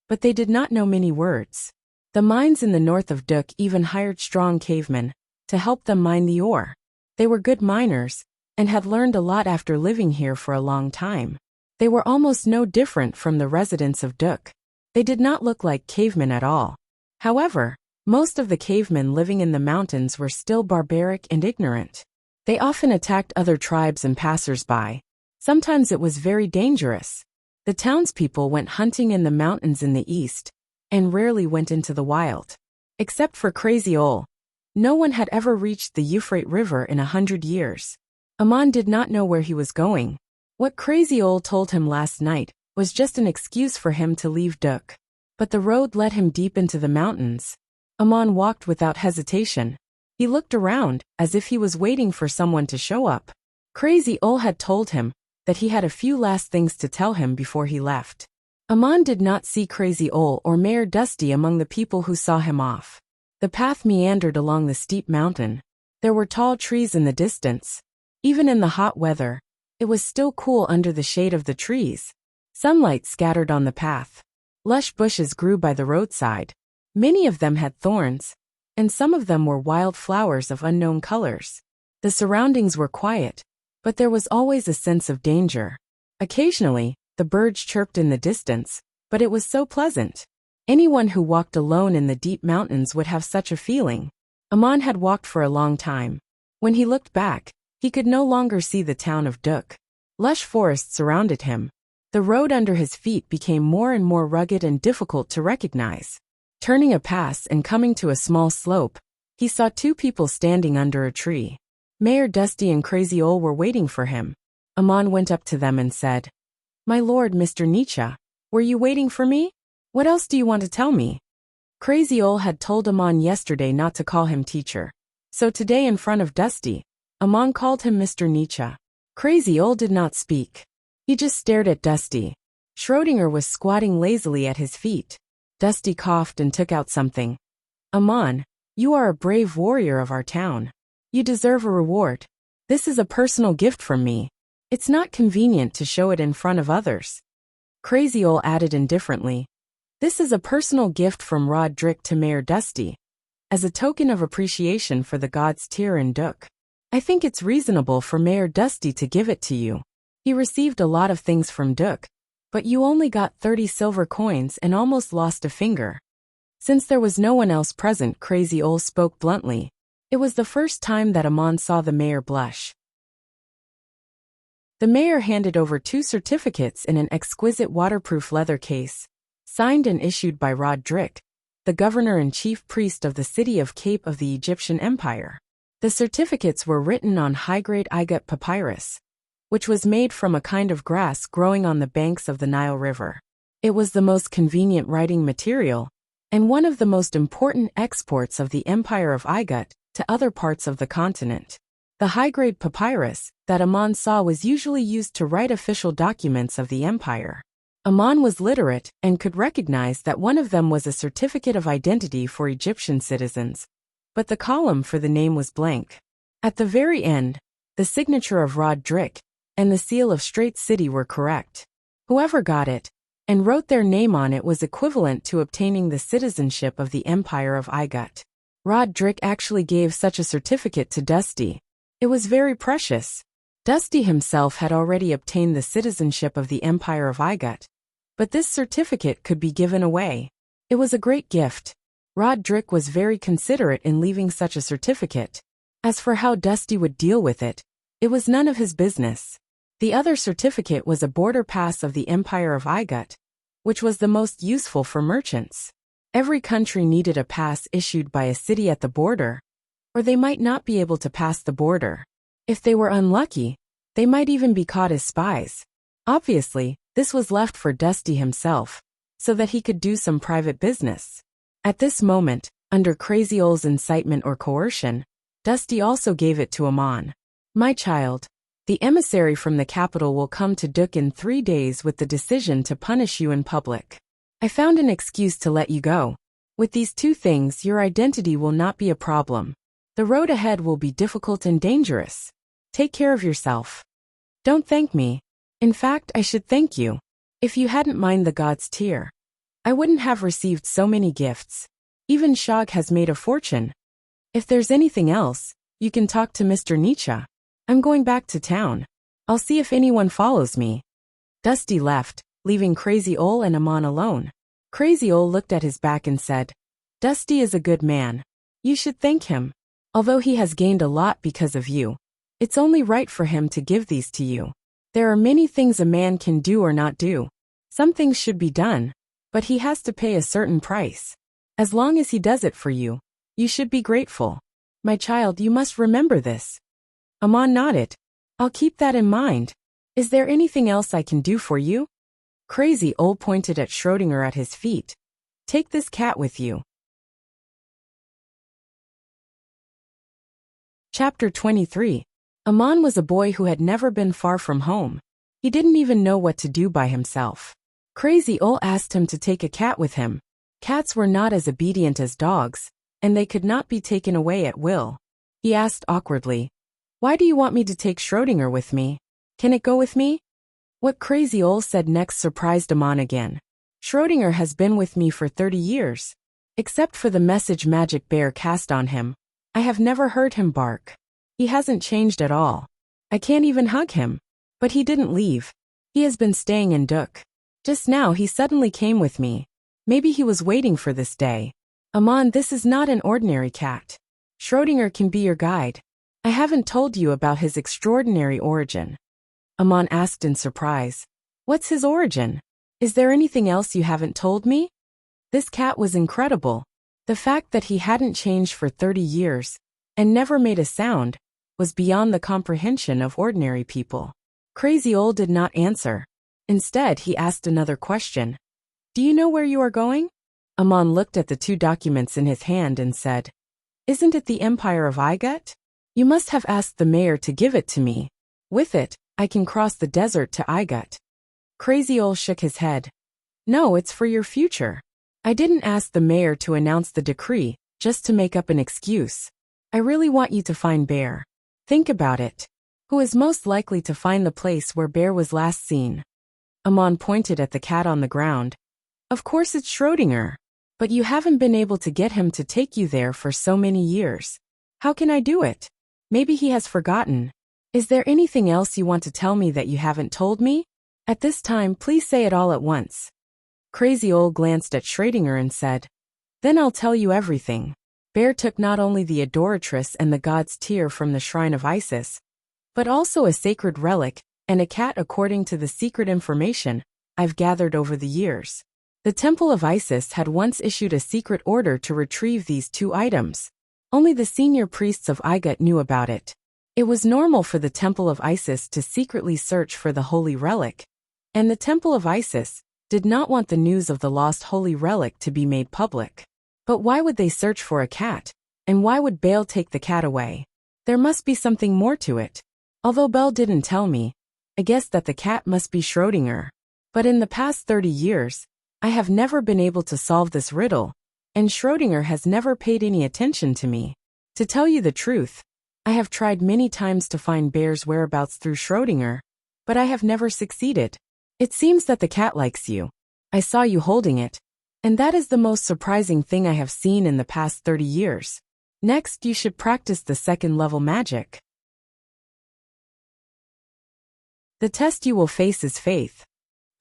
but they did not know many words. The mines in the north of Duk even hired strong cavemen to help them mine the ore. They were good miners and had learned a lot after living here for a long time. They were almost no different from the residents of Duk. They did not look like cavemen at all. However, most of the cavemen living in the mountains were still barbaric and ignorant. They often attacked other tribes and passers-by. Sometimes it was very dangerous. The townspeople went hunting in the mountains in the east, and rarely went into the wild. Except for Crazy Ol, no one had ever reached the Euphrates River in 100 years. Amon did not know where he was going. What Crazy Ol told him last night was just an excuse for him to leave Duk. But the road led him deep into the mountains. Amon walked without hesitation. He looked around, as if he was waiting for someone to show up. Crazy Ol had told him that he had a few last things to tell him before he left. Amon did not see Crazy Ol or Mayor Dusty among the people who saw him off. The path meandered along the steep mountain. There were tall trees in the distance. Even in the hot weather, it was still cool under the shade of the trees. Sunlight scattered on the path. Lush bushes grew by the roadside. Many of them had thorns, and some of them were wild flowers of unknown colors. The surroundings were quiet, but there was always a sense of danger. Occasionally, the birds chirped in the distance, but it was so pleasant. Anyone who walked alone in the deep mountains would have such a feeling. Amon had walked for a long time. When he looked back, he could no longer see the town of Duk. Lush forests surrounded him. The road under his feet became more and more rugged and difficult to recognize. Turning a pass and coming to a small slope, he saw two people standing under a tree. Mayor Dusty and Crazy Ol were waiting for him. Amon went up to them and said, "My lord, Mr. Nietzsche, were you waiting for me? What else do you want to tell me?" Crazy Ol had told Amon yesterday not to call him teacher. So today in front of Dusty, Amon called him Mr. Nietzsche. Crazy Ol did not speak. He just stared at Dusty. Schrödinger was squatting lazily at his feet. Dusty coughed and took out something. "Amon, you are a brave warrior of our town. You deserve a reward. This is a personal gift from me. It's not convenient to show it in front of others." Crazy Ol added indifferently, "This is a personal gift from Roderick to Mayor Dusty, as a token of appreciation for the gods Tyr and Duk. I think it's reasonable for Mayor Dusty to give it to you. He received a lot of things from Duk, but you only got 30 silver coins and almost lost a finger." Since there was no one else present, Crazy Ol spoke bluntly. It was the first time that Amon saw the mayor blush. The mayor handed over 2 certificates in an exquisite waterproof leather case, signed and issued by Roderick, the governor and chief priest of the city of Cape of the Egyptian Empire. The certificates were written on high-grade agate papyrus. which was made from a kind of grass growing on the banks of the Nile River. It was the most convenient writing material, and one of the most important exports of the Empire of Igut to other parts of the continent. The high-grade papyrus that Amon saw was usually used to write official documents of the empire. Amon was literate and could recognize that one of them was a certificate of identity for Egyptian citizens, but the column for the name was blank. At the very end, the signature of Roderick and the seal of Straight City were correct. Whoever got it and wrote their name on it was equivalent to obtaining the citizenship of the Empire of Igut. Roderick actually gave such a certificate to Dusty. It was very precious. Dusty himself had already obtained the citizenship of the Empire of Igut, but this certificate could be given away. It was a great gift. Roderick was very considerate in leaving such a certificate. As for how Dusty would deal with it, it was none of his business. The other certificate was a border pass of the Empire of Igut, which was the most useful for merchants. Every country needed a pass issued by a city at the border, or they might not be able to pass the border. If they were unlucky, they might even be caught as spies. Obviously, this was left for Dusty himself, so that he could do some private business. At this moment, under Crazy Old's incitement or coercion, Dusty also gave it to Amon. My child, the emissary from the capital will come to Duk in 3 days with the decision to punish you in public. I found an excuse to let you go. With these 2 things, your identity will not be a problem. The road ahead will be difficult and dangerous. Take care of yourself. Don't thank me. In fact, I should thank you. If you hadn't mined the god's tear, I wouldn't have received so many gifts. Even Shog has made a fortune. If there's anything else, you can talk to Mr. Nietzsche. I'm going back to town. I'll see if anyone follows me. Dusty left, leaving Crazy Old and Amon alone. Crazy Old looked at his back and said, Dusty is a good man. You should thank him. Although he has gained a lot because of you, it's only right for him to give these to you. There are many things a man can do or not do. Some things should be done, but he has to pay a certain price. As long as he does it for you, you should be grateful. My child, you must remember this. Amon nodded. I'll keep that in mind. Is there anything else I can do for you? Crazy Old pointed at Schrödinger at his feet. Take this cat with you. Chapter 23. Amon was a boy who had never been far from home. He didn't even know what to do by himself. Crazy Old asked him to take a cat with him. Cats were not as obedient as dogs, and they could not be taken away at will. He asked awkwardly, Why do you want me to take Schrödinger with me? Can it go with me? What Crazy Old said next surprised Amon again. Schrödinger has been with me for 30 years. Except for the message Magic Bear cast on him, I have never heard him bark. He hasn't changed at all. I can't even hug him. But he didn't leave. He has been staying in Duk. Just now he suddenly came with me. Maybe he was waiting for this day. Amon, this is not an ordinary cat. Schrödinger can be your guide. I haven't told you about his extraordinary origin. Amon asked in surprise. What's his origin? Is there anything else you haven't told me? This cat was incredible. The fact that he hadn't changed for 30 years and never made a sound was beyond the comprehension of ordinary people. Crazy Old did not answer. Instead, he asked another question. Do you know where you are going? Amon looked at the 2 documents in his hand and said, Isn't it the Empire of Igut? You must have asked the mayor to give it to me. With it, I can cross the desert to Igut. Crazy Old shook his head. No, it's for your future. I didn't ask the mayor to announce the decree just to make up an excuse. I really want you to find Bear. Think about it. Who is most likely to find the place where Bear was last seen? Amon pointed at the cat on the ground. Of course it's Schrödinger. But you haven't been able to get him to take you there for so many years. How can I do it? Maybe he has forgotten. Is there anything else you want to tell me that you haven't told me? At this time, please say it all at once. Crazy Old glanced at Schrödinger and said, Then I'll tell you everything. Bear took not only the adoratress and the god's tear from the shrine of Isis, but also a sacred relic and a cat according to the secret information I've gathered over the years. The Temple of Isis had once issued a secret order to retrieve these 2 items. Only the senior priests of Igut knew about it. It was normal for the Temple of Isis to secretly search for the holy relic, and the Temple of Isis did not want the news of the lost holy relic to be made public. But why would they search for a cat? And why would Baal take the cat away? There must be something more to it. Although Baal didn't tell me, I guessed that the cat must be Schrödinger. But in the past 30 years, I have never been able to solve this riddle, and Schrödinger has never paid any attention to me. To tell you the truth, I have tried many times to find Bear's whereabouts through Schrödinger, but I have never succeeded. It seems that the cat likes you. I saw you holding it, and that is the most surprising thing I have seen in the past 30 years. Next, you should practice the second-level magic. The test you will face is faith.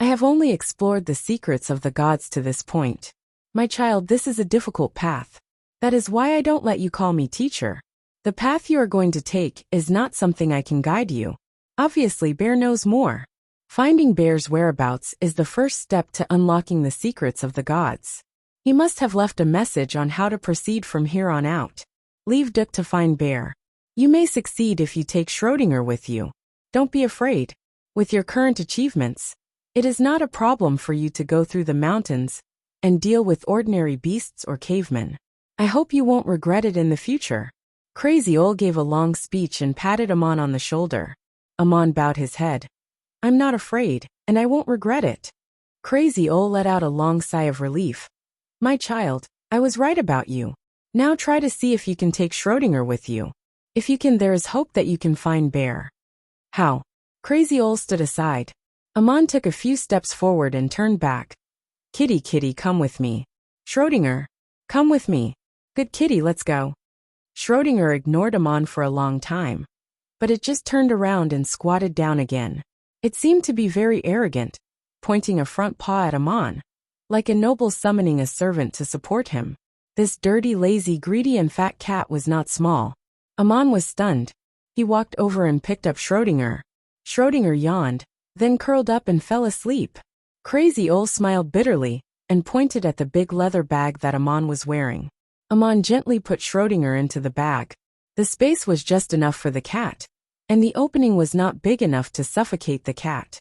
I have only explored the secrets of the gods to this point. My child, this is a difficult path. That is why I don't let you call me teacher. The path you are going to take is not something I can guide you. Obviously, Bear knows more. Finding Bear's whereabouts is the first step to unlocking the secrets of the gods. He must have left a message on how to proceed from here on out. Leave Duck to find Bear. You may succeed if you take Schrödinger with you. Don't be afraid. With your current achievements, it is not a problem for you to go through the mountains and deal with ordinary beasts or cavemen. I hope you won't regret it in the future. Crazy Ol gave a long speech and patted Amon on the shoulder. Amon bowed his head. I'm not afraid, and I won't regret it. Crazy Ol let out a long sigh of relief. My child, I was right about you. Now try to see if you can take Schrödinger with you. If you can, there is hope that you can find Bear. How? Crazy Ol stood aside. Amon took a few steps forward and turned back. Kitty, kitty, come with me. Schrödinger, come with me. Good kitty, let's go. Schrödinger ignored Amon for a long time, but it just turned around and squatted down again. It seemed to be very arrogant, pointing a front paw at Amon, like a noble summoning a servant to support him. This dirty, lazy, greedy and fat cat was not small. Amon was stunned. He walked over and picked up Schrödinger. Schrödinger yawned, then curled up and fell asleep. Crazy Ol smiled bitterly and pointed at the big leather bag that Amon was wearing. Amon gently put Schrödinger into the bag. The space was just enough for the cat, and the opening was not big enough to suffocate the cat.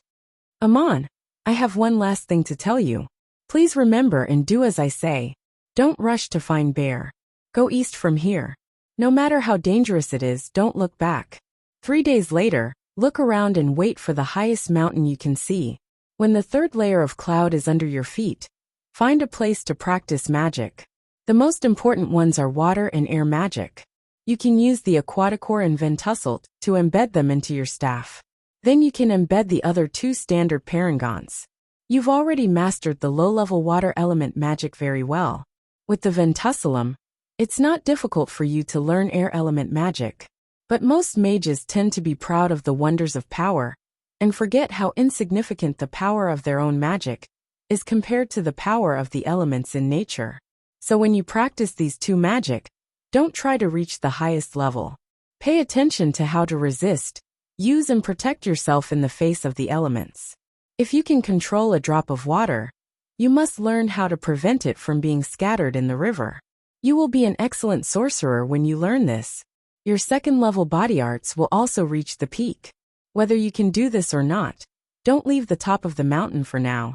Amon, I have one last thing to tell you. Please remember and do as I say. Don't rush to find Bear. Go east from here. No matter how dangerous it is, don't look back. 3 days later, look around and wait for the highest mountain you can see. When the third layer of cloud is under your feet, find a place to practice magic. The most important ones are water and air magic. You can use the aquaticore and ventusselt to embed them into your staff. Then you can embed the other 2 standard parangons. You've already mastered the low-level water element magic very well. With the ventusellum, it's not difficult for you to learn air element magic. But most mages tend to be proud of the wonders of power, and forget how insignificant the power of their own magic is compared to the power of the elements in nature. So when you practice these 2 magic, don't try to reach the highest level. Pay attention to how to resist, use and protect yourself in the face of the elements. If you can control a drop of water, you must learn how to prevent it from being scattered in the river. You will be an excellent sorcerer when you learn this. Your second-level body arts will also reach the peak. Whether you can do this or not, don't leave the top of the mountain for now.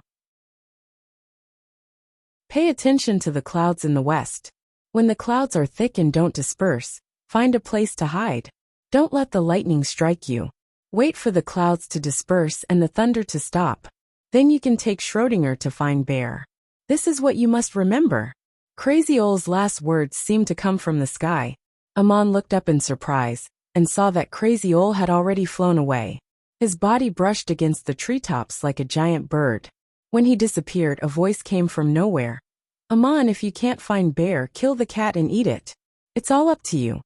Pay attention to the clouds in the west. When the clouds are thick and don't disperse, find a place to hide. Don't let the lightning strike you. Wait for the clouds to disperse and the thunder to stop. Then you can take Schrödinger to find Bear. This is what you must remember. Crazy Ol's last words seemed to come from the sky. Amon looked up in surprise and saw that Crazy Ol had already flown away. His body brushed against the treetops like a giant bird. When he disappeared, a voice came from nowhere. Amon, if you can't find Bear, kill the cat and eat it. It's all up to you.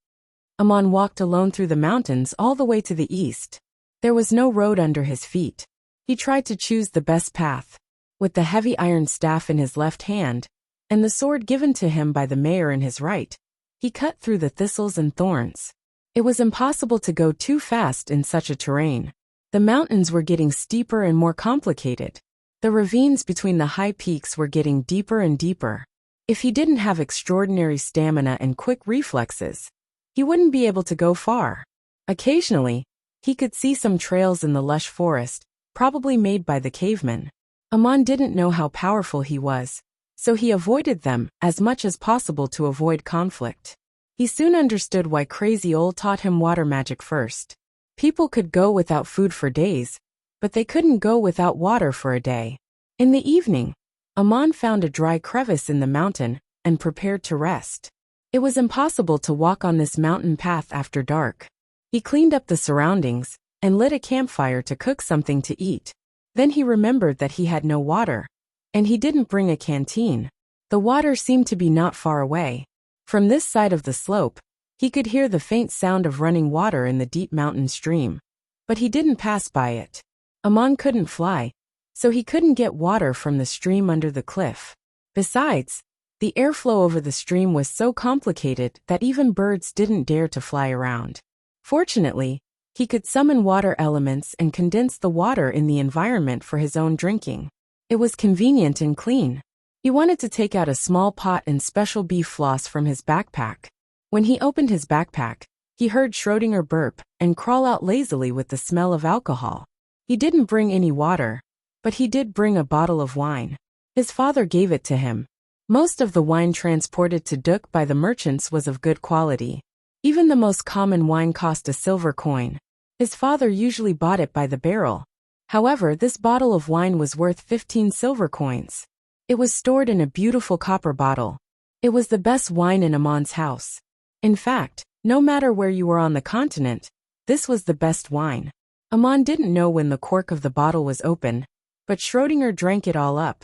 Amon walked alone through the mountains all the way to the east. There was no road under his feet. He tried to choose the best path. With the heavy iron staff in his left hand, and the sword given to him by the mayor in his right, he cut through the thistles and thorns. It was impossible to go too fast in such a terrain. The mountains were getting steeper and more complicated. The ravines between the high peaks were getting deeper and deeper. If he didn't have extraordinary stamina and quick reflexes, he wouldn't be able to go far. Occasionally, he could see some trails in the lush forest, probably made by the cavemen. Amon didn't know how powerful he was, so he avoided them as much as possible to avoid conflict. He soon understood why Crazy Old taught him water magic first. People could go without food for days, but they couldn't go without water for a day. In the evening, Amon found a dry crevice in the mountain and prepared to rest. It was impossible to walk on this mountain path after dark. He cleaned up the surroundings and lit a campfire to cook something to eat. Then he remembered that he had no water, and he didn't bring a canteen. The water seemed to be not far away. From this side of the slope, he could hear the faint sound of running water in the deep mountain stream. But he didn't pass by it. Amon couldn't fly, so he couldn't get water from the stream under the cliff. Besides, the airflow over the stream was so complicated that even birds didn't dare to fly around. Fortunately, he could summon water elements and condense the water in the environment for his own drinking. It was convenient and clean. He wanted to take out a small pot and special beef floss from his backpack. When he opened his backpack, he heard Schrödinger burp and crawl out lazily with the smell of alcohol. He didn't bring any water, but he did bring a bottle of wine. His father gave it to him. Most of the wine transported to Duk by the merchants was of good quality. Even the most common wine cost a silver coin. His father usually bought it by the barrel. However, this bottle of wine was worth 15 silver coins. It was stored in a beautiful copper bottle. It was the best wine in Amon's house. In fact, no matter where you were on the continent, this was the best wine. Amon didn't know when the cork of the bottle was open, but Schrödinger drank it all up.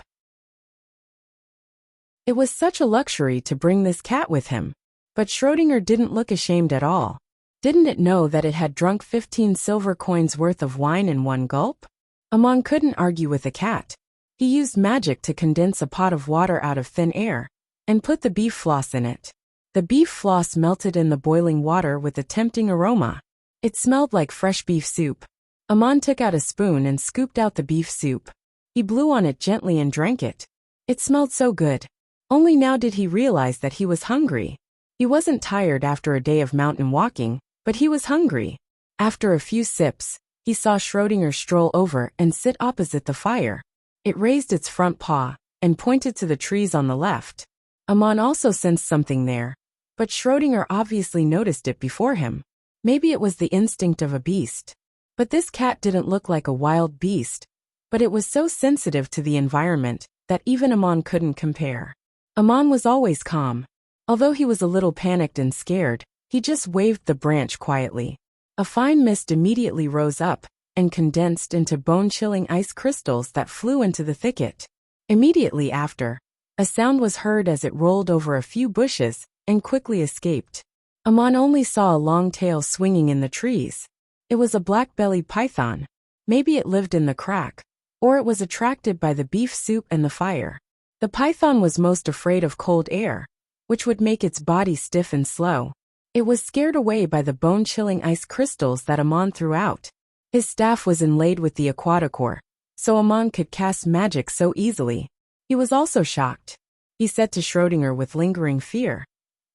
It was such a luxury to bring this cat with him. But Schrödinger didn't look ashamed at all. Didn't it know that it had drunk 15 silver coins worth of wine in one gulp? Amon couldn't argue with a cat. He used magic to condense a pot of water out of thin air, and put the beef floss in it. The beef floss melted in the boiling water with a tempting aroma. It smelled like fresh beef soup. Amon took out a spoon and scooped out the beef soup. He blew on it gently and drank it. It smelled so good. Only now did he realize that he was hungry. He wasn't tired after a day of mountain walking, but he was hungry. After a few sips, he saw Schrödinger stroll over and sit opposite the fire. It raised its front paw and pointed to the trees on the left. Amon also sensed something there, but Schrödinger obviously noticed it before him. Maybe it was the instinct of a beast. But this cat didn't look like a wild beast, but it was so sensitive to the environment that even Amon couldn't compare. Amon was always calm. Although he was a little panicked and scared, he just waved the branch quietly. A fine mist immediately rose up and condensed into bone-chilling ice crystals that flew into the thicket. Immediately after, a sound was heard as it rolled over a few bushes and quickly escaped. Amon only saw a long tail swinging in the trees. It was a black-bellied python. Maybe it lived in the crack, or it was attracted by the beef soup and the fire. The python was most afraid of cold air, which would make its body stiff and slow. It was scared away by the bone-chilling ice crystals that Amon threw out. His staff was inlaid with the aquaticore, so Amon could cast magic so easily. He was also shocked. He said to Schrödinger with lingering fear,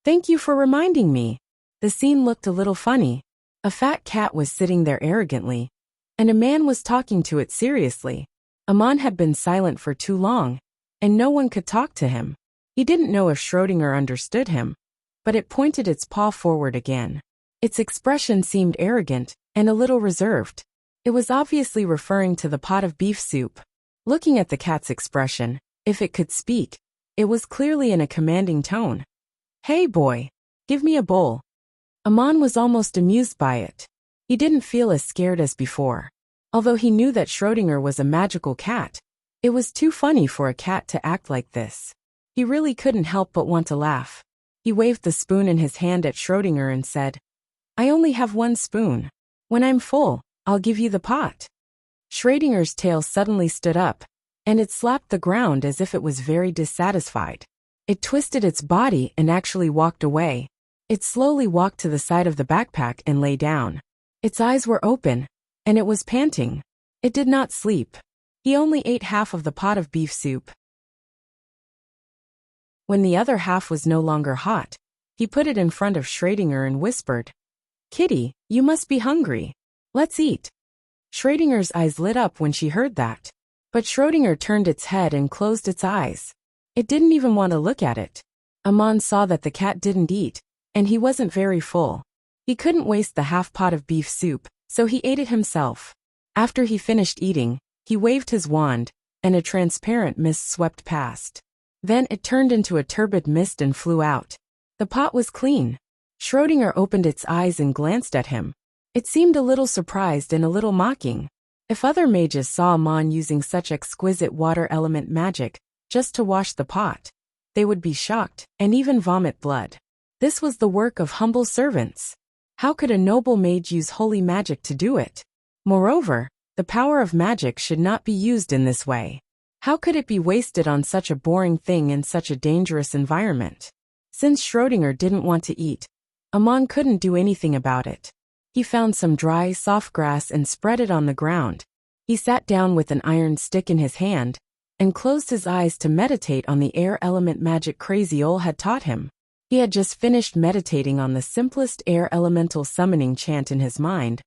"Thank you for reminding me." The scene looked a little funny. A fat cat was sitting there arrogantly, and a man was talking to it seriously. Amon had been silent for too long, and no one could talk to him. He didn't know if Schrödinger understood him, but it pointed its paw forward again. Its expression seemed arrogant and a little reserved. It was obviously referring to the pot of beef soup. Looking at the cat's expression, if it could speak, it was clearly in a commanding tone. "Hey boy, give me a bowl." Amon was almost amused by it. He didn't feel as scared as before. Although he knew that Schrödinger was a magical cat, it was too funny for a cat to act like this. He really couldn't help but want to laugh. He waved the spoon in his hand at Schrödinger and said, "I only have one spoon. When I'm full, I'll give you the pot." Schrödinger's tail suddenly stood up, and it slapped the ground as if it was very dissatisfied. It twisted its body and actually walked away. It slowly walked to the side of the backpack and lay down. Its eyes were open, and it was panting. It did not sleep. He only ate half of the pot of beef soup. When the other half was no longer hot, he put it in front of Schrödinger and whispered, "Kitty, you must be hungry. Let's eat." Schrodinger's eyes lit up when she heard that. But Schrodinger turned its head and closed its eyes. It didn't even want to look at it. Amon saw that the cat didn't eat, and he wasn't very full. He couldn't waste the half pot of beef soup, so he ate it himself. After he finished eating, he waved his wand, and a transparent mist swept past. Then it turned into a turbid mist and flew out. The pot was clean. Schrodinger opened its eyes and glanced at him. It seemed a little surprised and a little mocking. If other mages saw Amon using such exquisite water element magic just to wash the pot, they would be shocked and even vomit blood. This was the work of humble servants. How could a noble mage use holy magic to do it? Moreover, the power of magic should not be used in this way. How could it be wasted on such a boring thing in such a dangerous environment? Since Schrodinger didn't want to eat, Amon couldn't do anything about it. He found some dry, soft grass and spread it on the ground. He sat down with an iron stick in his hand and closed his eyes to meditate on the air element magic Crazy Ol had taught him. He had just finished meditating on the simplest air elemental summoning chant in his mind,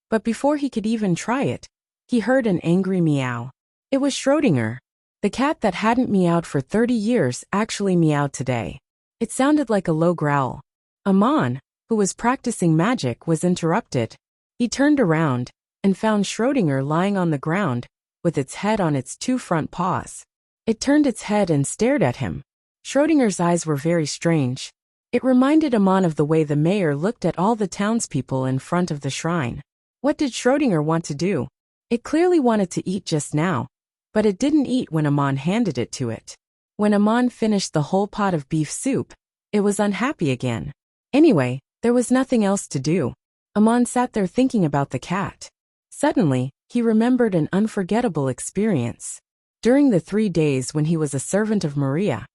but before he could even try it, he heard an angry meow. It was Schrodinger. The cat that hadn't meowed for 30 years actually meowed today. It sounded like a low growl. Amon, who was practicing magic, was interrupted. He turned around and found Schrodinger lying on the ground with its head on its two front paws. It turned its head and stared at him. Schrodinger's eyes were very strange. It reminded Amon of the way the mayor looked at all the townspeople in front of the shrine. What did Schrodinger want to do? It clearly wanted to eat just now, but it didn't eat when Amon handed it to it. When Amon finished the whole pot of beef soup, it was unhappy again. Anyway, there was nothing else to do. Amon sat there thinking about the cat. Suddenly, he remembered an unforgettable experience. During the 3 days when he was a servant of Maria,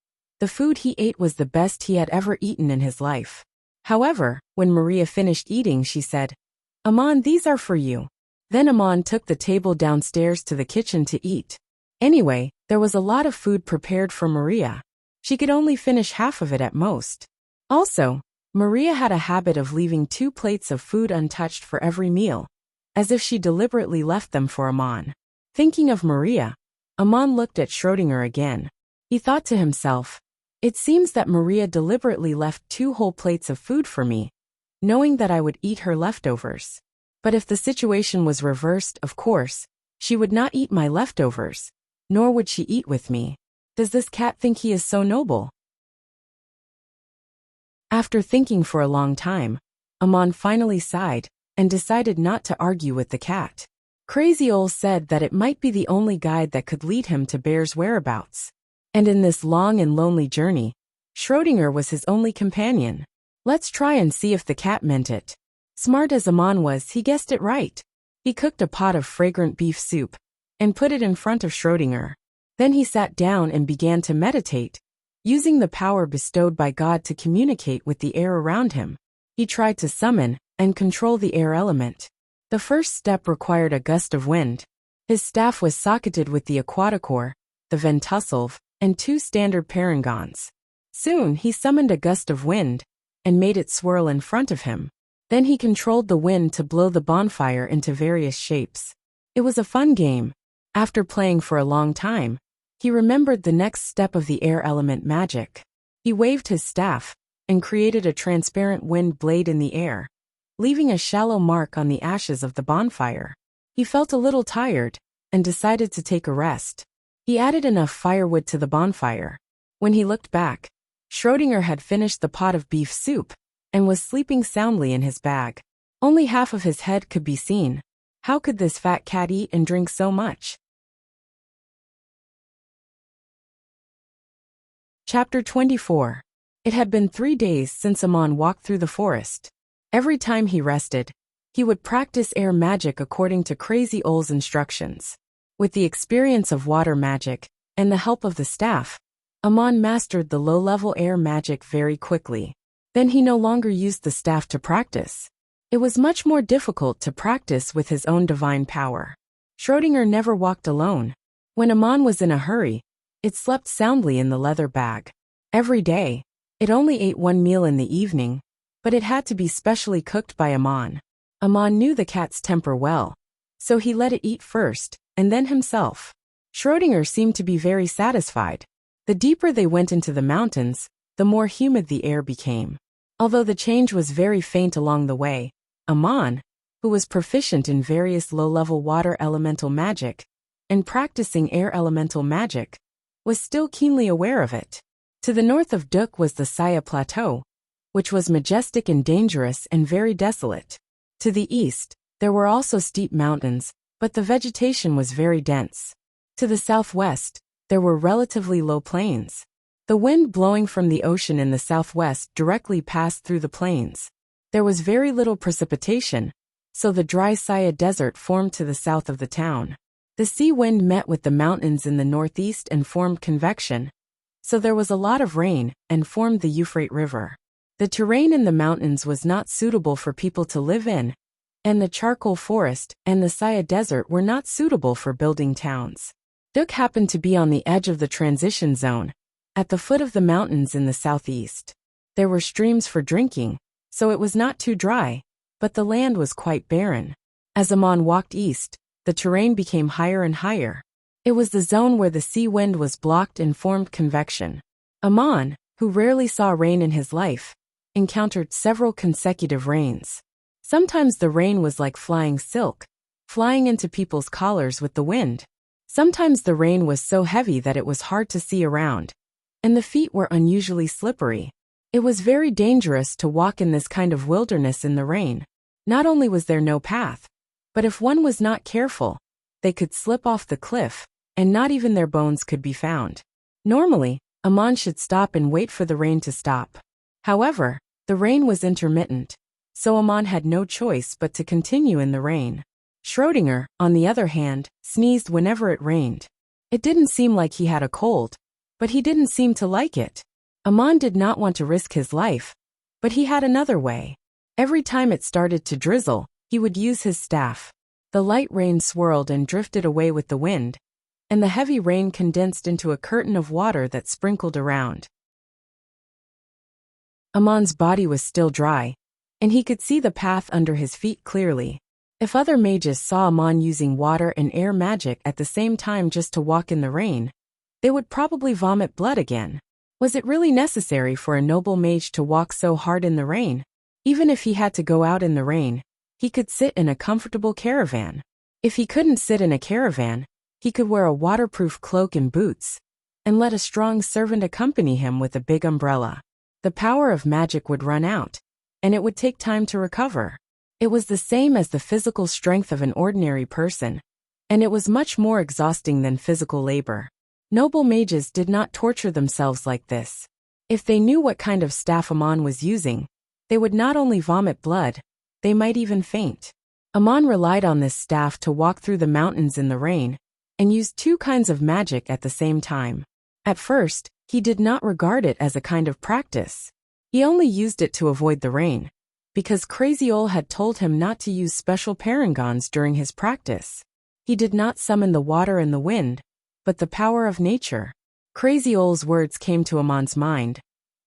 the food he ate was the best he had ever eaten in his life. However, when Maria finished eating, she said, "Amon, these are for you." Then Amon took the table downstairs to the kitchen to eat. Anyway, there was a lot of food prepared for Maria. She could only finish half of it at most. Also, Maria had a habit of leaving 2 plates of food untouched for every meal, as if she deliberately left them for Amon. Thinking of Maria, Amon looked at Schrodinger again. He thought to himself, "It seems that Maria deliberately left 2 whole plates of food for me, knowing that I would eat her leftovers. But if the situation was reversed, of course, she would not eat my leftovers, nor would she eat with me. Does this cat think he is so noble?" After thinking for a long time, Amon finally sighed and decided not to argue with the cat. Crazy Ol said that it might be the only guide that could lead him to Bear's whereabouts. And in this long and lonely journey, Schrodinger was his only companion. Let's try and see if the cat meant it. Smart as Amon was, he guessed it right. He cooked a pot of fragrant beef soup and put it in front of Schrodinger. Then he sat down and began to meditate, using the power bestowed by God to communicate with the air around him. He tried to summon and control the air element. The first step required a gust of wind. His staff was socketed with the aquaticore, the ventusolve, and 2 standard parangons. Soon he summoned a gust of wind and made it swirl in front of him. Then he controlled the wind to blow the bonfire into various shapes. It was a fun game. After playing for a long time, he remembered the next step of the air element magic. He waved his staff and created a transparent wind blade in the air, leaving a shallow mark on the ashes of the bonfire. He felt a little tired and decided to take a rest. He added enough firewood to the bonfire. When he looked back, Schrodinger had finished the pot of beef soup and was sleeping soundly in his bag. Only half of his head could be seen. How could this fat cat eat and drink so much? Chapter 24. It had been 3 days since Amon walked through the forest. Every time he rested, he would practice air magic according to Crazy Ol's instructions. With the experience of water magic and the help of the staff, Amon mastered the low-level air magic very quickly. Then he no longer used the staff to practice. It was much more difficult to practice with his own divine power. Schrodinger never walked alone. When Amon was in a hurry, it slept soundly in the leather bag. Every day, it only ate 1 meal in the evening, but it had to be specially cooked by Amon. Amon knew the cat's temper well, so he let it eat first, and then himself. Schrödinger seemed to be very satisfied. The deeper they went into the mountains, the more humid the air became. Although the change was very faint along the way, Amon, who was proficient in various low-level water elemental magic and practicing air elemental magic, was still keenly aware of it. To the north of Duk was the Saya Plateau, which was majestic and dangerous and very desolate. To the east, there were also steep mountains, but the vegetation was very dense. To the southwest, there were relatively low plains. The wind blowing from the ocean in the southwest directly passed through the plains. There was very little precipitation, so the dry Saya Desert formed to the south of the town. The sea wind met with the mountains in the northeast and formed convection, so there was a lot of rain and formed the Euphrates River. The terrain in the mountains was not suitable for people to live in, and the charcoal forest and the Saya Desert were not suitable for building towns. Duk happened to be on the edge of the transition zone, at the foot of the mountains in the southeast. There were streams for drinking, so it was not too dry, but the land was quite barren. As Amon walked east, the terrain became higher and higher. It was the zone where the sea wind was blocked and formed convection. Amon, who rarely saw rain in his life, encountered several consecutive rains. Sometimes the rain was like flying silk, flying into people's collars with the wind. Sometimes the rain was so heavy that it was hard to see around, and the feet were unusually slippery. It was very dangerous to walk in this kind of wilderness in the rain. Not only was there no path, but if one was not careful, they could slip off the cliff, and not even their bones could be found. Normally, Amon should stop and wait for the rain to stop. However, the rain was intermittent, so Amon had no choice but to continue in the rain. Schrödinger, on the other hand, sneezed whenever it rained. It didn't seem like he had a cold, but he didn't seem to like it. Amon did not want to risk his life, but he had another way. Every time it started to drizzle, he would use his staff. The light rain swirled and drifted away with the wind, and the heavy rain condensed into a curtain of water that sprinkled around. Amon's body was still dry, and he could see the path under his feet clearly. If other mages saw Amon using water and air magic at the same time just to walk in the rain, they would probably vomit blood again. Was it really necessary for a noble mage to walk so hard in the rain? Even if he had to go out in the rain, he could sit in a comfortable caravan. If he couldn't sit in a caravan, he could wear a waterproof cloak and boots, and let a strong servant accompany him with a big umbrella. The power of magic would run out, and it would take time to recover. It was the same as the physical strength of an ordinary person, and it was much more exhausting than physical labor. Noble mages did not torture themselves like this. If they knew what kind of staff Amon was using, they would not only vomit blood, they might even faint. Amon relied on this staff to walk through the mountains in the rain, and used two kinds of magic at the same time. At first, he did not regard it as a kind of practice. He only used it to avoid the rain, because Crazy Ol had told him not to use special parangons during his practice. He did not summon the water and the wind, but the power of nature. Crazy Ol's words came to Amon's mind.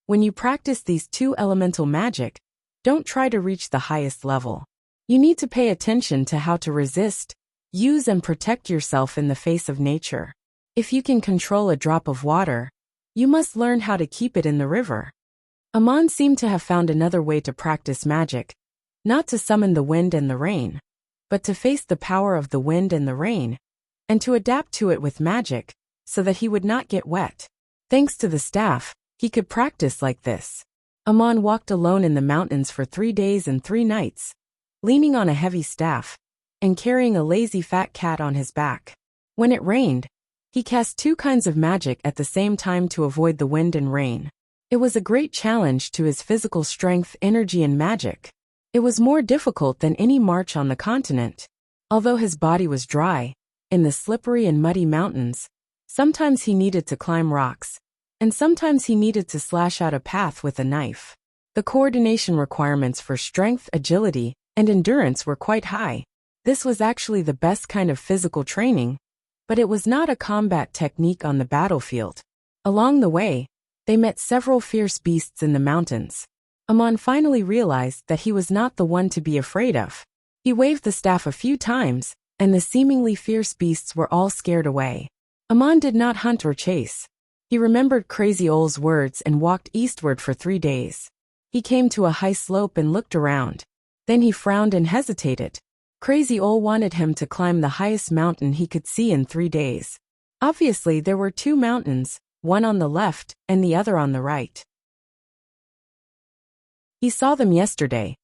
When you practice these two elemental magic, don't try to reach the highest level. You need to pay attention to how to resist, use and protect yourself in the face of nature. If you can control a drop of water, you must learn how to keep it in the river. Amon seemed to have found another way to practice magic, not to summon the wind and the rain, but to face the power of the wind and the rain, and to adapt to it with magic, so that he would not get wet. Thanks to the staff, he could practice like this. Amon walked alone in the mountains for 3 days and 3 nights, leaning on a heavy staff, and carrying a lazy fat cat on his back. When it rained, he cast 2 kinds of magic at the same time to avoid the wind and rain. It was a great challenge to his physical strength, energy, and magic. It was more difficult than any march on the continent. Although his body was dry, in the slippery and muddy mountains, sometimes he needed to climb rocks, and sometimes he needed to slash out a path with a knife. The coordination requirements for strength, agility, and endurance were quite high. This was actually the best kind of physical training, but it was not a combat technique on the battlefield. Along the way, they met several fierce beasts in the mountains. Amon finally realized that he was not the one to be afraid of. He waved the staff a few times, and the seemingly fierce beasts were all scared away. Amon did not hunt or chase. He remembered Crazy Ole's words and walked eastward for 3 days. He came to a high slope and looked around. Then he frowned and hesitated. Crazy Ole wanted him to climb the highest mountain he could see in 3 days. Obviously, there were 2 mountains, one on the left and the other on the right. He saw them yesterday,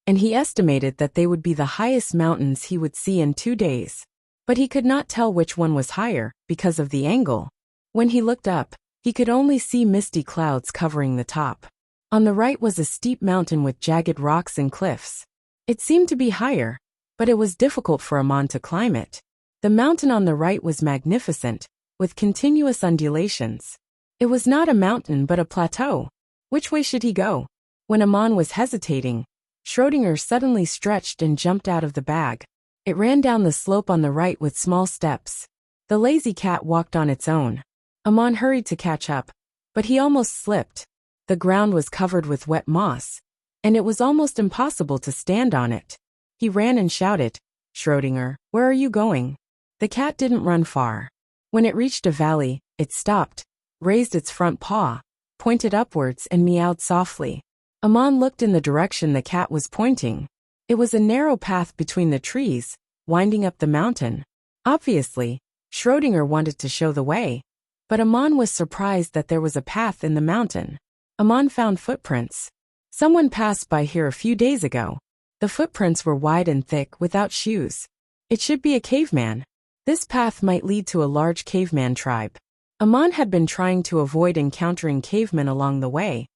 and he estimated that they would be the highest mountains he would see in 2 days. But he could not tell which one was higher because of the angle. When he looked up, he could only see misty clouds covering the top. On the right was a steep mountain with jagged rocks and cliffs. It seemed to be higher, but it was difficult for Amon to climb it. The mountain on the right was magnificent, with continuous undulations. It was not a mountain but a plateau. Which way should he go? When Amon was hesitating, Schrödinger suddenly stretched and jumped out of the bag. It ran down the slope on the right with small steps. The lazy cat walked on its own. Amon hurried to catch up, but he almost slipped. The ground was covered with wet moss, and it was almost impossible to stand on it. He ran and shouted, "Schrödinger, where are you going?" The cat didn't run far. When it reached a valley, it stopped, raised its front paw, pointed upwards and meowed softly. Amon looked in the direction the cat was pointing. It was a narrow path between the trees, winding up the mountain. Obviously, Schrödinger wanted to show the way, but Amon was surprised that there was a path in the mountain. Amon found footprints. Someone passed by here a few days ago. The footprints were wide and thick without shoes. It should be a caveman. This path might lead to a large caveman tribe. Amon had been trying to avoid encountering cavemen along the way,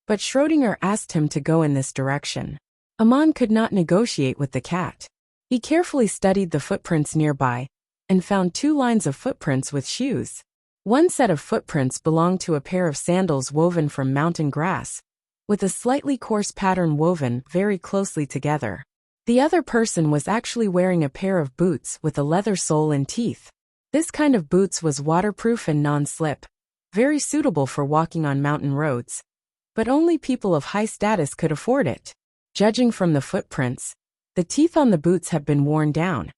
but Schrödinger asked him to go in this direction. Amon could not negotiate with the cat. He carefully studied the footprints nearby and found 2 lines of footprints with shoes. One set of footprints belonged to a pair of sandals woven from mountain grass, with a slightly coarse pattern woven very closely together. The other person was actually wearing a pair of boots with a leather sole and teeth. This kind of boots was waterproof and non-slip, very suitable for walking on mountain roads. But only people of high status could afford it. Judging from the footprints, the teeth on the boots had been worn down,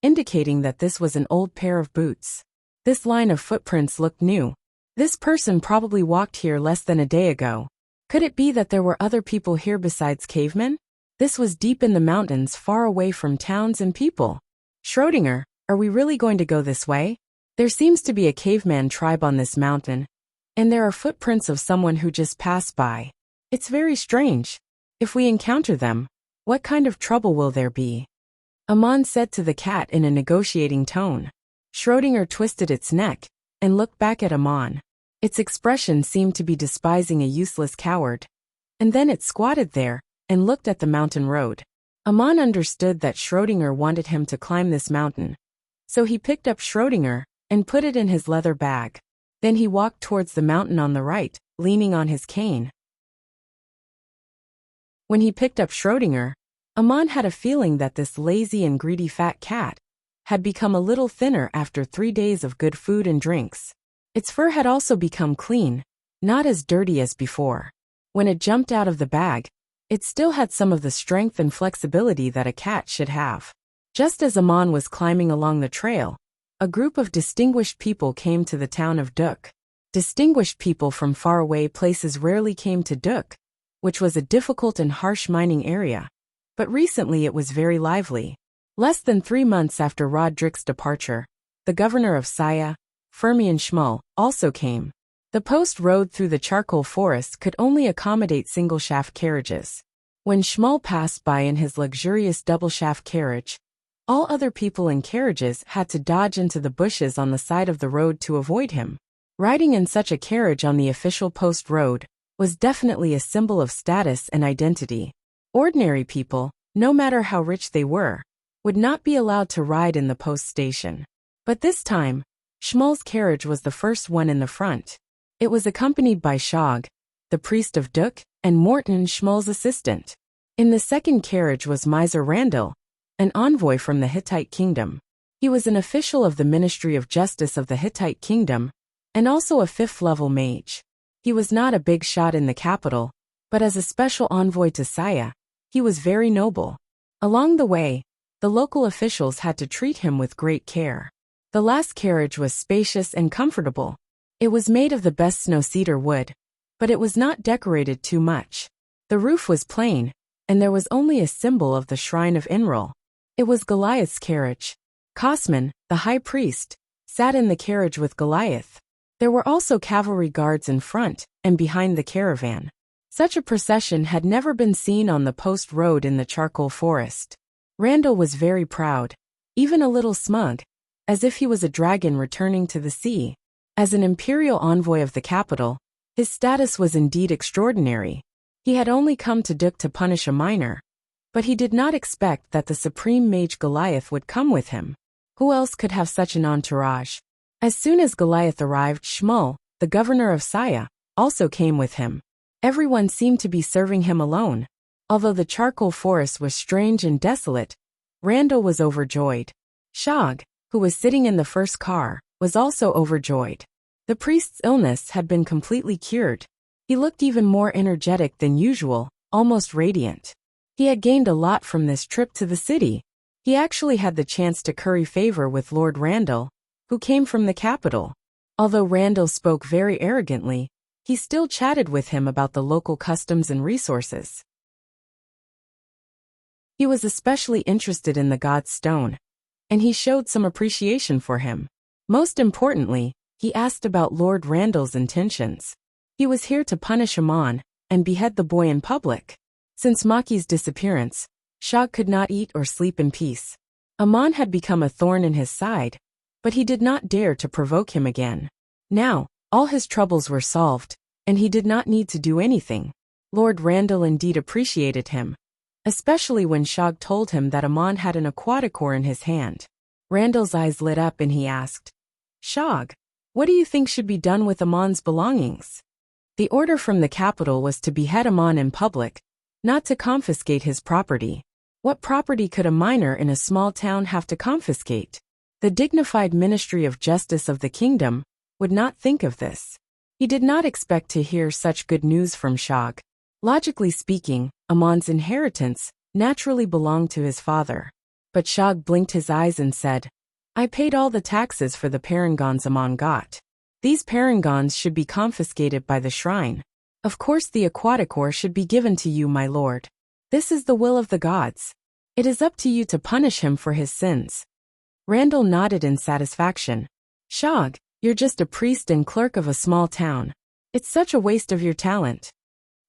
indicating that this was an old pair of boots. This line of footprints looked new. This person probably walked here less than a day ago. Could it be that there were other people here besides cavemen? This was deep in the mountains, far away from towns and people. Schrödinger, are we really going to go this way? There seems to be a caveman tribe on this mountain, and there are footprints of someone who just passed by. It's very strange. If we encounter them, what kind of trouble will there be? Amon said to the cat in a negotiating tone. Schrödinger twisted its neck and looked back at Amon. Its expression seemed to be despising a useless coward. And then it squatted there and looked at the mountain road. Amon understood that Schrödinger wanted him to climb this mountain, so he picked up Schrödinger and put it in his leather bag. Then he walked towards the mountain on the right, leaning on his cane. When he picked up Schrödinger, Amon had a feeling that this lazy and greedy fat cat had become a little thinner after 3 days of good food and drinks. Its fur had also become clean, not as dirty as before. When it jumped out of the bag, it still had some of the strength and flexibility that a cat should have. Just as Amon was climbing along the trail, a group of distinguished people came to the town of Duk. Distinguished people from faraway places rarely came to Duk, which was a difficult and harsh mining area. But recently it was very lively. Less than 3 months after Roderick's departure, the governor of Saya, Fermion Schmull, also came. The post road through the charcoal forest could only accommodate single-shaft carriages. When Schmull passed by in his luxurious double-shaft carriage, all other people in carriages had to dodge into the bushes on the side of the road to avoid him. Riding in such a carriage on the official post road was definitely a symbol of status and identity. Ordinary people, no matter how rich they were, would not be allowed to ride in the post station. But this time, Schmull's carriage was the first one in the front. It was accompanied by Shog, the priest of Duk, and Morton, Schmull's assistant. In the second carriage was Miser Randall, an envoy from the Hittite kingdom. He was an official of the Ministry of Justice of the Hittite kingdom, and also a 5th-level mage. He was not a big shot in the capital, but as a special envoy to Saya, he was very noble. Along the way, the local officials had to treat him with great care. The last carriage was spacious and comfortable. It was made of the best snow cedar wood, but it was not decorated too much. The roof was plain, and there was only a symbol of the shrine of Enril. It was Goliath's carriage. Cosman, the high priest, sat in the carriage with Goliath. There were also cavalry guards in front and behind the caravan. Such a procession had never been seen on the post road in the charcoal forest. Randall was very proud, even a little smug, as if he was a dragon returning to the sea. As an imperial envoy of the capital, his status was indeed extraordinary. He had only come to Duk to punish a minor, but he did not expect that the supreme mage Goliath would come with him. Who else could have such an entourage? As soon as Goliath arrived, Shmuel, the governor of Saya, also came with him. Everyone seemed to be serving him alone. Although the charcoal forest was strange and desolate, Randall was overjoyed. Shog, who was sitting in the first car, was also overjoyed. The priest's illness had been completely cured. He looked even more energetic than usual, almost radiant. He had gained a lot from this trip to the city. He actually had the chance to curry favor with Lord Randall, who came from the capital. Although Randall spoke very arrogantly, he still chatted with him about the local customs and resources. He was especially interested in the god's stone, and he showed some appreciation for him. Most importantly, he asked about Lord Randall's intentions. He was here to punish Amon and behead the boy in public. Since Maki's disappearance, Shog could not eat or sleep in peace. Amon had become a thorn in his side, but he did not dare to provoke him again. Now, all his troubles were solved, and he did not need to do anything. Lord Randall indeed appreciated him, especially when Shog told him that Amon had an aquaticore in his hand. Randall's eyes lit up and he asked, "Shog, what do you think should be done with Amon's belongings?" The order from the capital was to behead Amon in public, not to confiscate his property. What property could a minor in a small town have to confiscate? The dignified Ministry of Justice of the kingdom would not think of this. He did not expect to hear such good news from Shog. Logically speaking, Amon's inheritance naturally belonged to his father. But Shog blinked his eyes and said, "I paid all the taxes for the parangons Amon got. These parangons should be confiscated by the shrine. Of course the aquaticore should be given to you, my lord. This is the will of the gods. It is up to you to punish him for his sins." Randall nodded in satisfaction. "Shog, you're just a priest and clerk of a small town. It's such a waste of your talent."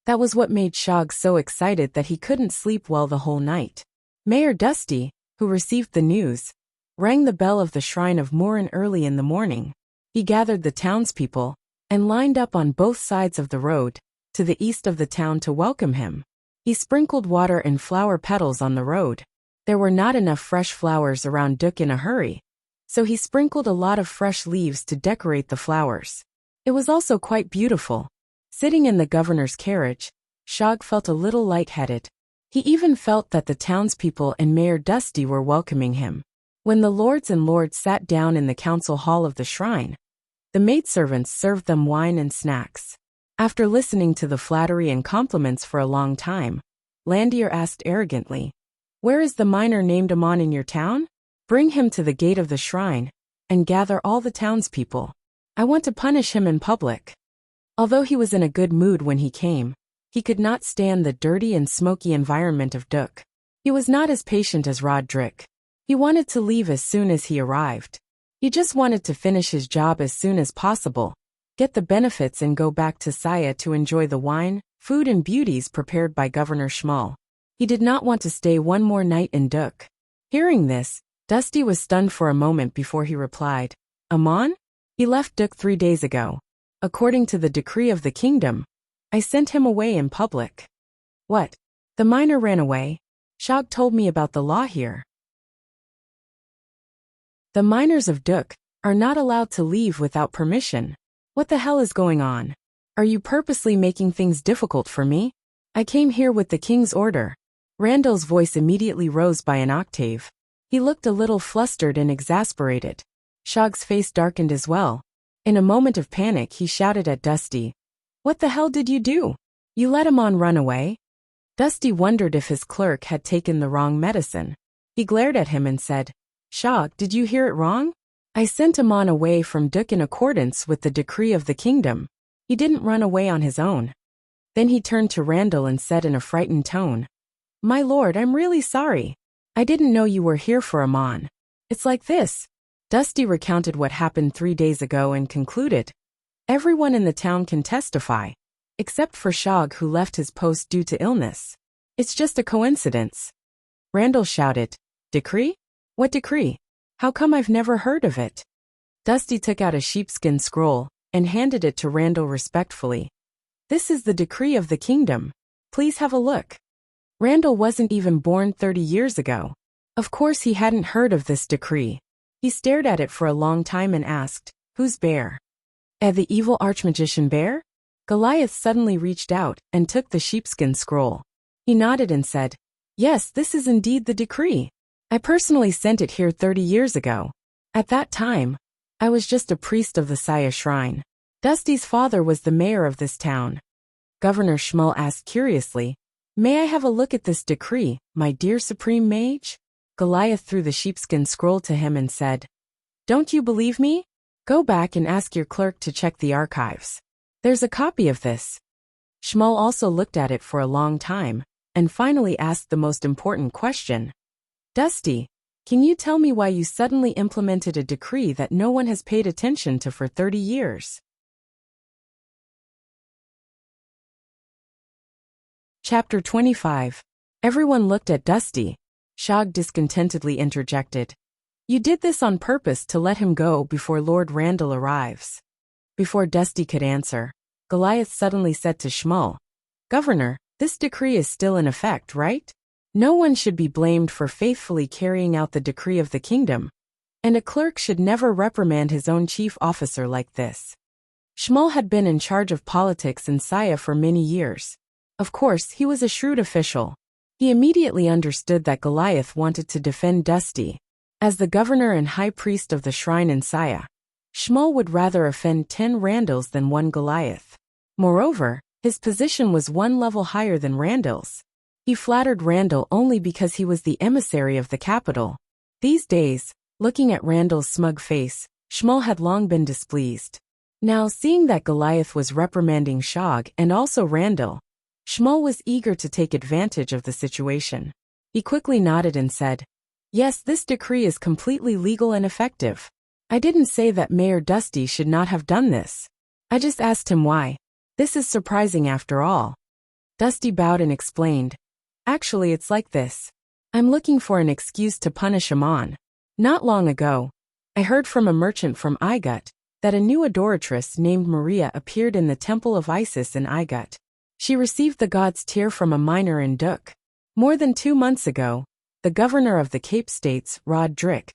That was what made Shog so excited that he couldn't sleep well the whole night. Mayor Dusty, who received the news, rang the bell of the shrine of Murin early in the morning. He gathered the townspeople and lined up on both sides of the road to the east of the town to welcome him. He sprinkled water and flower petals on the road. There were not enough fresh flowers around Duk in a hurry, so he sprinkled a lot of fresh leaves to decorate the flowers. It was also quite beautiful. Sitting in the governor's carriage, Shog felt a little lightheaded. He even felt that the townspeople and Mayor Dusty were welcoming him. When the lords and lords sat down in the council hall of the shrine, the maidservants served them wine and snacks. After listening to the flattery and compliments for a long time, Landier asked arrogantly, "Where is the minor named Amon in your town? Bring him to the gate of the shrine, and gather all the townspeople. I want to punish him in public." Although he was in a good mood when he came, he could not stand the dirty and smoky environment of Duk. He was not as patient as Roderick. He wanted to leave as soon as he arrived. He just wanted to finish his job as soon as possible, get the benefits and go back to Saya to enjoy the wine, food and beauties prepared by Governor Shmuel. He did not want to stay one more night in Duk. Hearing this, Dusty was stunned for a moment before he replied, "Amon? He left Duk 3 days ago. According to the decree of the kingdom, I sent him away in public." "What? The minor ran away? Shog told me about the law here. The minors of Duk are not allowed to leave without permission. What the hell is going on? Are you purposely making things difficult for me? I came here with the king's order." Randall's voice immediately rose by an octave. He looked a little flustered and exasperated. Shog's face darkened as well. In a moment of panic he shouted at Dusty, "What the hell did you do? You let Amon run away? Dusty wondered if his clerk had taken the wrong medicine. He glared at him and said, Shog, did you hear it wrong? I sent Amon away from Duk in accordance with the decree of the kingdom. He didn't run away on his own. Then he turned to Randall and said in a frightened tone, My lord, I'm really sorry. I didn't know you were here for Amon. It's like this. Dusty recounted what happened 3 days ago and concluded, Everyone in the town can testify, except for Shog, who left his post due to illness. It's just a coincidence. Randall shouted, Decree? What decree? How come I've never heard of it? Dusty took out a sheepskin scroll and handed it to Randall respectfully. This is the decree of the kingdom. Please have a look. Randall wasn't even born 30 years ago. Of course he hadn't heard of this decree. He stared at it for a long time and asked, Who's Bear? The evil archmagician Bear? Goliath suddenly reached out and took the sheepskin scroll. He nodded and said, Yes, this is indeed the decree. I personally sent it here 30 years ago. At that time, I was just a priest of the Saya Shrine. Dusty's father was the mayor of this town. Governor Schmull asked curiously, May I have a look at this decree, my dear supreme mage? Goliath threw the sheepskin scroll to him and said, Don't you believe me? Go back and ask your clerk to check the archives. There's a copy of this. Schmull also looked at it for a long time, and finally asked the most important question. Dusty, can you tell me why you suddenly implemented a decree that no one has paid attention to for 30 years? Chapter 25. Everyone looked at Dusty. Shog discontentedly interjected. You did this on purpose to let him go before Lord Randall arrives. Before Dusty could answer, Goliath suddenly said to Schmull, Governor, this decree is still in effect, right? No one should be blamed for faithfully carrying out the decree of the kingdom, and a clerk should never reprimand his own chief officer like this. Schmull had been in charge of politics in Saya for many years. Of course, he was a shrewd official. He immediately understood that Goliath wanted to defend Dusty. As the governor and high priest of the shrine in Saya, Schmull would rather offend 10 Randalls than 1 Goliath. Moreover, his position was 1 level higher than Randall's. He flattered Randall only because he was the emissary of the capital. These days, looking at Randall's smug face, Schmull had long been displeased. Now, seeing that Goliath was reprimanding Shog and also Randall, Schmull was eager to take advantage of the situation. He quickly nodded and said, Yes, this decree is completely legal and effective. I didn't say that Mayor Dusty should not have done this. I just asked him why. This is surprising after all. Dusty bowed and explained, Actually, it's like this. I'm looking for an excuse to punish Amon. Not long ago, I heard from a merchant from Igut that a new adoratress named Maria appeared in the Temple of Isis in Igut. She received the god's tear from a miner in Duk. More than 2 months ago, the governor of the Cape States, Rod Drick,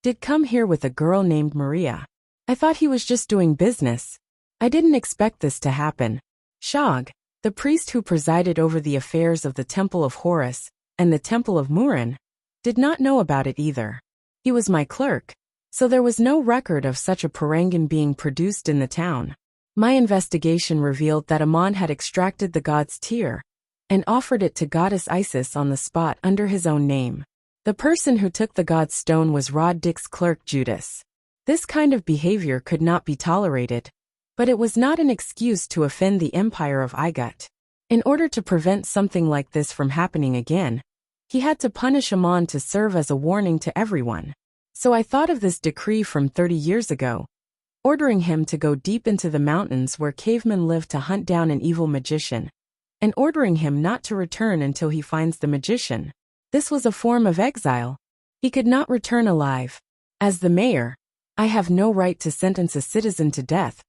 did come here with a girl named Maria. I thought he was just doing business. I didn't expect this to happen. Shog, the priest who presided over the affairs of the Temple of Horus and the Temple of Murin, did not know about it either. He was my clerk, so there was no record of such a parangan being produced in the town. My investigation revealed that Amon had extracted the god's tear and offered it to goddess Isis on the spot under his own name. The person who took the god's stone was Rod Dick's clerk Judas. This kind of behavior could not be tolerated, but it was not an excuse to offend the empire of Igut. In order to prevent something like this from happening again, he had to punish Amon to serve as a warning to everyone. So I thought of this decree from 30 years ago, ordering him to go deep into the mountains where cavemen live to hunt down an evil magician, and ordering him not to return until he finds the magician. This was a form of exile. He could not return alive. As the mayor, I have no right to sentence a citizen to death,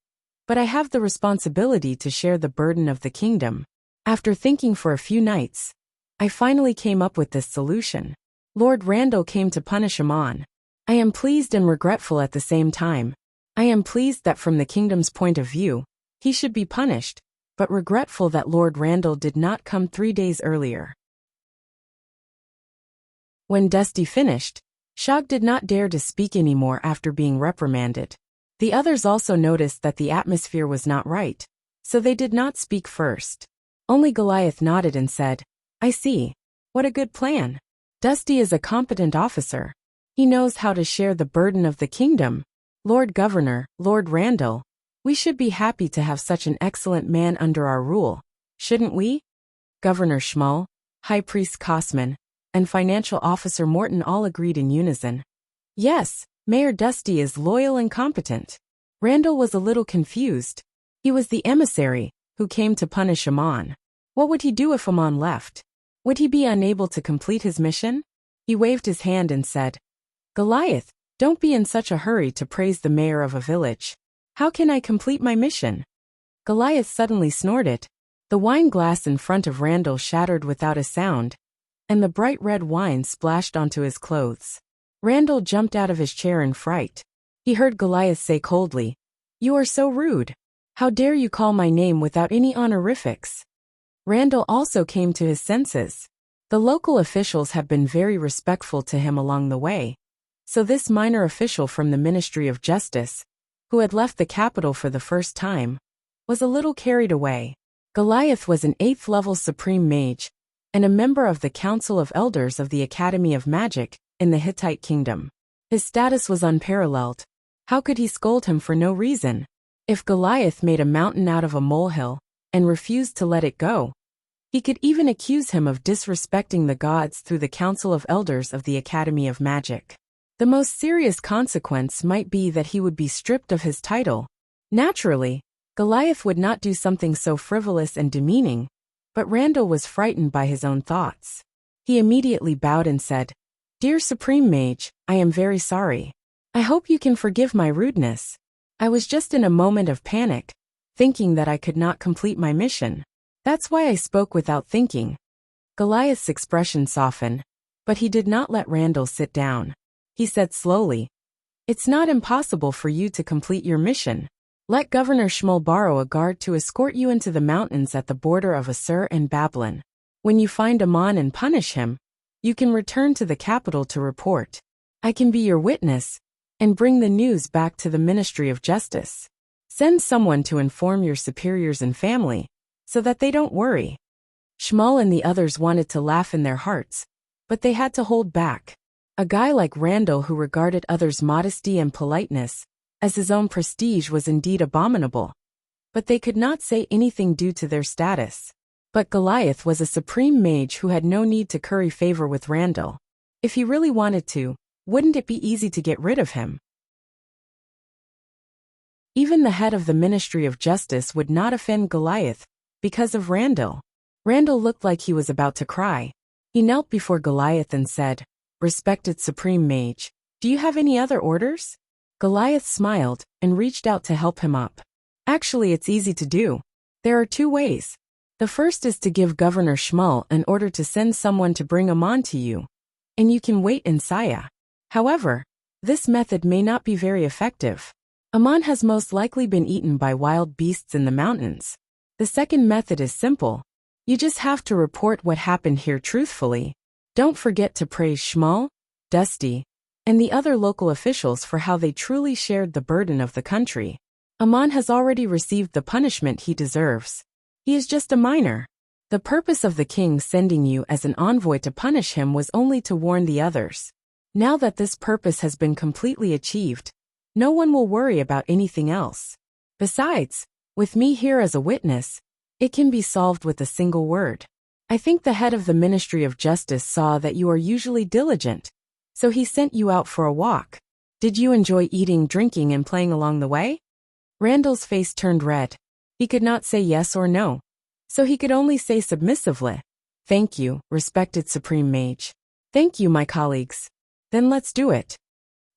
but I have the responsibility to share the burden of the kingdom. After thinking for a few nights, I finally came up with this solution. Lord Randall came to punish Amon. I am pleased and regretful at the same time. I am pleased that from the kingdom's point of view, he should be punished, but regretful that Lord Randall did not come 3 days earlier. When Dusty finished, Shog did not dare to speak anymore after being reprimanded. The others also noticed that the atmosphere was not right, so they did not speak first. Only Goliath nodded and said, I see. What a good plan. Dusty is a competent officer. He knows how to share the burden of the kingdom. Lord Governor, Lord Randall, we should be happy to have such an excellent man under our rule, shouldn't we? Governor Schmull, High Priest Kosman, and Financial Officer Morton all agreed in unison. Yes, Mayor Dusty is loyal and competent. Randall was a little confused. He was the emissary who came to punish Amon. What would he do if Amon left? Would he be unable to complete his mission? He waved his hand and said, Goliath, don't be in such a hurry to praise the mayor of a village. How can I complete my mission? Goliath suddenly snorted. The wine glass in front of Randall shattered without a sound, and the bright red wine splashed onto his clothes. Randall jumped out of his chair in fright. He heard Goliath say coldly, You are so rude. How dare you call my name without any honorifics? Randall also came to his senses. The local officials had been very respectful to him along the way, so this minor official from the Ministry of Justice, who had left the capital for the first time, was a little carried away. Goliath was an 8th-level supreme mage, and a member of the Council of Elders of the Academy of Magic in the Hittite Kingdom. His status was unparalleled. How could he scold him for no reason? If Goliath made a mountain out of a molehill and refused to let it go, he could even accuse him of disrespecting the gods through the Council of Elders of the Academy of Magic. The most serious consequence might be that he would be stripped of his title. Naturally, Goliath would not do something so frivolous and demeaning, but Randall was frightened by his own thoughts. He immediately bowed and said, Dear Supreme Mage, I am very sorry. I hope you can forgive my rudeness. I was just in a moment of panic, thinking that I could not complete my mission. That's why I spoke without thinking. Goliath's expression softened, but he did not let Randall sit down. He said slowly, It's not impossible for you to complete your mission. Let Governor Schmull borrow a guard to escort you into the mountains at the border of Assur and Babylon. When you find Amon and punish him, you can return to the capital to report. I can be your witness and bring the news back to the Ministry of Justice. Send someone to inform your superiors and family, so that they don't worry. Schmull and the others wanted to laugh in their hearts, but they had to hold back. A guy like Randall who regarded others' modesty and politeness as his own prestige was indeed abominable. But they could not say anything due to their status. But Goliath was a supreme mage who had no need to curry favor with Randall. If he really wanted to, wouldn't it be easy to get rid of him? Even the head of the Ministry of Justice would not offend Goliath because of Randall. Randall looked like he was about to cry. He knelt before Goliath and said, Respected Supreme Mage, do you have any other orders? Goliath smiled and reached out to help him up. Actually, it's easy to do. There are 2 ways. The first is to give Governor Schmull an order to send someone to bring Amon to you, and you can wait in Saya. However, this method may not be very effective. Amon has most likely been eaten by wild beasts in the mountains. The second method is simple. You just have to report what happened here truthfully. Don't forget to praise Schmull, Dusty, and the other local officials for how they truly shared the burden of the country. Amon has already received the punishment he deserves. He is just a minor. The purpose of the king sending you as an envoy to punish him was only to warn the others. Now that this purpose has been completely achieved, no one will worry about anything else. Besides, with me here as a witness, it can be solved with a single word. I think the head of the Ministry of Justice saw that you are usually diligent, so he sent you out for a walk. Did you enjoy eating, drinking, and playing along the way? Randall's face turned red. He could not say yes or no, so he could only say submissively, Thank you, respected Supreme Mage. Thank you, my colleagues. Then let's do it.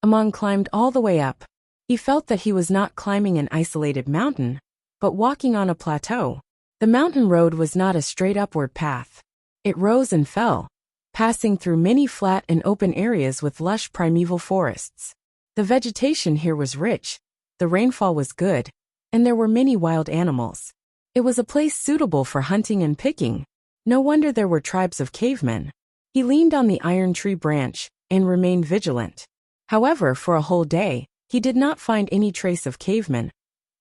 Amon climbed all the way up. He felt that he was not climbing an isolated mountain, but walking on a plateau. The mountain road was not a straight upward path. It rose and fell, passing through many flat and open areas with lush primeval forests. The vegetation here was rich, the rainfall was good, and there were many wild animals. It was a place suitable for hunting and picking. No wonder there were tribes of cavemen. He leaned on the iron tree branch and remained vigilant. However, for a whole day, he did not find any trace of cavemen,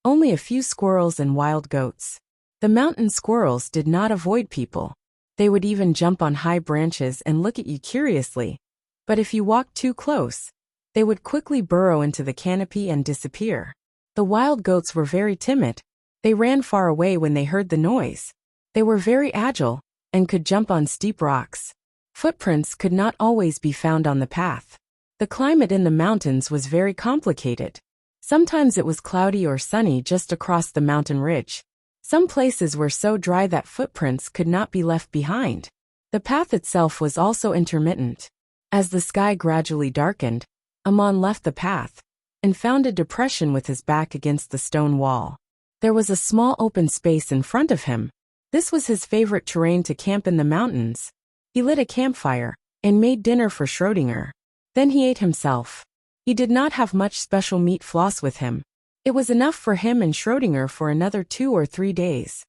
only a few squirrels and wild goats. The mountain squirrels did not avoid people. They would even jump on high branches and look at you curiously. But if you walked too close, they would quickly burrow into the canopy and disappear. The wild goats were very timid. They ran far away when they heard the noise. They were very agile and could jump on steep rocks. Footprints could not always be found on the path. The climate in the mountains was very complicated. Sometimes it was cloudy or sunny just across the mountain ridge. Some places were so dry that footprints could not be left behind. The path itself was also intermittent. As the sky gradually darkened, Amon left the path and found a depression with his back against the stone wall. There was a small open space in front of him. This was his favorite terrain to camp in the mountains. He lit a campfire and made dinner for Schrödinger. Then he ate himself. He did not have much special meat floss with him. It was enough for him and Schrödinger for another 2 or 3 days.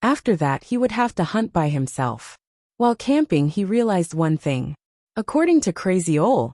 After that, he would have to hunt by himself. While camping, he realized one thing. According to Crazy Ole,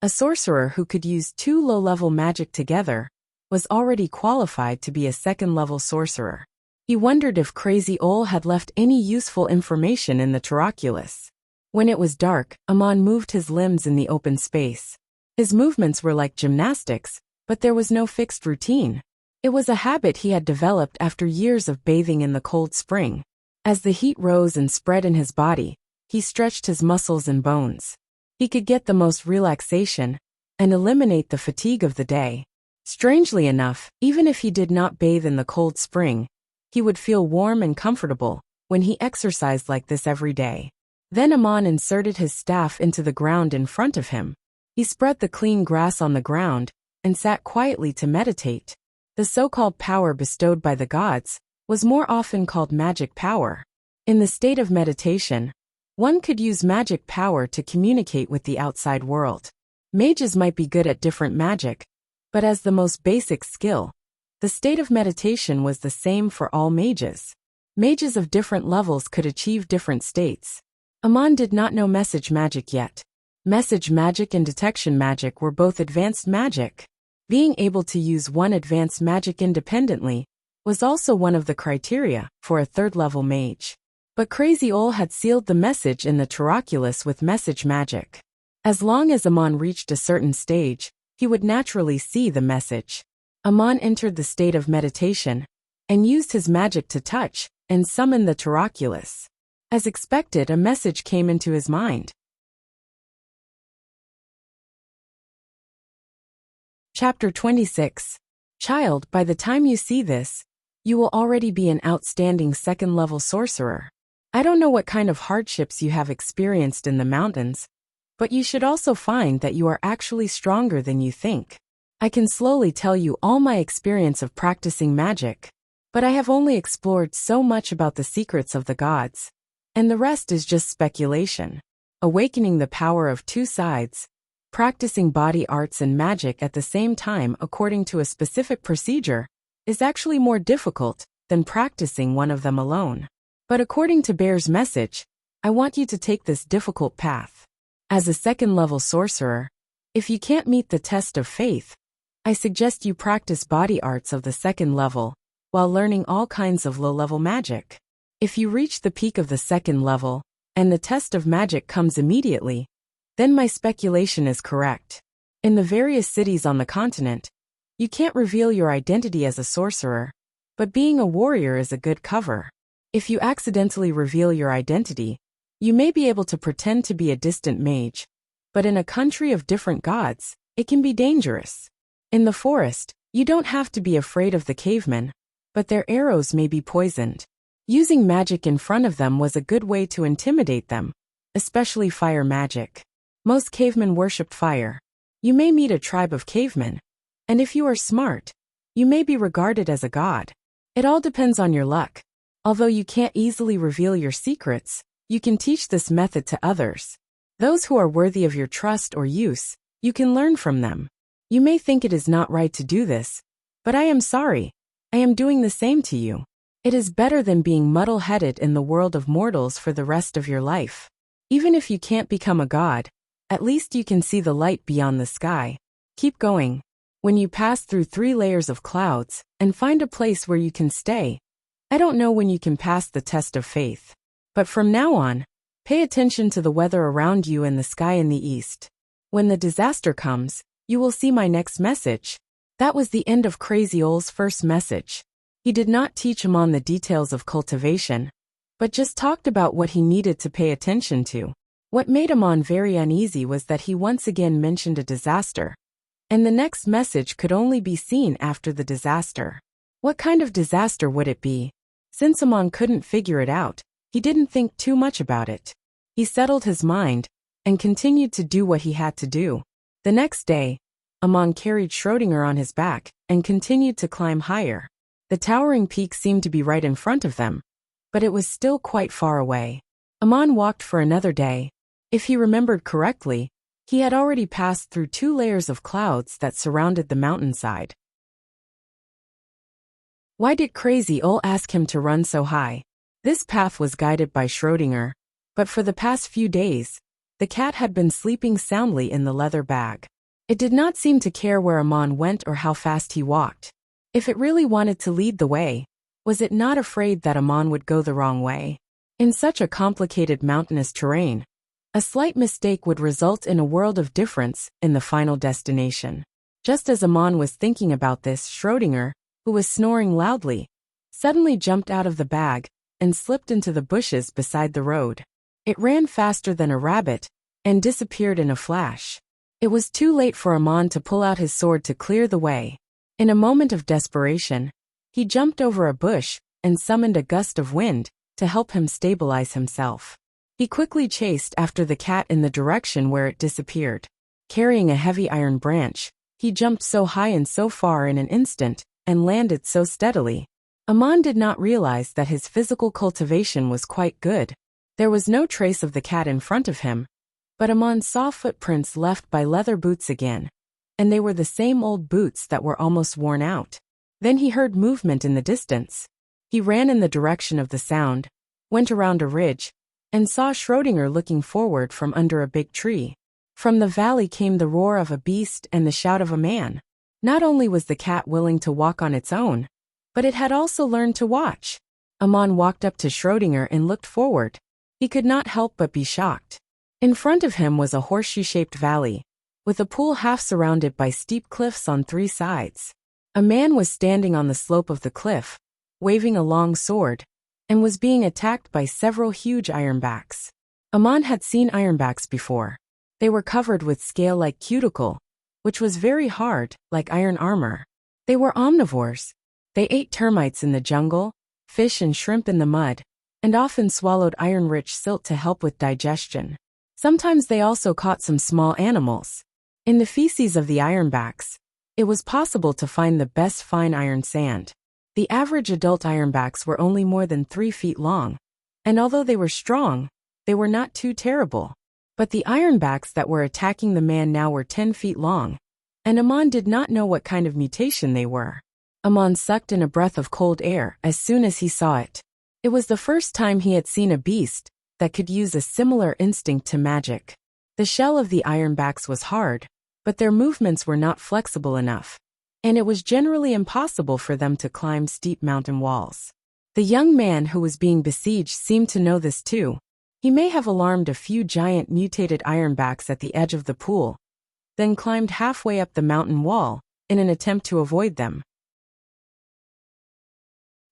a sorcerer who could use 2 low-level magic together was already qualified to be a second-level sorcerer. He wondered if Crazy Ole had left any useful information in the Taroculus. When it was dark, Amon moved his limbs in the open space. His movements were like gymnastics, but there was no fixed routine. It was a habit he had developed after years of bathing in the cold spring. As the heat rose and spread in his body, he stretched his muscles and bones. He could get the most relaxation and eliminate the fatigue of the day. Strangely enough, even if he did not bathe in the cold spring, he would feel warm and comfortable when he exercised like this every day. Then Amon inserted his staff into the ground in front of him. He spread the clean grass on the ground and sat quietly to meditate. The so-called power bestowed by the gods was more often called magic power. In the state of meditation, one could use magic power to communicate with the outside world. Mages might be good at different magic, but as the most basic skill, the state of meditation was the same for all mages. Mages of different levels could achieve different states. Amon did not know message magic yet. Message magic and detection magic were both advanced magic. Being able to use one advanced magic independently was also one of the criteria for a third-level mage. But Crazy Ole had sealed the message in the Taroculus with message magic. As long as Amon reached a certain stage, he would naturally see the message. Amon entered the state of meditation and used his magic to touch and summon the Taroculus. As expected, a message came into his mind. Chapter 26. Child, by the time you see this, you will already be an outstanding second-level sorcerer. I don't know what kind of hardships you have experienced in the mountains, but you should also find that you are actually stronger than you think. I can slowly tell you all my experience of practicing magic, but I have only explored so much about the secrets of the gods, and the rest is just speculation. Awakening the power of 2 sides, practicing body arts and magic at the same time according to a specific procedure, is actually more difficult than practicing one of them alone. But according to Bear's message, I want you to take this difficult path. As a second-level sorcerer, if you can't meet the test of faith, I suggest you practice body arts of the second level while learning all kinds of low-level magic. If you reach the peak of the second level and the test of magic comes immediately, then my speculation is correct. In the various cities on the continent, you can't reveal your identity as a sorcerer, but being a warrior is a good cover. If you accidentally reveal your identity, you may be able to pretend to be a distant mage, but in a country of different gods, it can be dangerous. In the forest, you don't have to be afraid of the cavemen, but their arrows may be poisoned. Using magic in front of them was a good way to intimidate them, especially fire magic. Most cavemen worshipped fire. You may meet a tribe of cavemen, and if you are smart, you may be regarded as a god. It all depends on your luck. Although you can't easily reveal your secrets, you can teach this method to others. Those who are worthy of your trust or use, you can learn from them. You may think it is not right to do this, but I am sorry. I am doing the same to you. It is better than being muddle-headed in the world of mortals for the rest of your life. Even if you can't become a god, at least you can see the light beyond the sky. Keep going. When you pass through 3 layers of clouds and find a place where you can stay, I don't know when you can pass the test of faith. But from now on, pay attention to the weather around you and the sky in the east. When the disaster comes, you will see my next message. That was the end of Crazy Ole's first message. He did not teach Amon the details of cultivation, but just talked about what he needed to pay attention to. What made Amon very uneasy was that he once again mentioned a disaster, and the next message could only be seen after the disaster. What kind of disaster would it be? Since Amon couldn't figure it out, he didn't think too much about it. He settled his mind and continued to do what he had to do. The next day, Amon carried Schrödinger on his back and continued to climb higher. The towering peak seemed to be right in front of them, but it was still quite far away. Amon walked for another day. If he remembered correctly, he had already passed through 2 layers of clouds that surrounded the mountainside. Why did Crazy Ole ask him to run so high? This path was guided by Schrödinger, but for the past few days, the cat had been sleeping soundly in the leather bag. It did not seem to care where Amon went or how fast he walked. If it really wanted to lead the way, was it not afraid that Amon would go the wrong way? In such a complicated mountainous terrain, a slight mistake would result in a world of difference in the final destination. Just as Amon was thinking about this, Schrödinger, who was snoring loudly, suddenly jumped out of the bag and slipped into the bushes beside the road. It ran faster than a rabbit and disappeared in a flash. It was too late for Amon to pull out his sword to clear the way. In a moment of desperation, he jumped over a bush and summoned a gust of wind to help him stabilize himself. He quickly chased after the cat in the direction where it disappeared. Carrying a heavy iron branch, he jumped so high and so far in an instant and landed so steadily. Amon did not realize that his physical cultivation was quite good. There was no trace of the cat in front of him, but Amon saw footprints left by leather boots again, and they were the same old boots that were almost worn out. Then he heard movement in the distance. He ran in the direction of the sound, went around a ridge, and saw Schrödinger looking forward from under a big tree. From the valley came the roar of a beast and the shout of a man. Not only was the cat willing to walk on its own, but it had also learned to watch. Amon walked up to Schrödinger and looked forward. He could not help but be shocked. In front of him was a horseshoe-shaped valley, with a pool half surrounded by steep cliffs on 3 sides. A man was standing on the slope of the cliff, waving a long sword, and was being attacked by several huge ironbacks. Amon had seen ironbacks before. They were covered with scale-like cuticle, which was very hard, like iron armor. They were omnivores. They ate termites in the jungle, fish and shrimp in the mud, and often swallowed iron-rich silt to help with digestion. Sometimes they also caught some small animals. In the feces of the ironbacks, it was possible to find the best fine iron sand. The average adult ironbacks were only more than 3 feet long, and although they were strong, they were not too terrible. But the ironbacks that were attacking the man now were 10 feet long, and Amon did not know what kind of mutation they were. Amon sucked in a breath of cold air as soon as he saw it. It was the first time he had seen a beast that could use a similar instinct to magic. The shell of the ironbacks was hard, but their movements were not flexible enough, and it was generally impossible for them to climb steep mountain walls. The young man who was being besieged seemed to know this too. He may have alarmed a few giant mutated ironbacks at the edge of the pool, then climbed halfway up the mountain wall in an attempt to avoid them.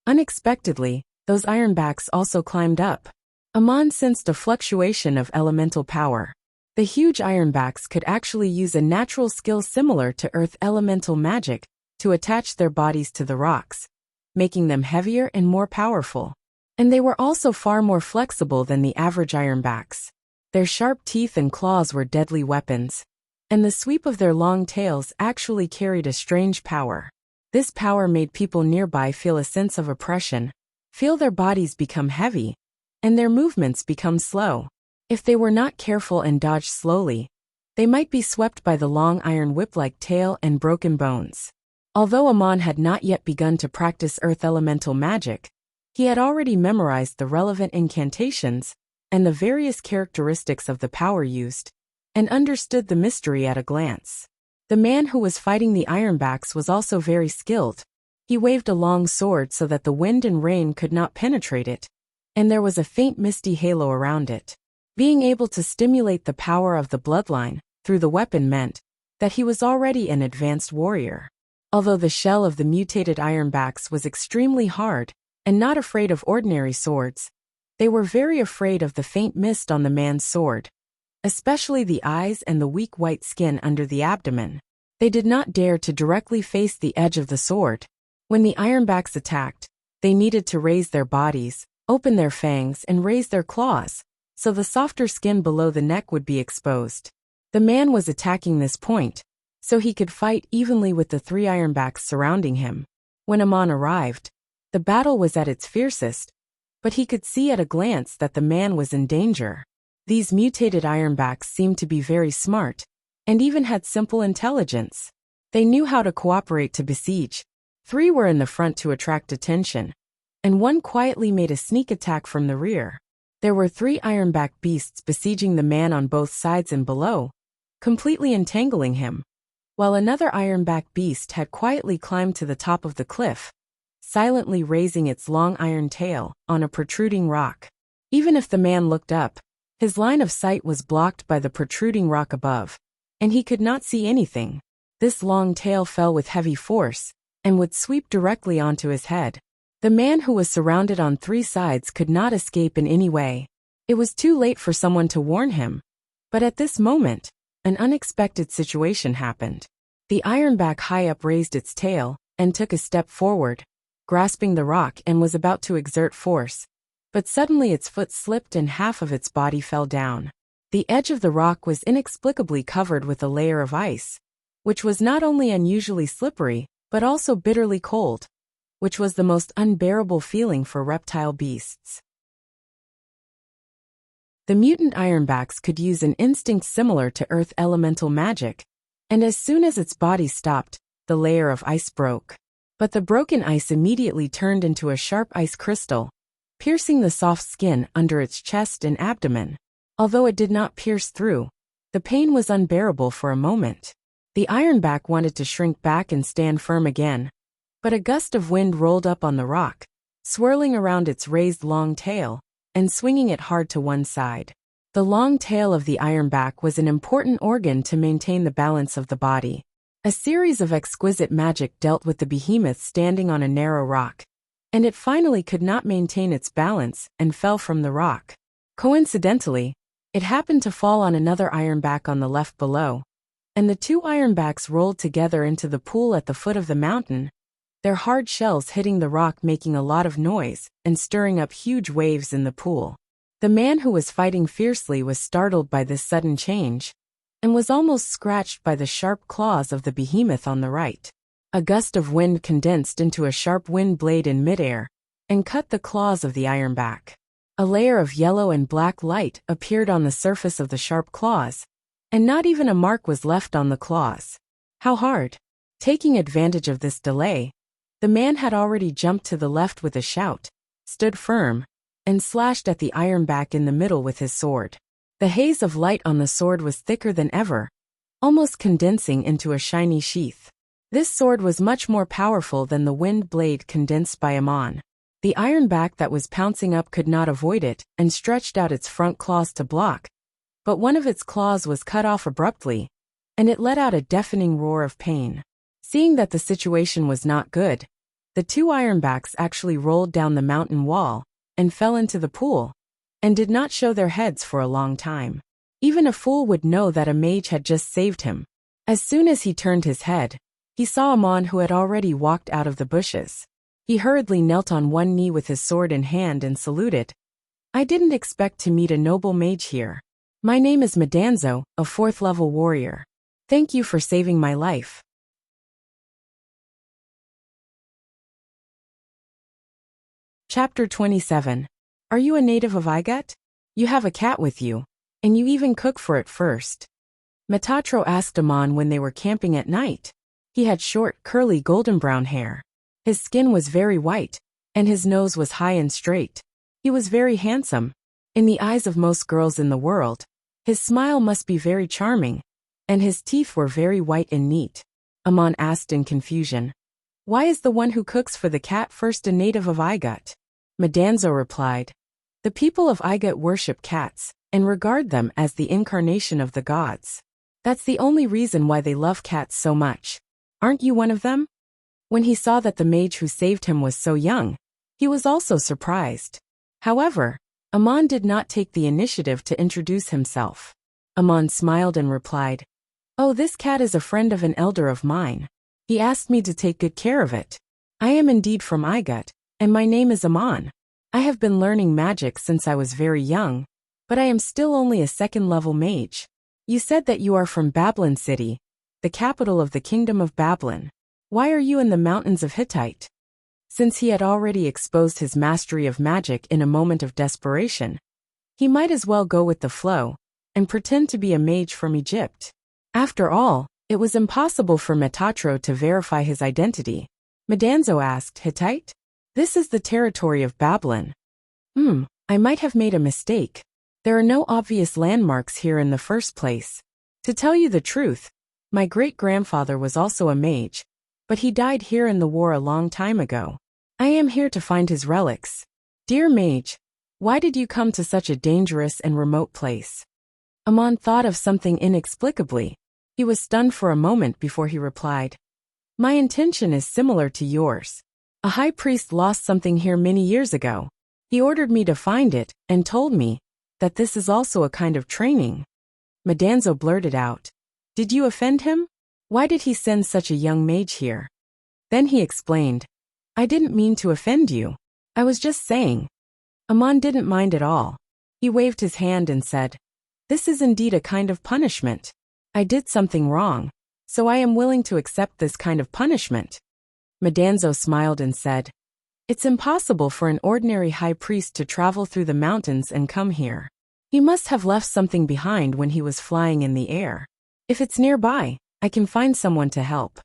Unexpectedly, those ironbacks also climbed up. Amon sensed a fluctuation of elemental power. The huge ironbacks could actually use a natural skill similar to earth elemental magic to attach their bodies to the rocks, making them heavier and more powerful. And they were also far more flexible than the average ironbacks. Their sharp teeth and claws were deadly weapons, and the sweep of their long tails actually carried a strange power. This power made people nearby feel a sense of oppression, feel their bodies become heavy, and their movements become slow. If they were not careful and dodged slowly, they might be swept by the long iron whip-like tail and broken bones. Although Amon had not yet begun to practice earth elemental magic, he had already memorized the relevant incantations and the various characteristics of the power used, and understood the mystery at a glance. The man who was fighting the Ironbacks was also very skilled. He waved a long sword so that the wind and rain could not penetrate it, and there was a faint misty halo around it. Being able to stimulate the power of the bloodline through the weapon meant that he was already an advanced warrior. Although the shell of the mutated Ironbacks was extremely hard and not afraid of ordinary swords, they were very afraid of the faint mist on the man's sword, especially the eyes and the weak white skin under the abdomen. They did not dare to directly face the edge of the sword. When the Ironbacks attacked, they needed to raise their bodies, open their fangs and raise their claws, so the softer skin below the neck would be exposed. The man was attacking this point, so he could fight evenly with the 3 Ironbacks surrounding him. When Amon arrived, the battle was at its fiercest, but he could see at a glance that the man was in danger. These mutated Ironbacks seemed to be very smart, and even had simple intelligence. They knew how to cooperate to besiege. 3 were in the front to attract attention, and 1 quietly made a sneak attack from the rear. There were 3 Ironback beasts besieging the man on both sides and below, completely entangling him, while another Ironback beast had quietly climbed to the top of the cliff, silently raising its long iron tail on a protruding rock. Even if the man looked up, his line of sight was blocked by the protruding rock above, and he could not see anything. This long tail fell with heavy force, and would sweep directly onto his head. The man who was surrounded on 3 sides could not escape in any way. It was too late for someone to warn him. But at this moment, an unexpected situation happened. The Ironback high up raised its tail, and took a step forward, grasping the rock and was about to exert force. But suddenly its foot slipped and half of its body fell down. The edge of the rock was inexplicably covered with a layer of ice, which was not only unusually slippery, but also bitterly cold, which was the most unbearable feeling for reptile beasts. The mutant Ironbacks could use an instinct similar to earth elemental magic, and as soon as its body stopped, the layer of ice broke. But the broken ice immediately turned into a sharp ice crystal, piercing the soft skin under its chest and abdomen. Although it did not pierce through, the pain was unbearable for a moment. The Ironback wanted to shrink back and stand firm again, but a gust of wind rolled up on the rock, swirling around its raised long tail, and swinging it hard to one side. The long tail of the Ironback was an important organ to maintain the balance of the body. A series of exquisite magic dealt with the behemoth standing on a narrow rock, and it finally could not maintain its balance and fell from the rock. Coincidentally, it happened to fall on another Ironback on the left below, and the 2 Ironbacks rolled together into the pool at the foot of the mountain, their hard shells hitting the rock making a lot of noise and stirring up huge waves in the pool. The man who was fighting fiercely was startled by this sudden change, and was almost scratched by the sharp claws of the behemoth on the right. A gust of wind condensed into a sharp wind blade in midair, and cut the claws of the Ironback. A layer of yellow and black light appeared on the surface of the sharp claws, and not even a mark was left on the claws. How hard! Taking advantage of this delay, the man had already jumped to the left with a shout, stood firm, and slashed at the Ironback in the middle with his sword. The haze of light on the sword was thicker than ever, almost condensing into a shiny sheath. This sword was much more powerful than the wind blade condensed by Amon. The Ironback that was pouncing up could not avoid it and stretched out its front claws to block, but one of its claws was cut off abruptly, and it let out a deafening roar of pain. Seeing that the situation was not good, the 2 Ironbacks actually rolled down the mountain wall and fell into the pool, and did not show their heads for a long time. Even a fool would know that a mage had just saved him. As soon as he turned his head, he saw Amon, who had already walked out of the bushes. He hurriedly knelt on one knee with his sword in hand and saluted. "I didn't expect to meet a noble mage here. My name is Madanzo, a 4th-level warrior. Thank you for saving my life." Chapter 27. Are you a native of Igut? You have a cat with you, and you even cook for it first. Metatro asked Amon when they were camping at night. He had short, curly golden-brown hair. His skin was very white, and his nose was high and straight. He was very handsome. In the eyes of most girls in the world, his smile must be very charming, and his teeth were very white and neat. Amon asked in confusion. Why is the one who cooks for the cat first a native of Igut? Madanzo replied. The people of Igut worship cats, and regard them as the incarnation of the gods. That's the only reason why they love cats so much. Aren't you one of them? When he saw that the mage who saved him was so young, he was also surprised. However, Amon did not take the initiative to introduce himself. Amon smiled and replied, Oh, this cat is a friend of an elder of mine. He asked me to take good care of it. I am indeed from Igut, and my name is Amon. I have been learning magic since I was very young, but I am still only a second-level mage. You said that you are from Babylon City, the capital of the kingdom of Babylon. Why are you in the mountains of Hittite? Since he had already exposed his mastery of magic in a moment of desperation, he might as well go with the flow and pretend to be a mage from Egypt. After all, it was impossible for Metatro to verify his identity. Madanzo asked, Hittite? This is the territory of Babylon. I might have made a mistake. There are no obvious landmarks here in the first place. To tell you the truth, my great-grandfather was also a mage, but he died here in the war a long time ago. I am here to find his relics. Dear mage, why did you come to such a dangerous and remote place? Amon thought of something inexplicably. He was stunned for a moment before he replied. My intention is similar to yours. A high priest lost something here many years ago. He ordered me to find it and told me that this is also a kind of training. Madanzo blurted out. Did you offend him? Why did he send such a young mage here? Then he explained. I didn't mean to offend you. I was just saying. Amon didn't mind at all. He waved his hand and said, This is indeed a kind of punishment. I did something wrong, so I am willing to accept this kind of punishment. Madanzo smiled and said, It's impossible for an ordinary high priest to travel through the mountains and come here. He must have left something behind when he was flying in the air. If it's nearby, I can find someone to help.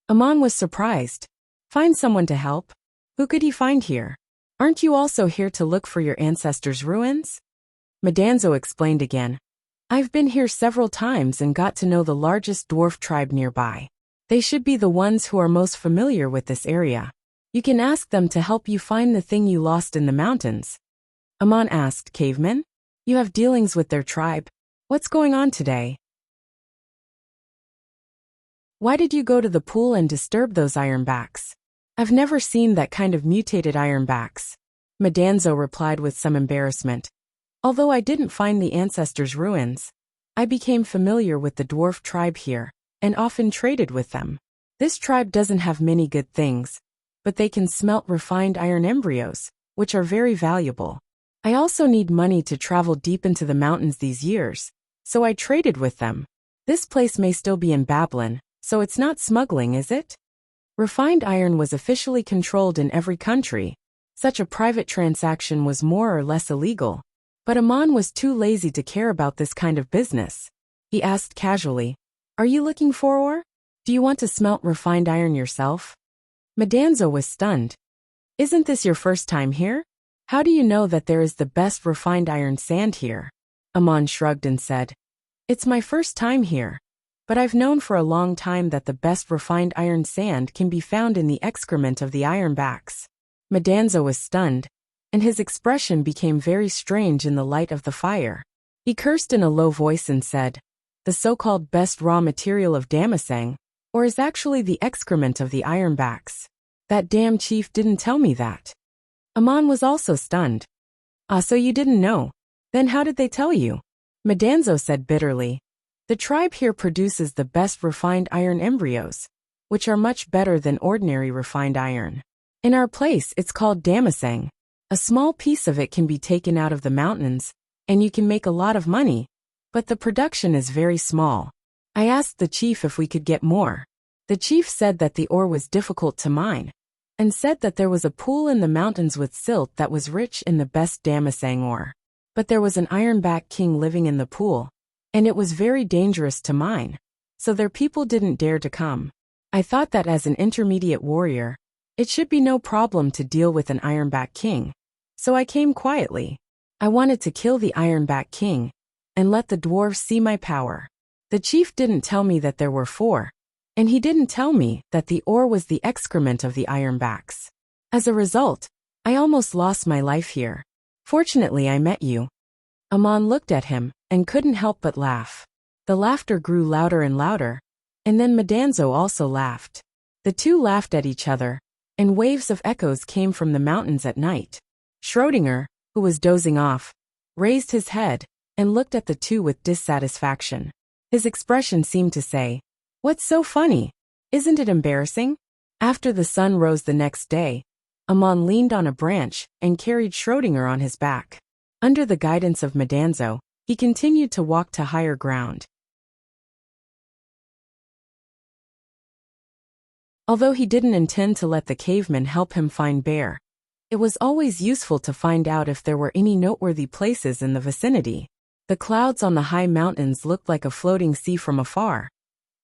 Amon was surprised. Find someone to help? Who could he find here? Aren't you also here to look for your ancestors' ruins? Madanzo explained again. I've been here several times and got to know the largest dwarf tribe nearby. They should be the ones who are most familiar with this area. You can ask them to help you find the thing you lost in the mountains. Amon asked, Caveman? You have dealings with their tribe. What's going on today? Why did you go to the pool and disturb those ironbacks? I've never seen that kind of mutated ironbacks. Madanzo replied with some embarrassment. Although I didn't find the ancestors' ruins, I became familiar with the dwarf tribe here, and often traded with them. This tribe doesn't have many good things, but they can smelt refined iron embryos, which are very valuable. I also need money to travel deep into the mountains these years, so I traded with them. This place may still be in Babylon, so it's not smuggling, is it? Refined iron was officially controlled in every country. Such a private transaction was more or less illegal. But Amon was too lazy to care about this kind of business. He asked casually, Are you looking for ore? Do you want to smelt refined iron yourself? Madanzo was stunned. Isn't this your first time here? How do you know that there is the best refined iron sand here? Amon shrugged and said, It's my first time here, but I've known for a long time that the best refined iron sand can be found in the excrement of the ironbacks. Madanzo was stunned, and his expression became very strange in the light of the fire. He cursed in a low voice and said, The so-called best raw material of Damasang, or is actually the excrement of the ironbacks. That damn chief didn't tell me that. Amon was also stunned. Ah, so you didn't know? Then how did they tell you? Madanzo said bitterly, The tribe here produces the best refined iron embryos, which are much better than ordinary refined iron. In our place, it's called Damasang. A small piece of it can be taken out of the mountains, and you can make a lot of money, but the production is very small. I asked the chief if we could get more. The chief said that the ore was difficult to mine, and said that there was a pool in the mountains with silt that was rich in the best Damasang ore. But there was an ironback king living in the pool, and it was very dangerous to mine, so their people didn't dare to come. I thought that as an intermediate warrior, it should be no problem to deal with an ironback king, so I came quietly. I wanted to kill the ironback king, and let the dwarves see my power. The chief didn't tell me that there were 4. And he didn't tell me that the ore was the excrement of the ironbacks. As a result, I almost lost my life here. Fortunately, I met you. Amon looked at him and couldn't help but laugh. The laughter grew louder and louder, and then Madanzo also laughed. The two laughed at each other, and waves of echoes came from the mountains at night. Schrödinger, who was dozing off, raised his head and looked at the two with dissatisfaction. His expression seemed to say, "What's so funny? Isn't it embarrassing?" After the sun rose the next day, Amon leaned on a branch and carried Schrödinger on his back. Under the guidance of Madanzo, he continued to walk to higher ground. Although he didn't intend to let the cavemen help him find bear, it was always useful to find out if there were any noteworthy places in the vicinity. The clouds on the high mountains looked like a floating sea from afar.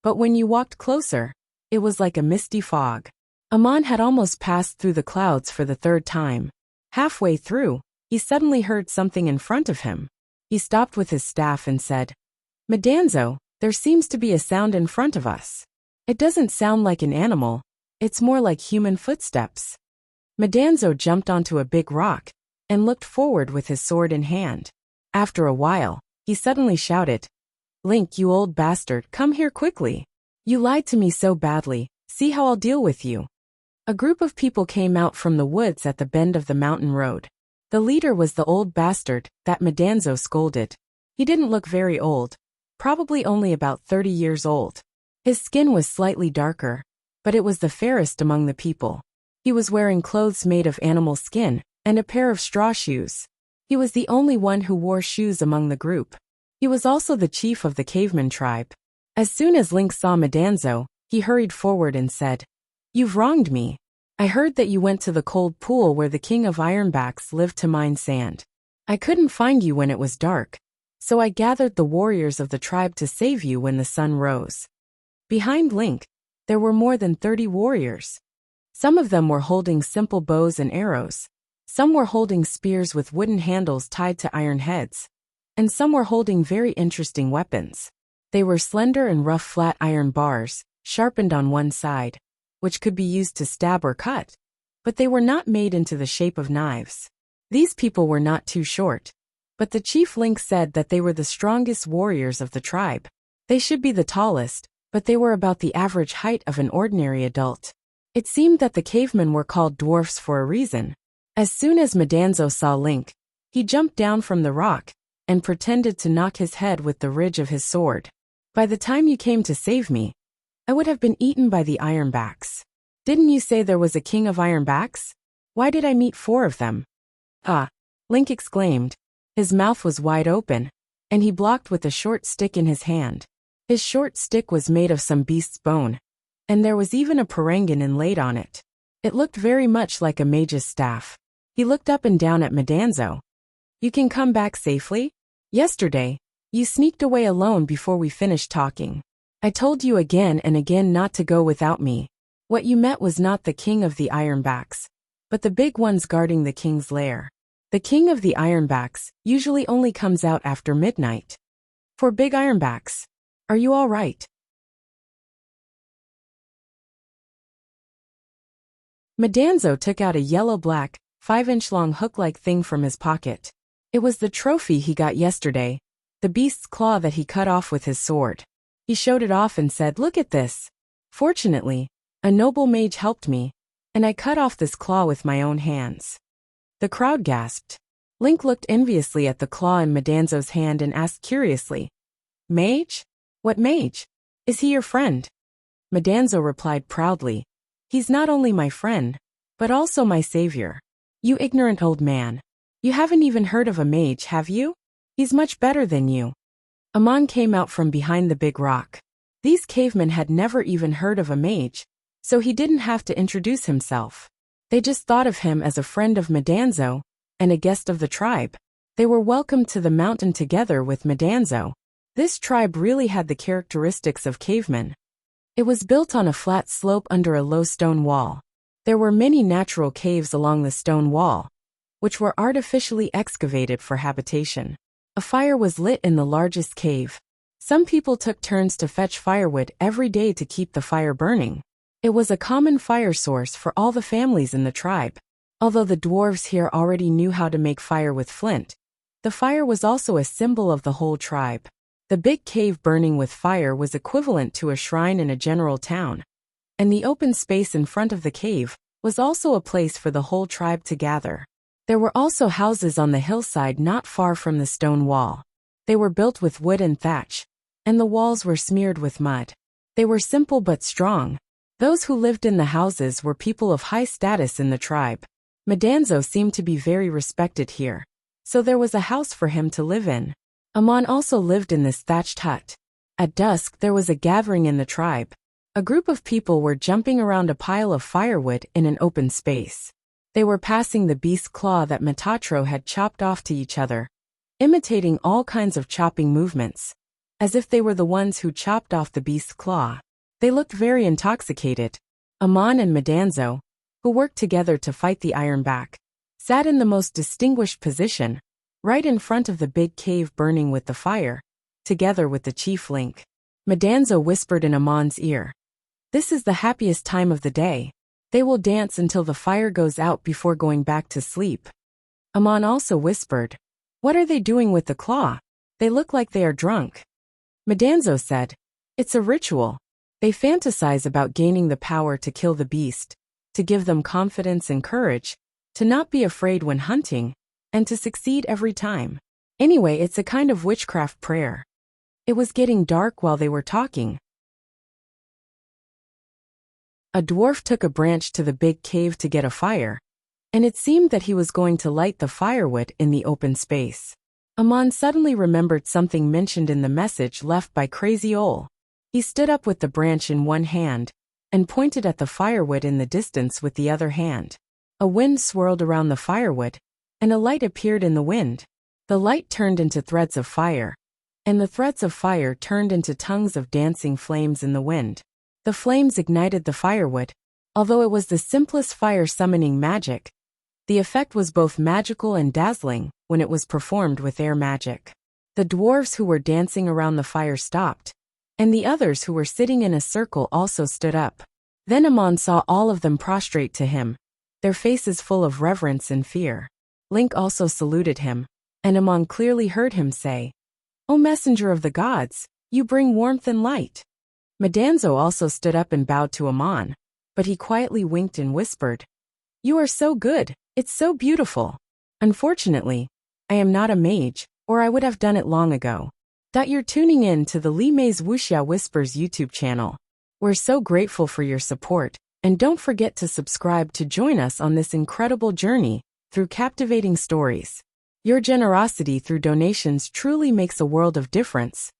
But when you walked closer, it was like a misty fog. Amon had almost passed through the clouds for the 3rd time. Halfway through, he suddenly heard something in front of him. He stopped with his staff and said, "Madanzo, there seems to be a sound in front of us. It doesn't sound like an animal, it's more like human footsteps." Madanzo jumped onto a big rock and looked forward with his sword in hand. After a while, he suddenly shouted, "Link, you old bastard, come here quickly. You lied to me so badly, see how I'll deal with you." A group of people came out from the woods at the bend of the mountain road. The leader was the old bastard that Madanzo scolded. He didn't look very old, probably only about 30 years old. His skin was slightly darker, but it was the fairest among the people. He was wearing clothes made of animal skin and a pair of straw shoes. He was the only one who wore shoes among the group. He was also the chief of the caveman tribe. As soon as Link saw Madanzo, he hurried forward and said, "You've wronged me. I heard that you went to the cold pool where the king of Ironbacks lived to mine sand. I couldn't find you when it was dark, so I gathered the warriors of the tribe to save you when the sun rose." Behind Link, there were more than 30 warriors. Some of them were holding simple bows and arrows. Some were holding spears with wooden handles tied to iron heads. And some were holding very interesting weapons. They were slender and rough flat iron bars, sharpened on one side, which could be used to stab or cut. But they were not made into the shape of knives. These people were not too short. But the chief Link said that they were the strongest warriors of the tribe. They should be the tallest, but they were about the average height of an ordinary adult. It seemed that the cavemen were called dwarfs for a reason. As soon as Madanzo saw Link, he jumped down from the rock and pretended to knock his head with the ridge of his sword. "By the time you came to save me, I would have been eaten by the Ironbacks. Didn't you say there was a king of Ironbacks? Why did I meet 4 of them?" "Ah!" Link exclaimed. His mouth was wide open, and he blocked with a short stick in his hand. His short stick was made of some beast's bone, and there was even a parangan inlaid on it. It looked very much like a mage's staff. He looked up and down at Madanzo. "You can come back safely? Yesterday, you sneaked away alone before we finished talking. I told you again and again not to go without me. What you met was not the king of the Ironbacks, but the big ones guarding the king's lair. The king of the Ironbacks usually only comes out after midnight. For big Ironbacks, are you all right?" Madanzo took out a yellow-black, 5-inch-long hook-like thing from his pocket. It was the trophy he got yesterday, the beast's claw that he cut off with his sword. He showed it off and said, "Look at this. Fortunately, a noble mage helped me, and I cut off this claw with my own hands." The crowd gasped. Link looked enviously at the claw in Madanzo's hand and asked curiously, "Mage? What mage? Is he your friend?" Madanzo replied proudly, "He's not only my friend, but also my savior." "You ignorant old man. You haven't even heard of a mage, have you? He's much better than you." Amon came out from behind the big rock. These cavemen had never even heard of a mage, so he didn't have to introduce himself. They just thought of him as a friend of Madanzo and a guest of the tribe. They were welcomed to the mountain together with Madanzo. This tribe really had the characteristics of cavemen. It was built on a flat slope under a low stone wall. There were many natural caves along the stone wall, which were artificially excavated for habitation. A fire was lit in the largest cave. Some people took turns to fetch firewood every day to keep the fire burning. It was a common fire source for all the families in the tribe. Although the dwarves here already knew how to make fire with flint, the fire was also a symbol of the whole tribe. The big cave burning with fire was equivalent to a shrine in a general town, and the open space in front of the cave was also a place for the whole tribe to gather. There were also houses on the hillside not far from the stone wall. They were built with wood and thatch, and the walls were smeared with mud. They were simple but strong. Those who lived in the houses were people of high status in the tribe. Madanzo seemed to be very respected here, so there was a house for him to live in. Amon also lived in this thatched hut. At dusk there was a gathering in the tribe. A group of people were jumping around a pile of firewood in an open space. They were passing the beast's claw that Metatro had chopped off to each other, imitating all kinds of chopping movements, as if they were the ones who chopped off the beast's claw. They looked very intoxicated. Amon and Madanzo, who worked together to fight the Ironback, sat in the most distinguished position, right in front of the big cave burning with the fire, together with the chief Link. Madanzo whispered in Amon's ear, "This is the happiest time of the day. They will dance until the fire goes out before going back to sleep." Amon also whispered, "What are they doing with the claw? They look like they are drunk." Madanzo said, "It's a ritual. They fantasize about gaining the power to kill the beast, to give them confidence and courage, to not be afraid when hunting, and to succeed every time. Anyway, it's a kind of witchcraft prayer." It was getting dark while they were talking. A dwarf took a branch to the big cave to get a fire, and it seemed that he was going to light the firewood in the open space. Amon suddenly remembered something mentioned in the message left by Crazy Ol. He stood up with the branch in one hand and pointed at the firewood in the distance with the other hand. A wind swirled around the firewood, and a light appeared in the wind. The light turned into threads of fire, and the threads of fire turned into tongues of dancing flames in the wind. The flames ignited the firewood. Although it was the simplest fire summoning magic, the effect was both magical and dazzling when it was performed with air magic. The dwarves who were dancing around the fire stopped, and the others who were sitting in a circle also stood up. Then Amon saw all of them prostrate to him, their faces full of reverence and fear. Link also saluted him, and Amon clearly heard him say, "O messenger of the gods, you bring warmth and light." Madanzo also stood up and bowed to Amon, but he quietly winked and whispered, "You are so good, it's so beautiful. Unfortunately, I am not a mage, or I would have done it long ago." You're tuning in to the Li Mei's Wuxia Whispers YouTube channel. We're so grateful for your support, and don't forget to subscribe to join us on this incredible journey through captivating stories. Your generosity through donations truly makes a world of difference,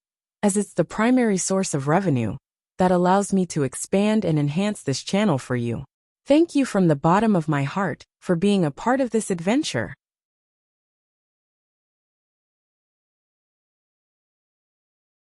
as it's the primary source of revenue that allows me to expand and enhance this channel for you. Thank you from the bottom of my heart for being a part of this adventure.